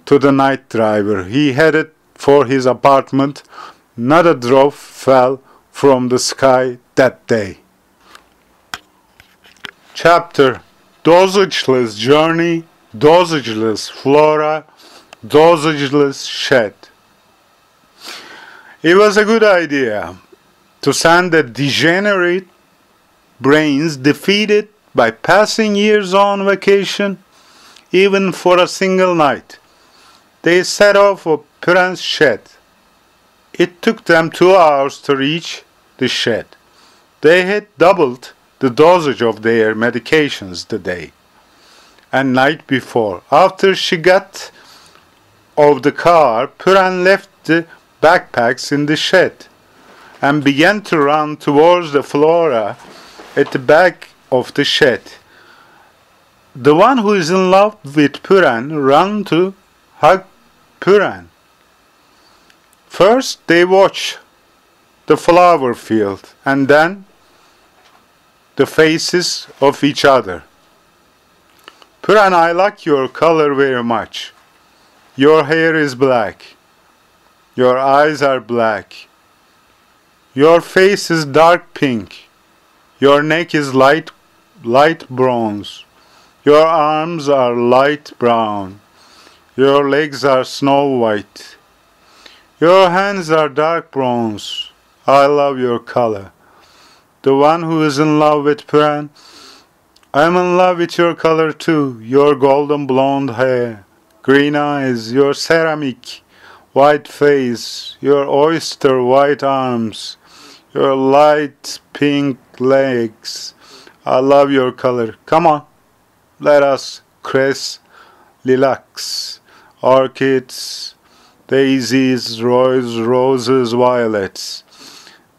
to the night driver. He headed for his apartment. Not a drop fell from the sky that day. Chapter: Dosageless journey, dosageless flora, dosageless shed. It was a good idea to send the degenerate brains defeated by passing years on vacation, even for a single night. They set off for Puran's shed. It took them 2 hours to reach the shed. They had doubled the dosage of their medications the day and night before. After she got of the car, Puran left the backpacks in the shed and began to run towards the flora at the back of the shed. The one who is in love with Puran ran to hug Puran. First they watch the flower field and then the faces of each other. "Puran, I like your color very much. Your hair is black. Your eyes are black. Your face is dark pink. Your neck is light bronze. Your arms are light brown. Your legs are snow white. Your hands are dark bronze. I love your color. The one who is in love with Puran, I'm in love with your color too. Your golden blonde hair, green eyes, your ceramic white face, your oyster white arms, your light pink legs. I love your color. Come on, let us caress lilacs, orchids, daisies, roses, violets.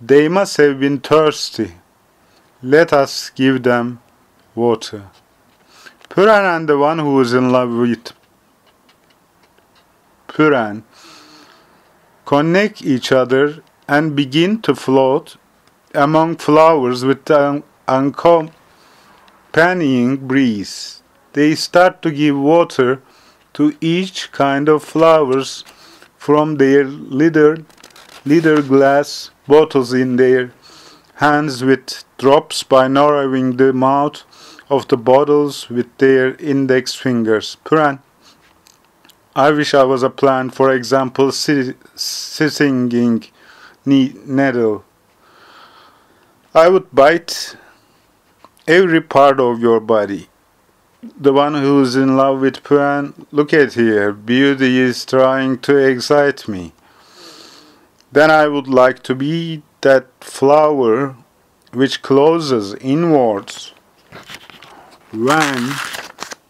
They must have been thirsty. Let us give them water. Puran and the one who is in love with Puran connect each other and begin to float among flowers with an accompanying breeze. They start to give water to each kind of flowers from their little glass bottles in their hands, with drops by narrowing the mouth of the bottles with their index fingers. Puran, I wish I was a plant, for example, singing needle. I would bite every part of your body. The one who is in love with Puran, look at here, beauty is trying to excite me. Then I would like to be that flower which closes inwards when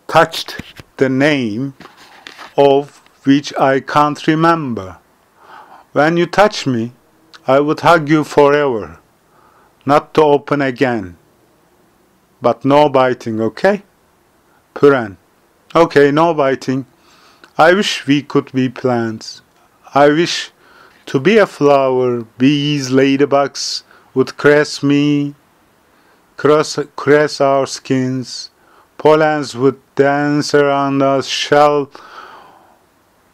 touched the name of which I can't remember. When you touch me, I would hug you forever, not to open again. But no biting, okay? Puran, okay, no biting. I wish we could be plants. I wish to be a flower. Bees, ladybugs would caress me, caress our skins. Pollens would dance around us. Shall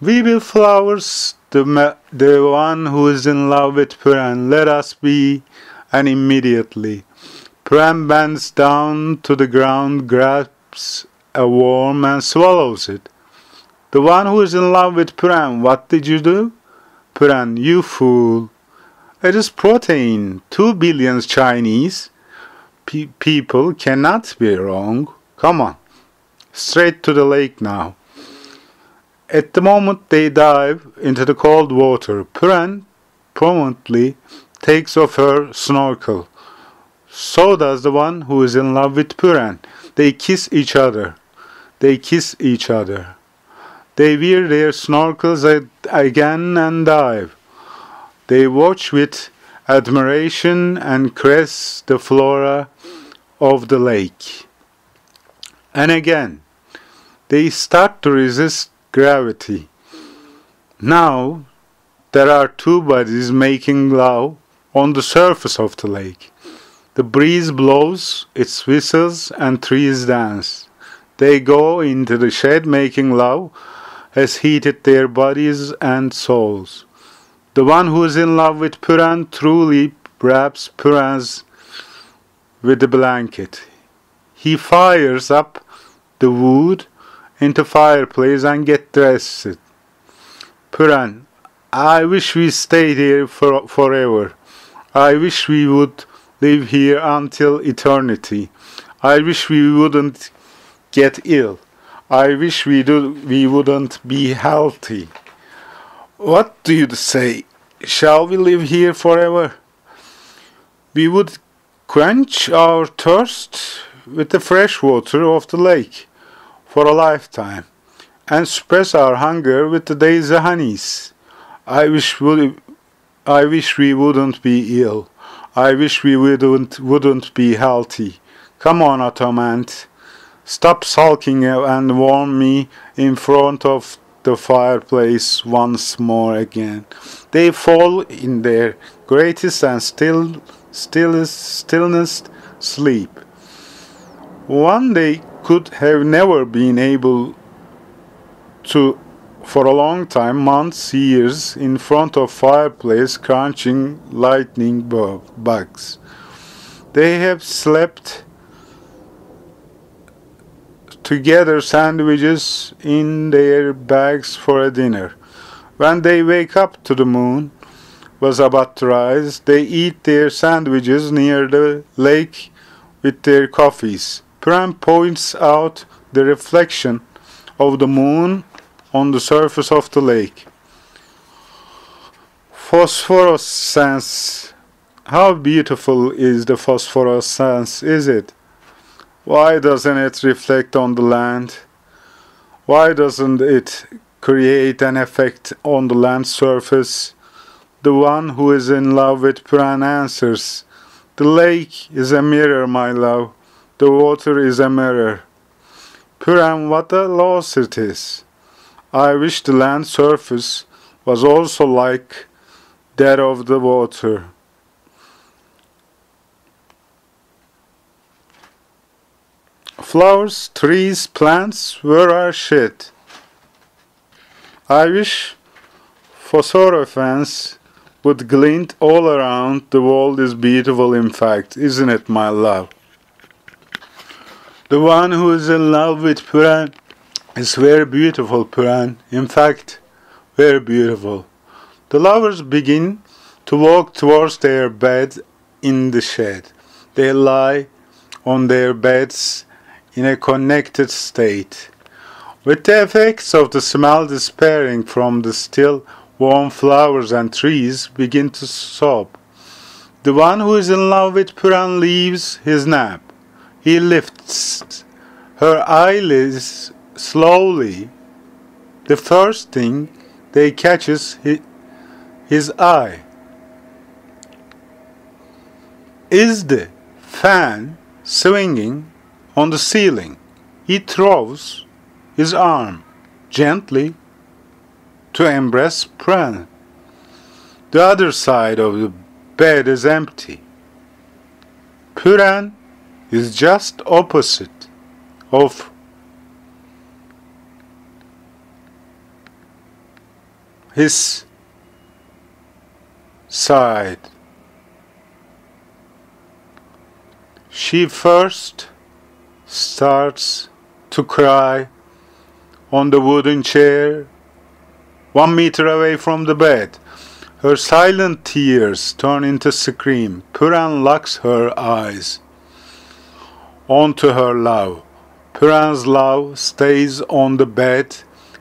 we be flowers? The one who is in love with Puran, let us be. And immediately Puran bends down to the ground, grabs a worm and swallows it. The one who is in love with Puran, what did you do? Puran, you fool. It is protein. 2 billion Chinese people cannot be wrong. Come on, straight to the lake now. At the moment they dive into the cold water, Puran promptly takes off her snorkel. So does the one who is in love with Puran. They kiss each other. They kiss each other. They wear their snorkels again and dive. They watch with admiration and caress the flora of the lake. And again, they start to resist gravity. Now, there are two bodies making love on the surface of the lake. The breeze blows, it whistles, and trees dance. They go into the shade. Making love has heated their bodies and souls. The one who is in love with Puran truly wraps Purans with the blanket. He fires up the wood into fireplace and get dressed. Puran, I wish we stayed here forever. I wish we would live here until eternity. I wish we wouldn't get ill. I wish we wouldn't be healthy. What do you say? Shall we live here forever? We would quench our thirst with the fresh water of the lake for a lifetime, and suppress our hunger with the daisy honeys. I wish we wouldn't be ill. I wish we wouldn't be healthy. Come on, Atom Ant. Stop sulking and warm me in front of the fireplace once more again. They fall in their greatest and stillness sleep. One they could have never been able to for a long time, months, years, in front of fireplace, crunching lightning bugs. They have slept together, sandwiches in their bags for a dinner. When they wake up to the moon was about to rise, they eat their sandwiches near the lake with their coffees. Pram points out the reflection of the moon on the surface of the lake. Phosphorescence. How beautiful is the phosphorescence, is it? Why doesn't it reflect on the land? Why doesn't it create an effect on the land surface? The one who is in love with Pran answers, the lake is a mirror, my love. The water is a mirror. Pran, what a loss it is. I wish the land surface was also like that of the water. Flowers, trees, plants, where are shit? I wish phosphorescence would glint all around. The world is beautiful, in fact, isn't it, my love? The one who is in love with Puran is very beautiful, Puran. In fact, very beautiful. The lovers begin to walk towards their bed in the shed. They lie on their beds in a connected state, with the effects of the smell disappearing from the still warm flowers and trees begin to sob. The one who is in love with Puran leaves his nap. He lifts her eyelids slowly. The first thing they catch is his eye is the fan swinging on the ceiling. He throws his arm gently to embrace Pran. The other side of the bed is empty. Puran is just opposite of his side. She first starts to cry on the wooden chair 1 meter away from the bed. Her silent tears turn into scream. Puran locks her eyes onto her love. Puran's love stays on the bed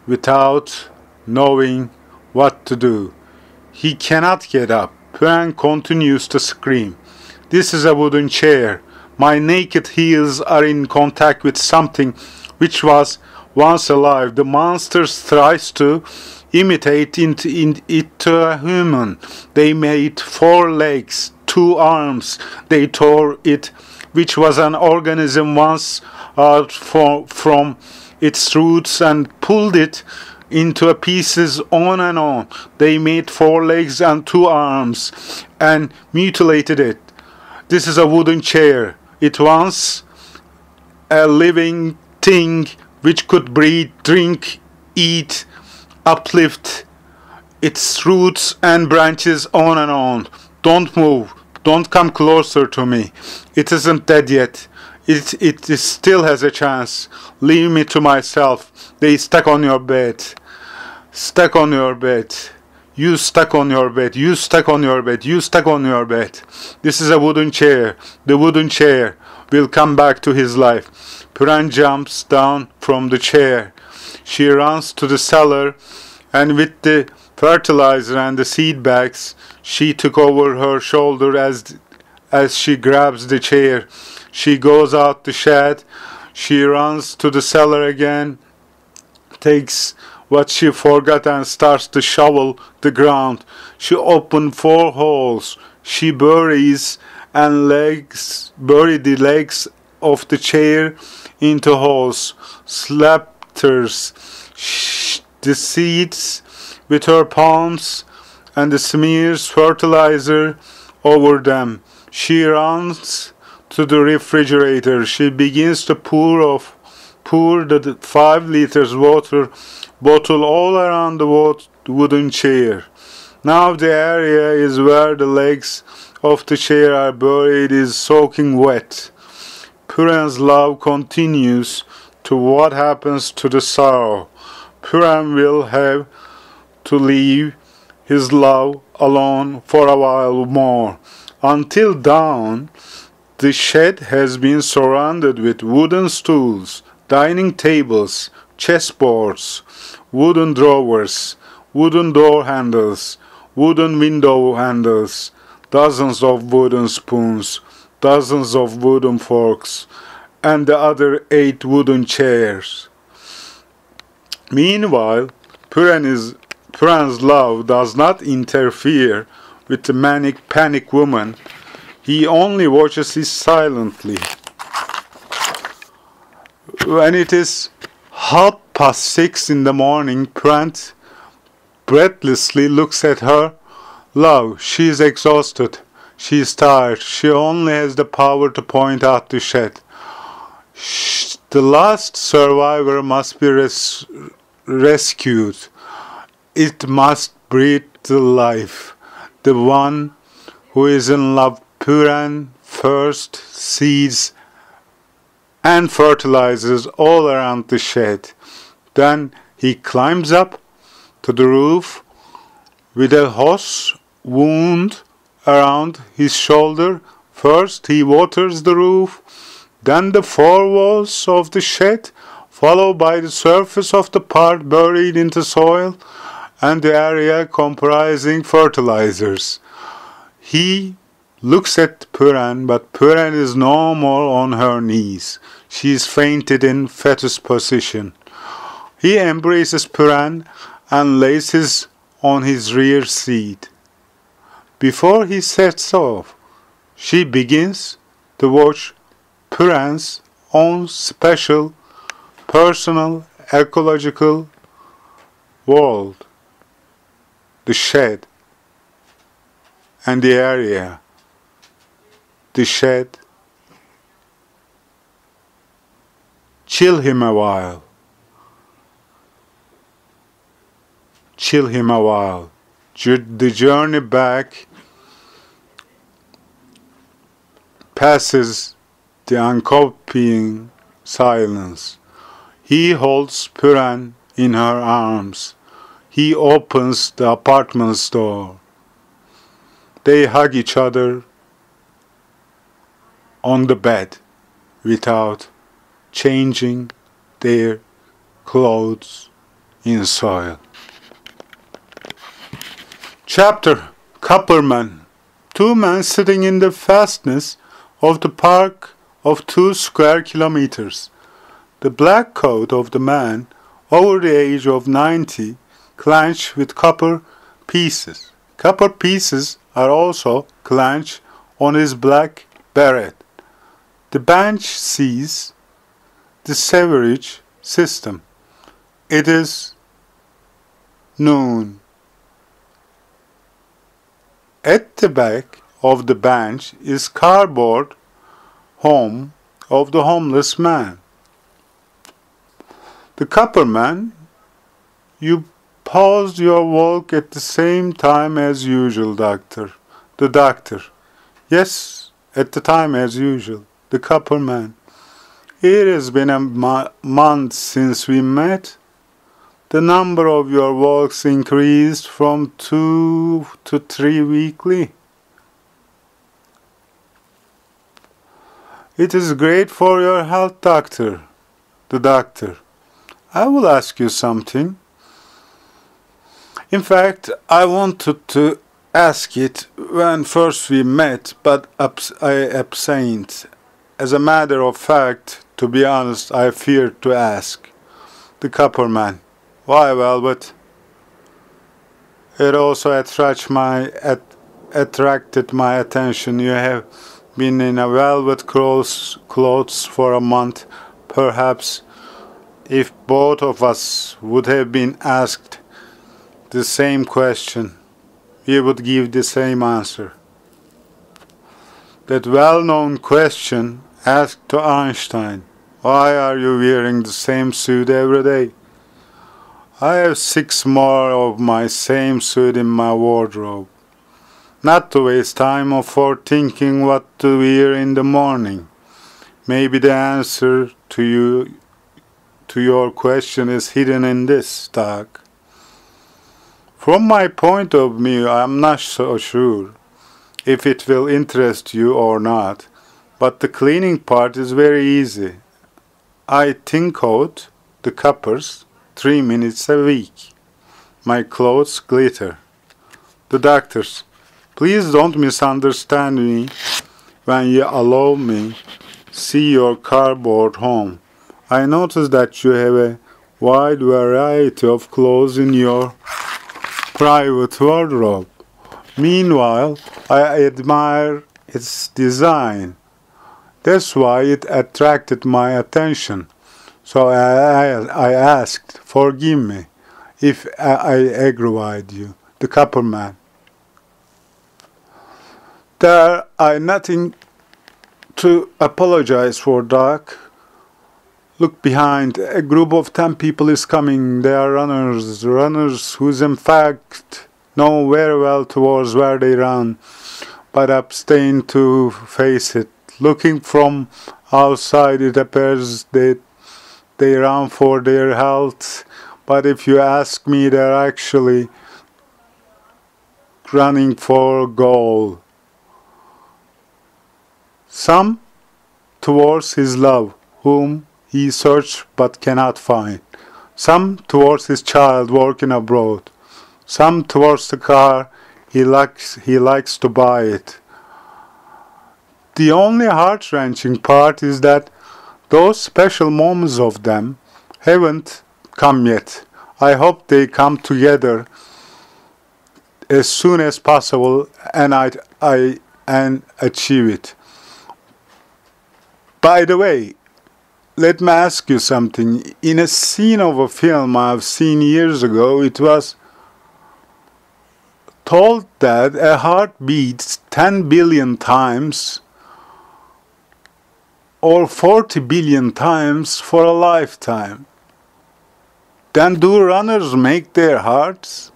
without knowing what to do. He cannot get up. Puran continues to scream. This is a wooden chair. My naked heels are in contact with something which was once alive. The monster tries to imitate it to a human. They made 4 legs, 2 arms. They tore it, which was an organism once out from its roots, and pulled it into pieces on and on. They made 4 legs and 2 arms and mutilated it. This is a wooden chair. It was a living thing which could breathe, drink, eat, uplift its roots and branches on and on. Don't move. Don't come closer to me. It isn't dead yet. It still has a chance. Leave me to myself. They stuck on your bed. Stuck on your bed. You stuck on your bed. You stuck on your bed. You stuck on your bed. This is a wooden chair. The wooden chair will come back to his life. Puran jumps down from the chair. She runs to the cellar, and with the fertilizer and the seed bags, she took over her shoulder as she grabs the chair. She goes out the shed. She runs to the cellar again, takes what she forgot and starts to shovel the ground. She opens 4 holes. She buries the legs of the chair into holes, slappers the seeds with her palms, and smears fertilizer over them. She runs to the refrigerator. She begins to pour the 5 liters water bottle all around the wooden chair. Now the area is where the legs of the chair are buried is soaking wet. Puran's love continues to what happens to the sorrow. Puran will have to leave his love alone for a while more. Until dawn, the shed has been surrounded with wooden stools, dining tables, chessboards, wooden drawers, wooden door handles, wooden window handles, dozens of wooden spoons, dozens of wooden forks, and the other 8 wooden chairs. Meanwhile, Puran's love does not interfere with the manic panic woman. He only watches it silently. When it is 6:30 in the morning, Puran breathlessly looks at her love. She is exhausted. She is tired. She only has the power to point out the shed. The last survivor must be rescued. It must breathe the life. The one who is in love, Puran, first seeds and fertilizes all around the shed. Then he climbs up to the roof with a hose wound around his shoulder. First he waters the roof, then the 4 walls of the shed, followed by the surface of the part buried in the soil and the area comprising fertilizers. He looks at Puran, but Puran is no more on her knees. She is fainted in fetus position. He embraces Puran and lays on his rear seat. Before he sets off, she begins to watch Puran's own special, personal, ecological world, the shed and the area. The shed. Chill him a while. Chill him a while. The journey back passes the uncopying silence. He holds Puran in her arms. He opens the apartment door. They hug each other on the bed without changing their clothes in soil. Chapter Copperman. 2 men sitting in the fastness of the park of 2 square kilometers. The black coat of the man over the age of 90 clenched with copper pieces. Copper pieces are also clenched on his black beret. The bench sees the sewerage system. It is noon. At the back of the bench is cardboard home of the homeless man. The copperman, you paused your walk at the same time as usual, doctor. The doctor, yes, at the time as usual. The copperman, it has been a month since we met. The number of your walks increased from 2 to 3 weekly. It is great for your health, doctor. The doctor, I will ask you something. In fact, I wanted to ask it when first we met, but I abstained. As a matter of fact, to be honest, I feared to ask. The copperman, why, Velvet? It also attracted my attention. You have been in a velvet clothes for a month. Perhaps if both of us would have been asked the same question, we would give the same answer. That well-known question asked to Einstein, why are you wearing the same suit every day? I have 6 more of my same suit in my wardrobe. Not to waste time for thinking what to wear in the morning. Maybe the answer to your question is hidden in this, Doc. From my point of view, I am not so sure if it will interest you or not, but the cleaning part is very easy. I think out the coppers 3 minutes a week. My clothes glitter. The doctors, please don't misunderstand me when you allow me see your cardboard home. I notice that you have a wide variety of clothes in your private wardrobe. Meanwhile, I admire its design. That's why it attracted my attention. So I asked, forgive me if I aggravate you, the copper man. There are nothing to apologize for, Doc. Look behind. A group of 10 people is coming. They are runners who in fact know very well towards where they run, but abstain to face it. Looking from outside, it appears that they run for their health, but if you ask me, they're actually running for goal. Some towards his love, whom he searched but cannot find. Some towards his child working abroad. Some towards the car he likes to buy it. The only heart-wrenching part is that those special moments of them haven't come yet. I hope they come together as soon as possible and I achieve it. By the way, let me ask you something. In a scene of a film I've seen years ago, it was told that a heart beats 10 billion times or 40 billion times for a lifetime. Then do runners make their hearts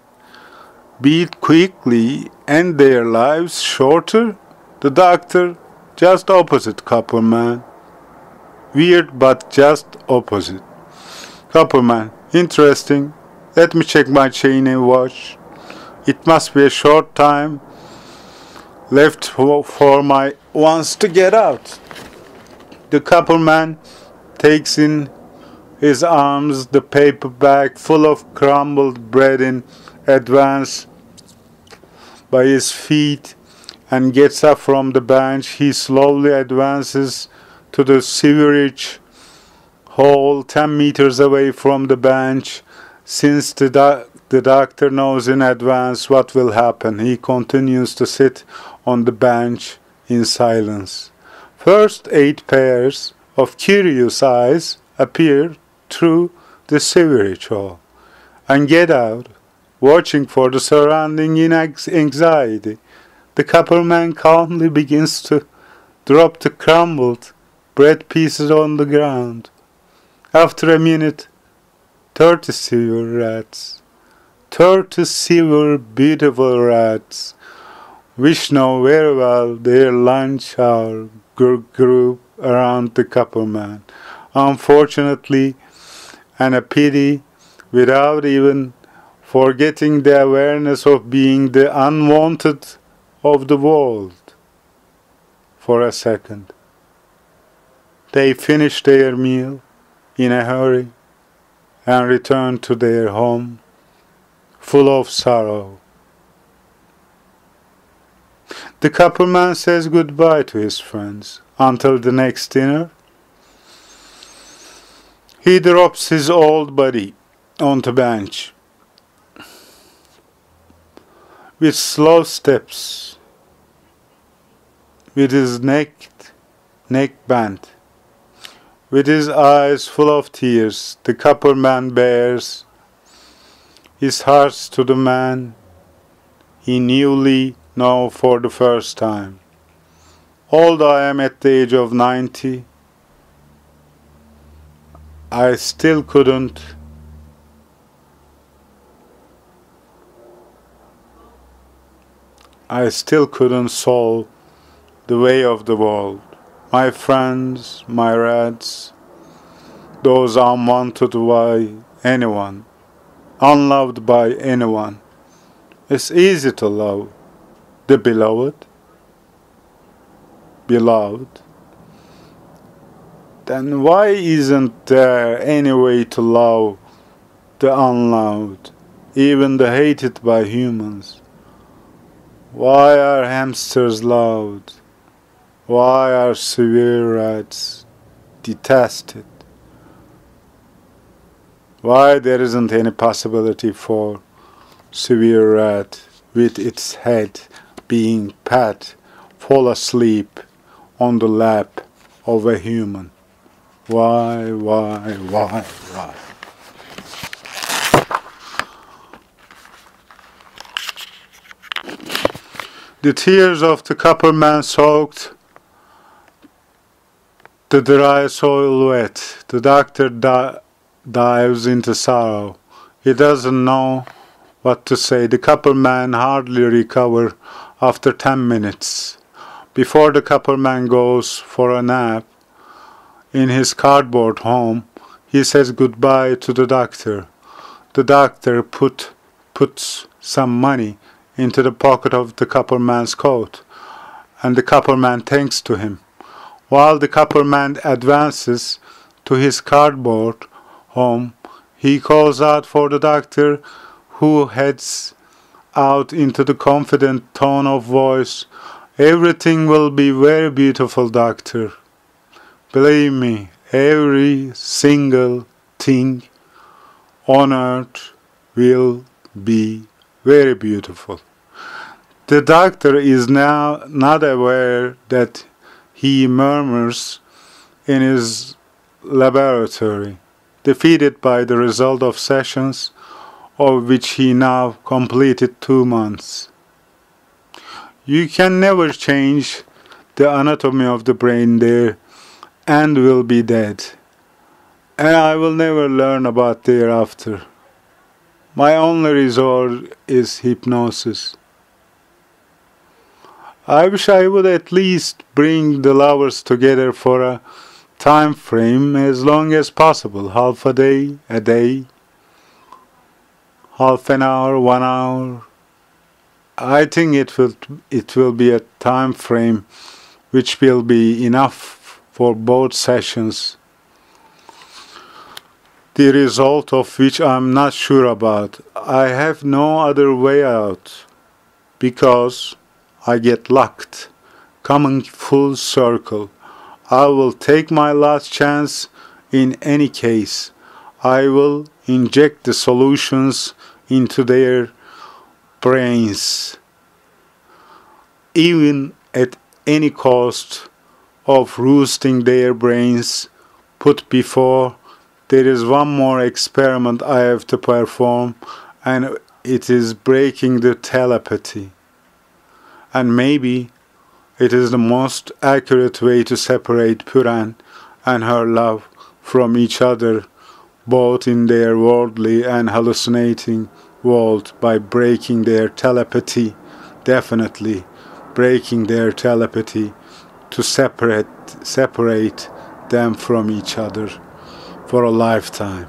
beat quickly and their lives shorter? The doctor, just opposite, copper man. Weird, but just opposite. Copper man, interesting. Let me check my chain and watch. It must be a short time left for my wants to get out. The copper man takes in his arms the paper bag full of crumbled bread in advance by his feet and gets up from the bench. He slowly advances to the sewerage hole 10 meters away from the bench. Since the doctor knows in advance what will happen, he continues to sit on the bench in silence. First 8 pairs of curious eyes appear through the sewerage hole and get out, watching for the surrounding in anxiety. The copper man calmly begins to drop the crumbled bread pieces on the ground. After a minute, 30 sewer rats, 30 sewer beautiful rats, which know very well their lunch hour group around the copper man. Unfortunately, and a pity, without even forgetting the awareness of being the unwanted of the world for a second. They finish their meal in a hurry and return to their home full of sorrow. The copper man says goodbye to his friends until the next dinner. He drops his old body on the bench with slow steps, with his neck bent. With his eyes full of tears, the copper man bears his heart to the man he newly knows for the first time. Although I am at the age of 90, I still couldn't I still couldn't solve the way of the world. My friends, my rats, those unwanted by anyone, unloved by anyone. It's easy to love the beloved. Then why isn't there any way to love the unloved, even the hated by humans? Why are hamsters loved? Why are severe rats detested? Why there isn't any possibility for severe rat with its head being pat fall asleep on the lap of a human? Why? The tears of the copper man soaked the dry soil wet. The doctor dives into sorrow. He doesn't know what to say. The copper man hardly recovers after 10 minutes. Before the copper man goes for a nap in his cardboard home, he says goodbye to the doctor. The doctor puts some money into the pocket of the copper man's coat, and the copper man thanks to him. While the copper man advances to his cardboard home, he calls out for the doctor, who heads out into the confident tone of voice, "Everything will be very beautiful, doctor. Believe me, every single thing on earth will be very beautiful." The doctor is now not aware that he murmurs in his laboratory, defeated by the result of sessions of which he now completed 2 months. You can never change the anatomy of the brain there, and will be dead. And I will never learn about thereafter. My only resort is hypnosis. I wish I would at least bring the lovers together for a time frame as long as possible, half a day, half an hour, 1 hour. I think it will be a time frame which will be enough for both sessions, the result of which I'm not sure about. I have no other way out, because I get locked. Coming full circle, I will take my last chance in any case. I will inject the solutions into their brains, even at any cost of roosting their brains. Put before, there is one more experiment I have to perform, and it is breaking the telepathy. And maybe it is the most accurate way to separate Puran and her love from each other, both in their worldly and hallucinating world, by breaking their telepathy, definitely breaking their telepathy, to separate them from each other for a lifetime.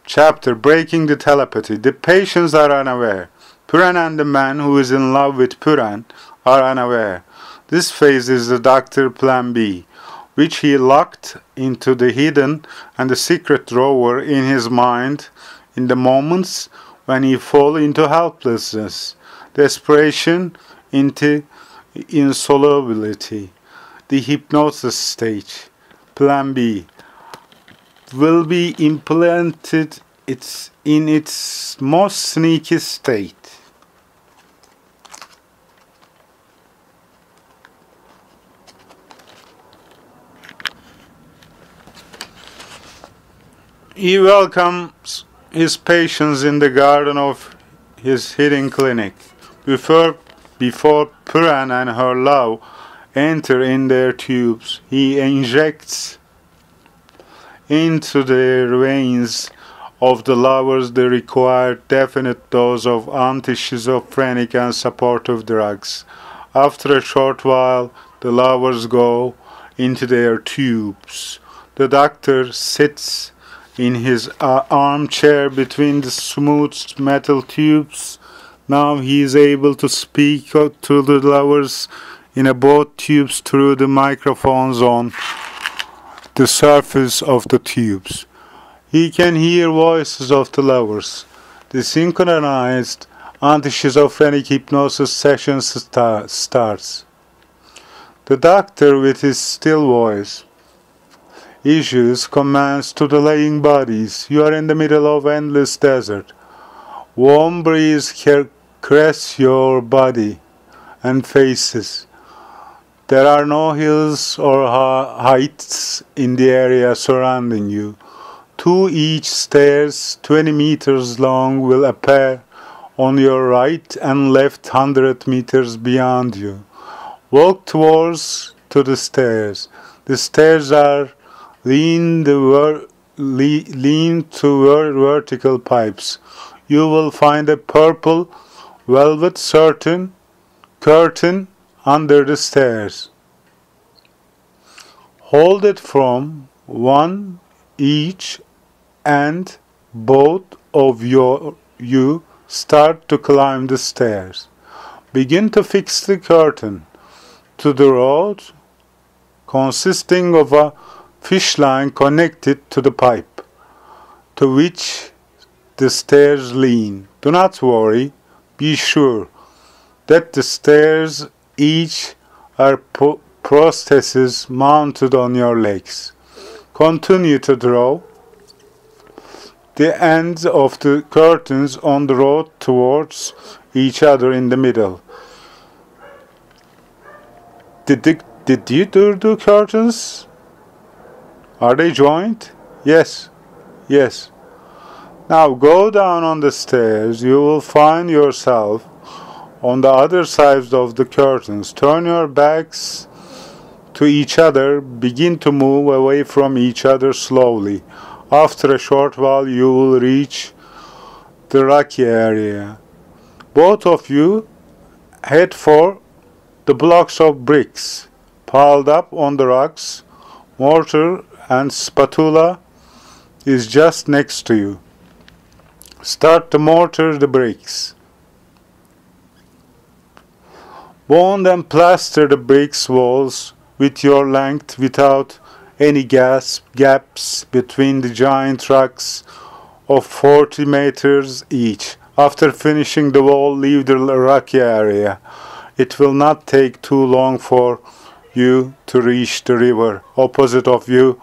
Chapter Breaking the Telepathy. The patients are unaware. Puran and the man who is in love with Puran are unaware. This phase is the Doctor Plan B, which he locked into the hidden and the secret drawer in his mind in the moments when he falls into helplessness, desperation, into insolubility. The hypnosis stage, Plan B, will be implemented in its most sneaky state. He welcomes his patients in the garden of his hidden clinic. Before Puran and her love enter in their tubes, he injects into their veins of the lovers, they require definite dose of anti-schizophrenic and supportive drugs. After a short while, the lovers go into their tubes. The doctor sits in his armchair between the smooth metal tubes. Now he is able to speak to the lovers in both tubes through the microphones on the surface of the tubes. He can hear voices of the lovers. The synchronized anti-schizophrenic hypnosis session starts. The doctor, with his still voice, issues commands to the laying bodies. You are in the middle of endless desert. Warm breeze caress your body and faces. There are no hills or heights in the area surrounding you. To each stairs 20 meters long will appear on your right and left 100 meters beyond you. Walk towards to the stairs. The stairs are lean to vertical pipes. You will find a purple velvet curtain under the stairs. Hold it from one each and both of you start to climb the stairs. Begin to fix the curtain to the rod consisting of a fish line connected to the pipe to which the stairs lean. Do not worry, be sure that the stairs each are prostheses mounted on your legs. Continue to draw the ends of the curtains on the rod towards each other in the middle. Did you do the curtains? Are they joined? Yes. Yes. Now go down on the stairs. You will find yourself on the other sides of the curtains. Turn your backs to each other. Begin to move away from each other slowly. After a short while, you will reach the rocky area. Both of you head for the blocks of bricks piled up on the rocks. Mortar and spatula is just next to you. Start to mortar the bricks. Bond and plaster the bricks walls with your length without any gaps between the giant rocks of 40 meters each. After finishing the wall, leave the rocky area. It will not take too long for you to reach the river. Opposite of you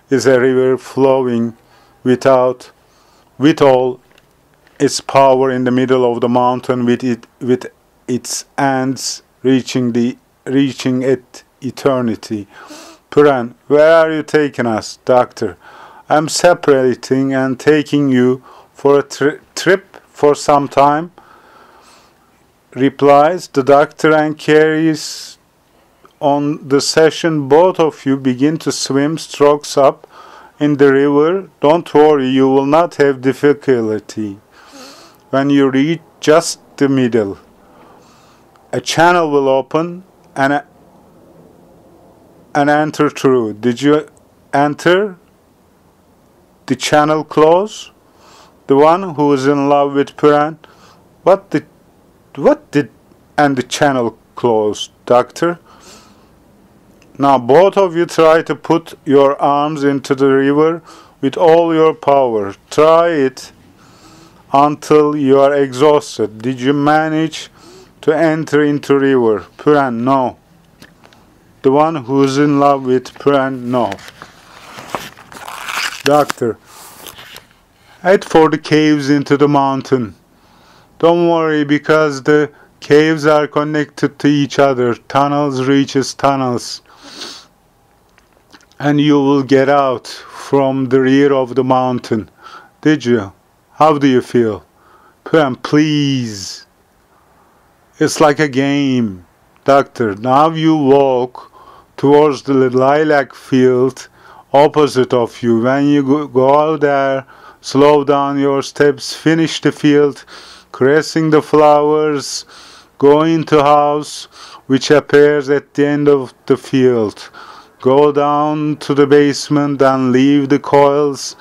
is a river flowing with all its power in the middle of the mountain, with its ends reaching at eternity. Puran, where are you taking us, doctor? I'm separating and taking you for a trip for some time, replies the doctor, and carries on the session. Both of you begin to swim strokes up in the river. Don't worry, you will not have difficulty. When you reach just the middle, a channel will open and enter through. Did you enter? The channel close? The one who is in love with Puran. What did and the channel close, doctor? Now both of you try to put your arms into the river with all your power. Try it until you are exhausted. Did you manage to enter into river? Puran, no. The one who is in love with Puran, no. Doctor, head for the caves into the mountain. Don't worry, because the caves are connected to each other. Tunnels reaches tunnels. And you will get out from the rear of the mountain. Did you? How do you feel? Puran, please. It's like a game. Doctor, now you walk towards the lilac field opposite of you. When you go out there, Slow down your steps, finish the field, caressing the flowers, go into house, which appears at the end of the field. Go down to the basement and leave the coils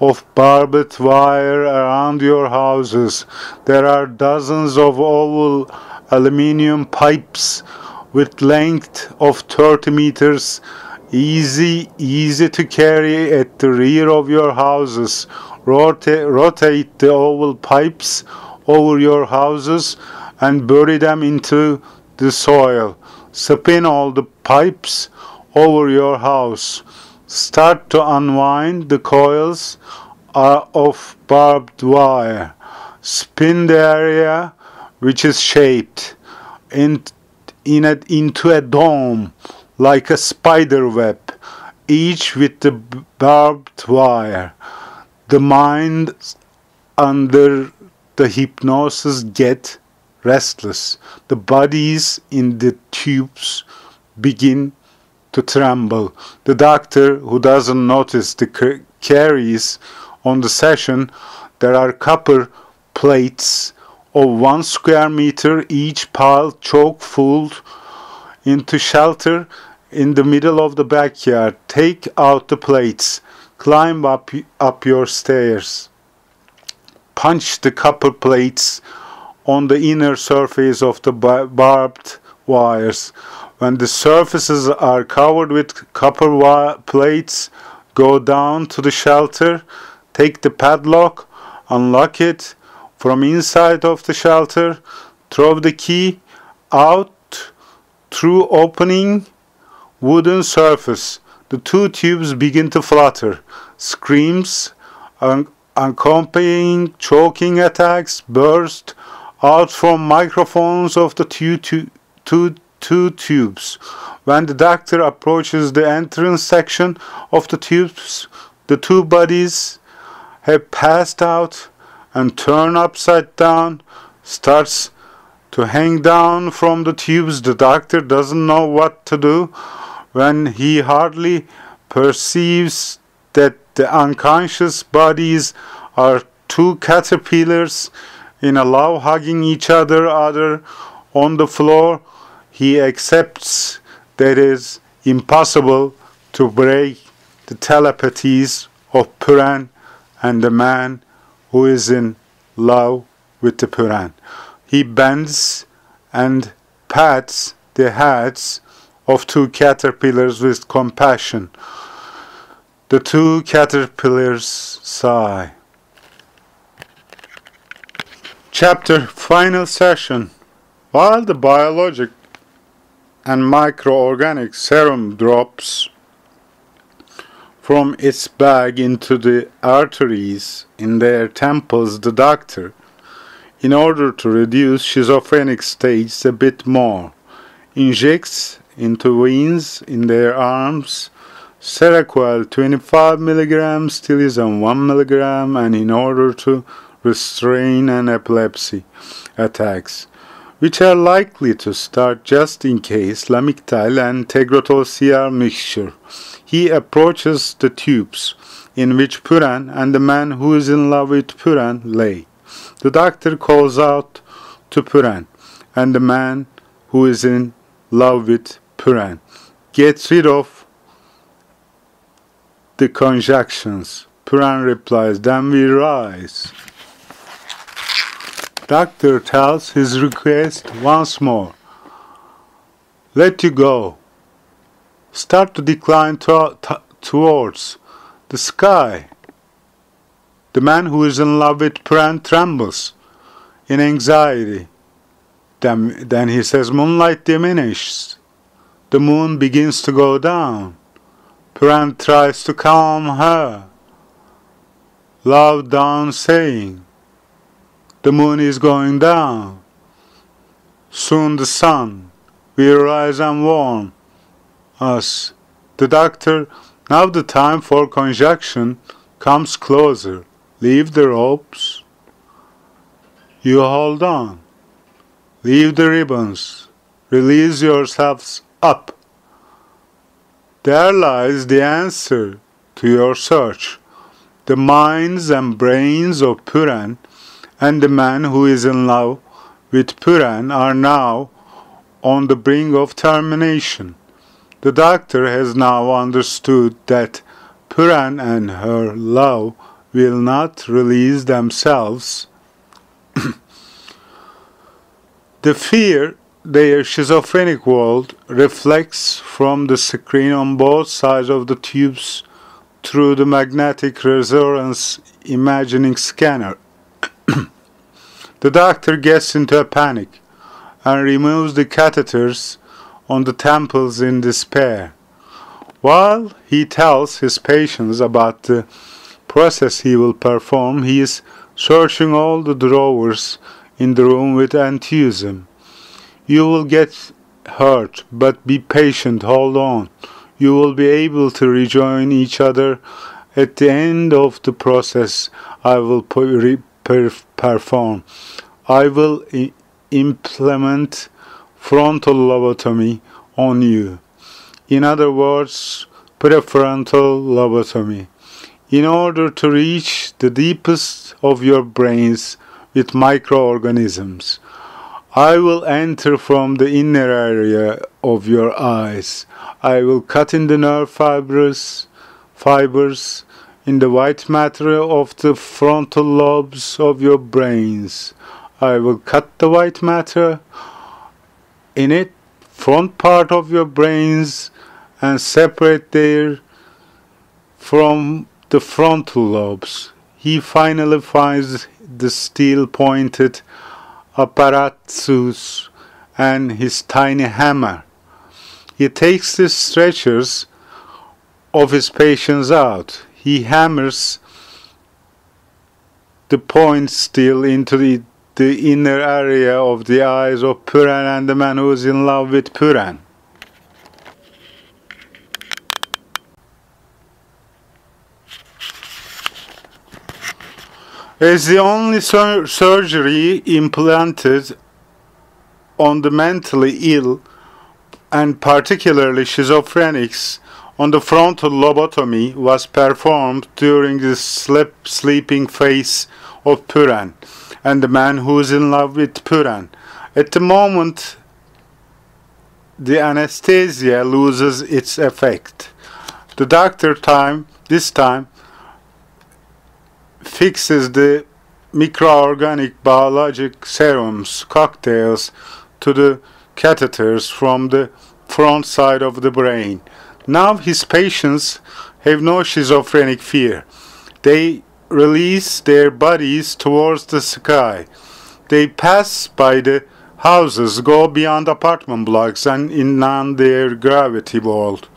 of barbed wire around your houses. There are dozens of oval aluminium pipes with length of 30 meters, easy to carry at the rear of your houses. Rotate the oval pipes over your houses and bury them into the soil. Spin all the pipes over your house. Start to unwind the coils of barbed wire. Spin the area which is shaped into a dome like a spider web, each with the barbed wire. The mind under the hypnosis get restless. The bodies in the tubes begin to tremble. The doctor, who doesn't notice the carries on the session, there are copper plates of 1 square meter each piled choke full into shelter in the middle of the backyard. Take out the plates. Climb up your stairs. Punch the copper plates on the inner surface of the barbed wires. When the surfaces are covered with copper plates, go down to the shelter, take the padlock, unlock it from inside of the shelter, throw the key out through opening wooden surface. The 2 tubes begin to flutter. Screams, accompanying choking attacks burst out from microphones of the two tubes. When the doctor approaches the entrance section of the tubes, the 2 bodies have passed out and turn upside down, starts to hang down from the tubes. The doctor doesn't know what to do when he hardly perceives that the unconscious bodies are 2 caterpillars in a love hugging each other on the floor. He accepts that it is impossible to break the telepathies of Puran and the man who is in love with the Puran. He bends and pats the heads of 2 caterpillars with compassion. The 2 caterpillars sigh. Chapter Final Session. While the biologic and microorganic serum drops from its bag into the arteries in their temples, the doctor, in order to reduce schizophrenic states a bit more, injects into veins in their arms Seroquel 25 mg, Stilizon 1 mg, and in order to restrain an epilepsy attacks, which are likely to start just in case, Lamictal and Tegretol CR mixture. He approaches the tubes in which Puran and the man who is in love with Puran lay. The doctor calls out to Puran and the man who is in love with Puran, "Get rid of the conjunctions." Puran replies, "Then we rise." Doctor tells his request once more. "Let you go. Start to decline towards the sky." The man who is in love with Puran trembles in anxiety. Then he says, "Moonlight diminishes. The moon begins to go down." Puran tries to calm her. Loud down saying, "The moon is going down. Soon the sun will rise and warm us." The doctor, "Now the time for conjunction comes closer. Leave the ropes. You hold on. Leave the ribbons. Release yourselves up. There lies the answer to your search. The minds and brains of Puran and the man who is in love with Puran are now on the brink of termination. The doctor has now understood that Puran and her love will not release themselves. The fear their schizophrenic world reflects from the screen on both sides of the tubes through the magnetic resonance imaging scanner. The doctor gets into a panic and removes the catheters on the temples in despair. While he tells his patients about the process he will perform, he is searching all the drawers in the room with enthusiasm. You will get hurt, but be patient, hold on. You will be able to rejoin each other at the end of the process I will perform. I will implement frontal lobotomy on you. In other words, prefrontal lobotomy. In order to reach the deepest of your brains with microorganisms, I will enter from the inner area of your eyes. I will cut in the nerve fibers in the white matter of the frontal lobes of your brains. I will cut the white matter in it, front part of your brains, and separate there from the frontal lobes. He finally finds the steel-pointed apparatus and his tiny hammer. He takes the stretchers of his patients out. He hammers the point steel into the inner area of the eyes of Puran and the man who is in love with Puran. As the only surgery implanted on the mentally ill and particularly schizophrenics on the frontal lobotomy was performed during the sleeping phase of Puran and the man who is in love with Puran. At the moment, the anesthesia loses its effect. The doctor this time fixes the microorganic biologic serums cocktails to the catheters from the front side of the brain. Now his patients have no schizophrenic fear. They release their bodies towards the sky. They pass by the houses, go beyond apartment blocks and inland their gravity world,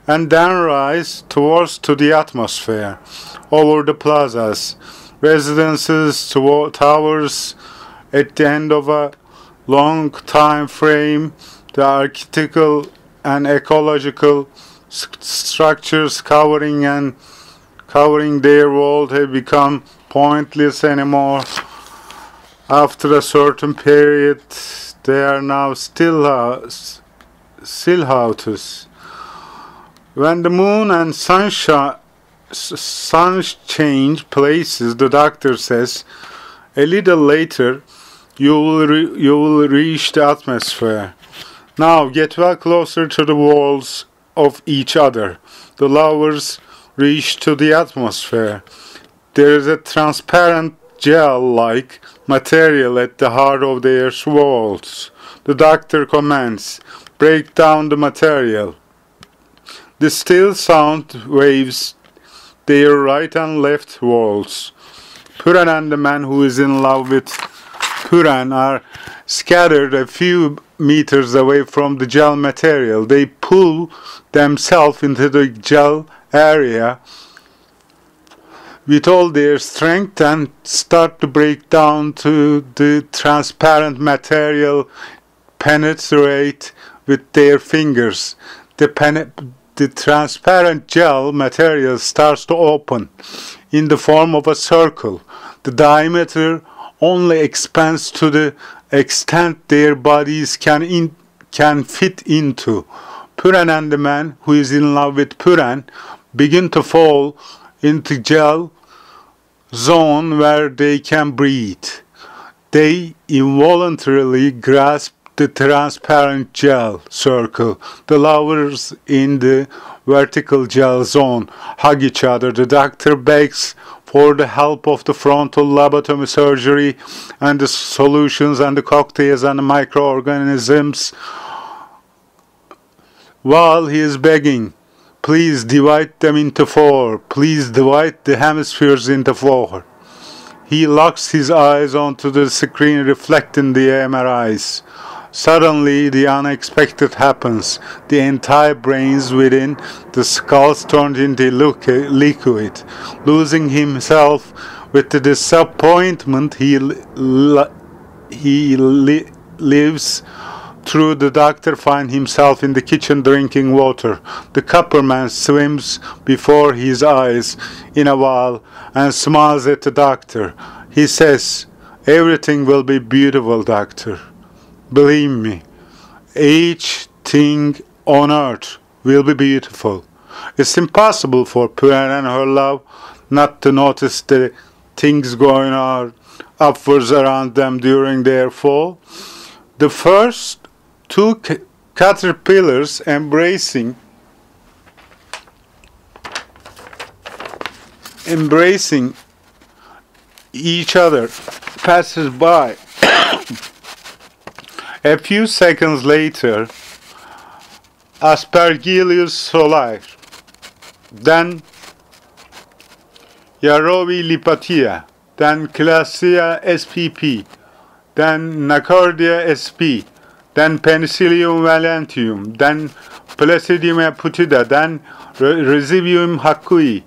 and then rise towards to the atmosphere, over the plazas, residences, towers. At the end of a long time frame, the architectural and ecological structures covering their world have become pointless anymore. After a certain period, they are now still houses. When the moon and sun change places, the doctor says, a little later you will reach the atmosphere. Now get well closer to the walls of each other. The lovers reach to the atmosphere. There is a transparent gel-like material at the heart of their walls. The doctor commands, break down the material. The still sound waves their right and left walls. Puran and the man who is in love with Puran are scattered a few meters away from the gel material. They pull themselves into the gel area with all their strength and start to break down to the transparent material, penetrate with their fingers. The transparent gel material starts to open in the form of a circle. The diameter only expands to the extent their bodies can fit into. Puran and the man who is in love with Puran begin to fall into gel zone where they can breathe. They involuntarily grasp the transparent gel circle. The lovers in the vertical gel zone hug each other. The doctor begs for the help of the frontal lobotomy surgery and the solutions and the cocktails and the microorganisms. While he is begging, please divide them into 4. Please divide the hemispheres into 4. He locks his eyes onto the screen reflecting the MRIs. Suddenly, the unexpected happens. The entire brains within the skulls turned into liquid. Losing himself with the disappointment he lives through, the doctor finds himself in the kitchen drinking water. The copperman swims before his eyes in a wall and smiles at the doctor. He says, "Everything will be beautiful, doctor. Believe me, each thing on earth will be beautiful." It's impossible for Puran and her love not to notice the things going on upwards around them during their fall. The first 2 caterpillars embracing each other passes by. A few seconds later, Aspergillus solar, then Yarovi lipatia, then Classia spp, then Nacardia sp, then Penicillium valentium, then Placidium putida, then Resibium hackui,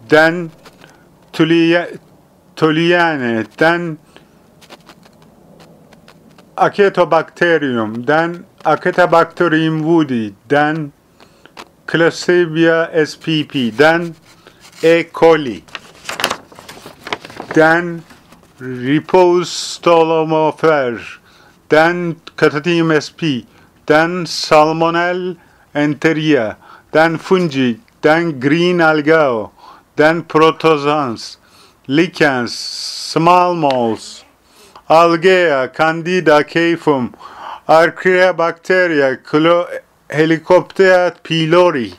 then Tulliane, then Acetobacterium, then Acetobacterium woodi, then Classibia spp, then E. coli, then Ripostolomofer, then Catatium sp, then Salmonella enteria, then fungi, then green algao, then protozoans, lichens, small moles, Algae, Candida caefum, Archaea bacteria, Helicoptera pylori.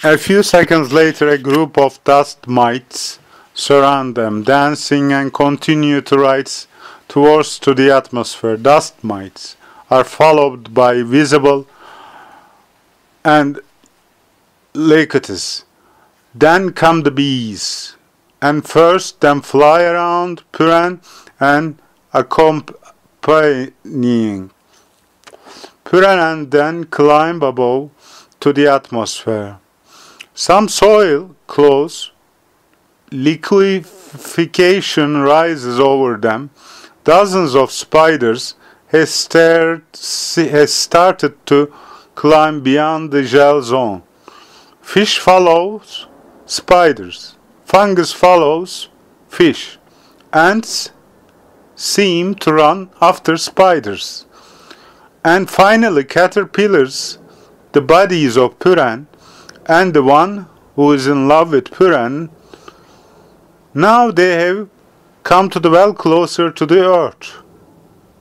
A few seconds later, a group of dust mites surround them, dancing and continue to rise towards the atmosphere. Dust mites are followed by visible and lacutus. Then come the bees, and first them fly around Puran and accompanying Puran, and then climb above to the atmosphere. Some soil close, liquefaction rises over them. Dozens of spiders has started to climb beyond the gel zone. Fish follows spiders. Fungus follows fish. Ants seem to run after spiders. And finally, caterpillars, the bodies of Puran, and the one who is in love with Puran. Now they have come to dwell closer to the earth.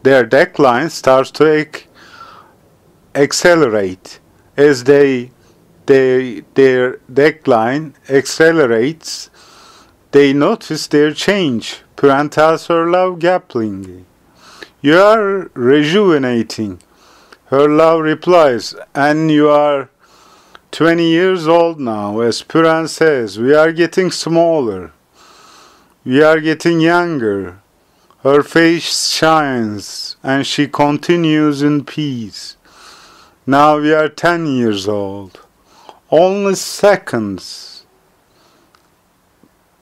Their decline starts to accelerate. As their decline accelerates, they notice their change. Puran tells her love gapingly, "You are rejuvenating." Her love replies, "And you are 20 years old now." As Puran says, "We are getting smaller. We are getting younger." Her face shines, and she continues in peace. "Now we are 10 years old. Only seconds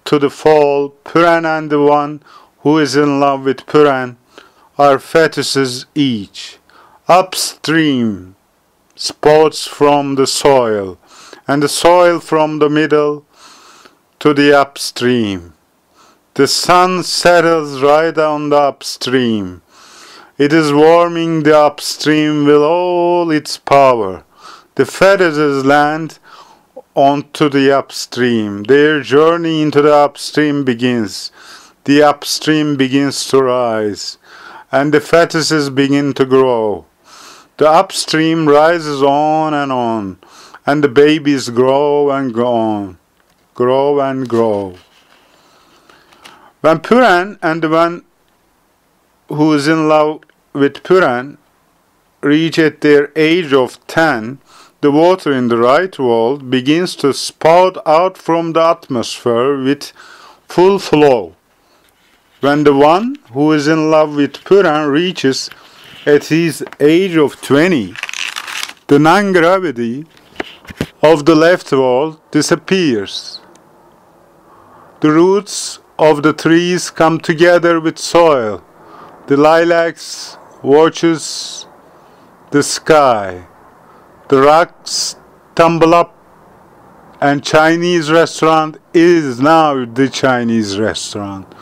to the fall, Puran and the one who is in love with Puran are fetuses each. Upstream, spots from the soil, and the soil from the middle to the upstream. The sun settles right on the upstream. It is warming the upstream with all its power. The fetuses land onto the upstream. Their journey into the upstream begins. The upstream begins to rise, and the fetuses begin to grow. The upstream rises on, and the babies grow and grow and grow. When Puran and the one who is in love with Puran reach at their age of 10, the water in the right world begins to spout out from the atmosphere with full flow. When the one who is in love with Puran reaches at his age of 20, the non-gravity of the left world disappears. The roots of the trees come together with soil. The lilacs watches the sky. The rocks tumble up, and Chinese restaurant is now the Chinese restaurant.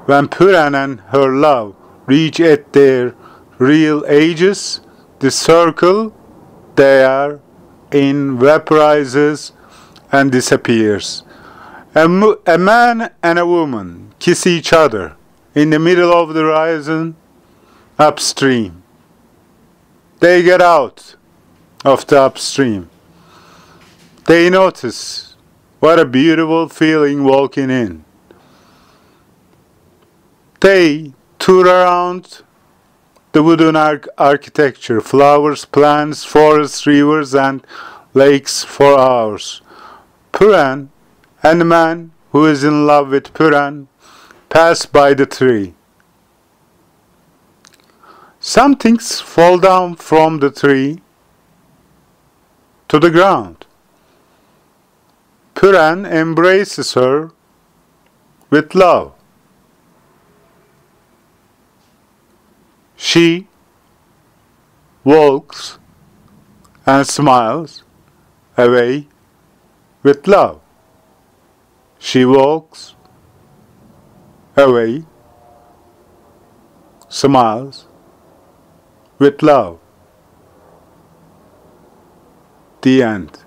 When Puran and her love reach at their real ages, the circle they are in vaporizes and disappears. A man and a woman kiss each other in the middle of the horizon upstream. They get out of the upstream. They notice what a beautiful feeling walking in. They tour around the wooden architecture, flowers, plants, forests, rivers, and lakes for hours. Puran and the man who is in love with Puran pass by the tree. Some things fall down from the tree to the ground. Puran embraces her with love. She walks and smiles away with love. She walks away, smiles with love. The end.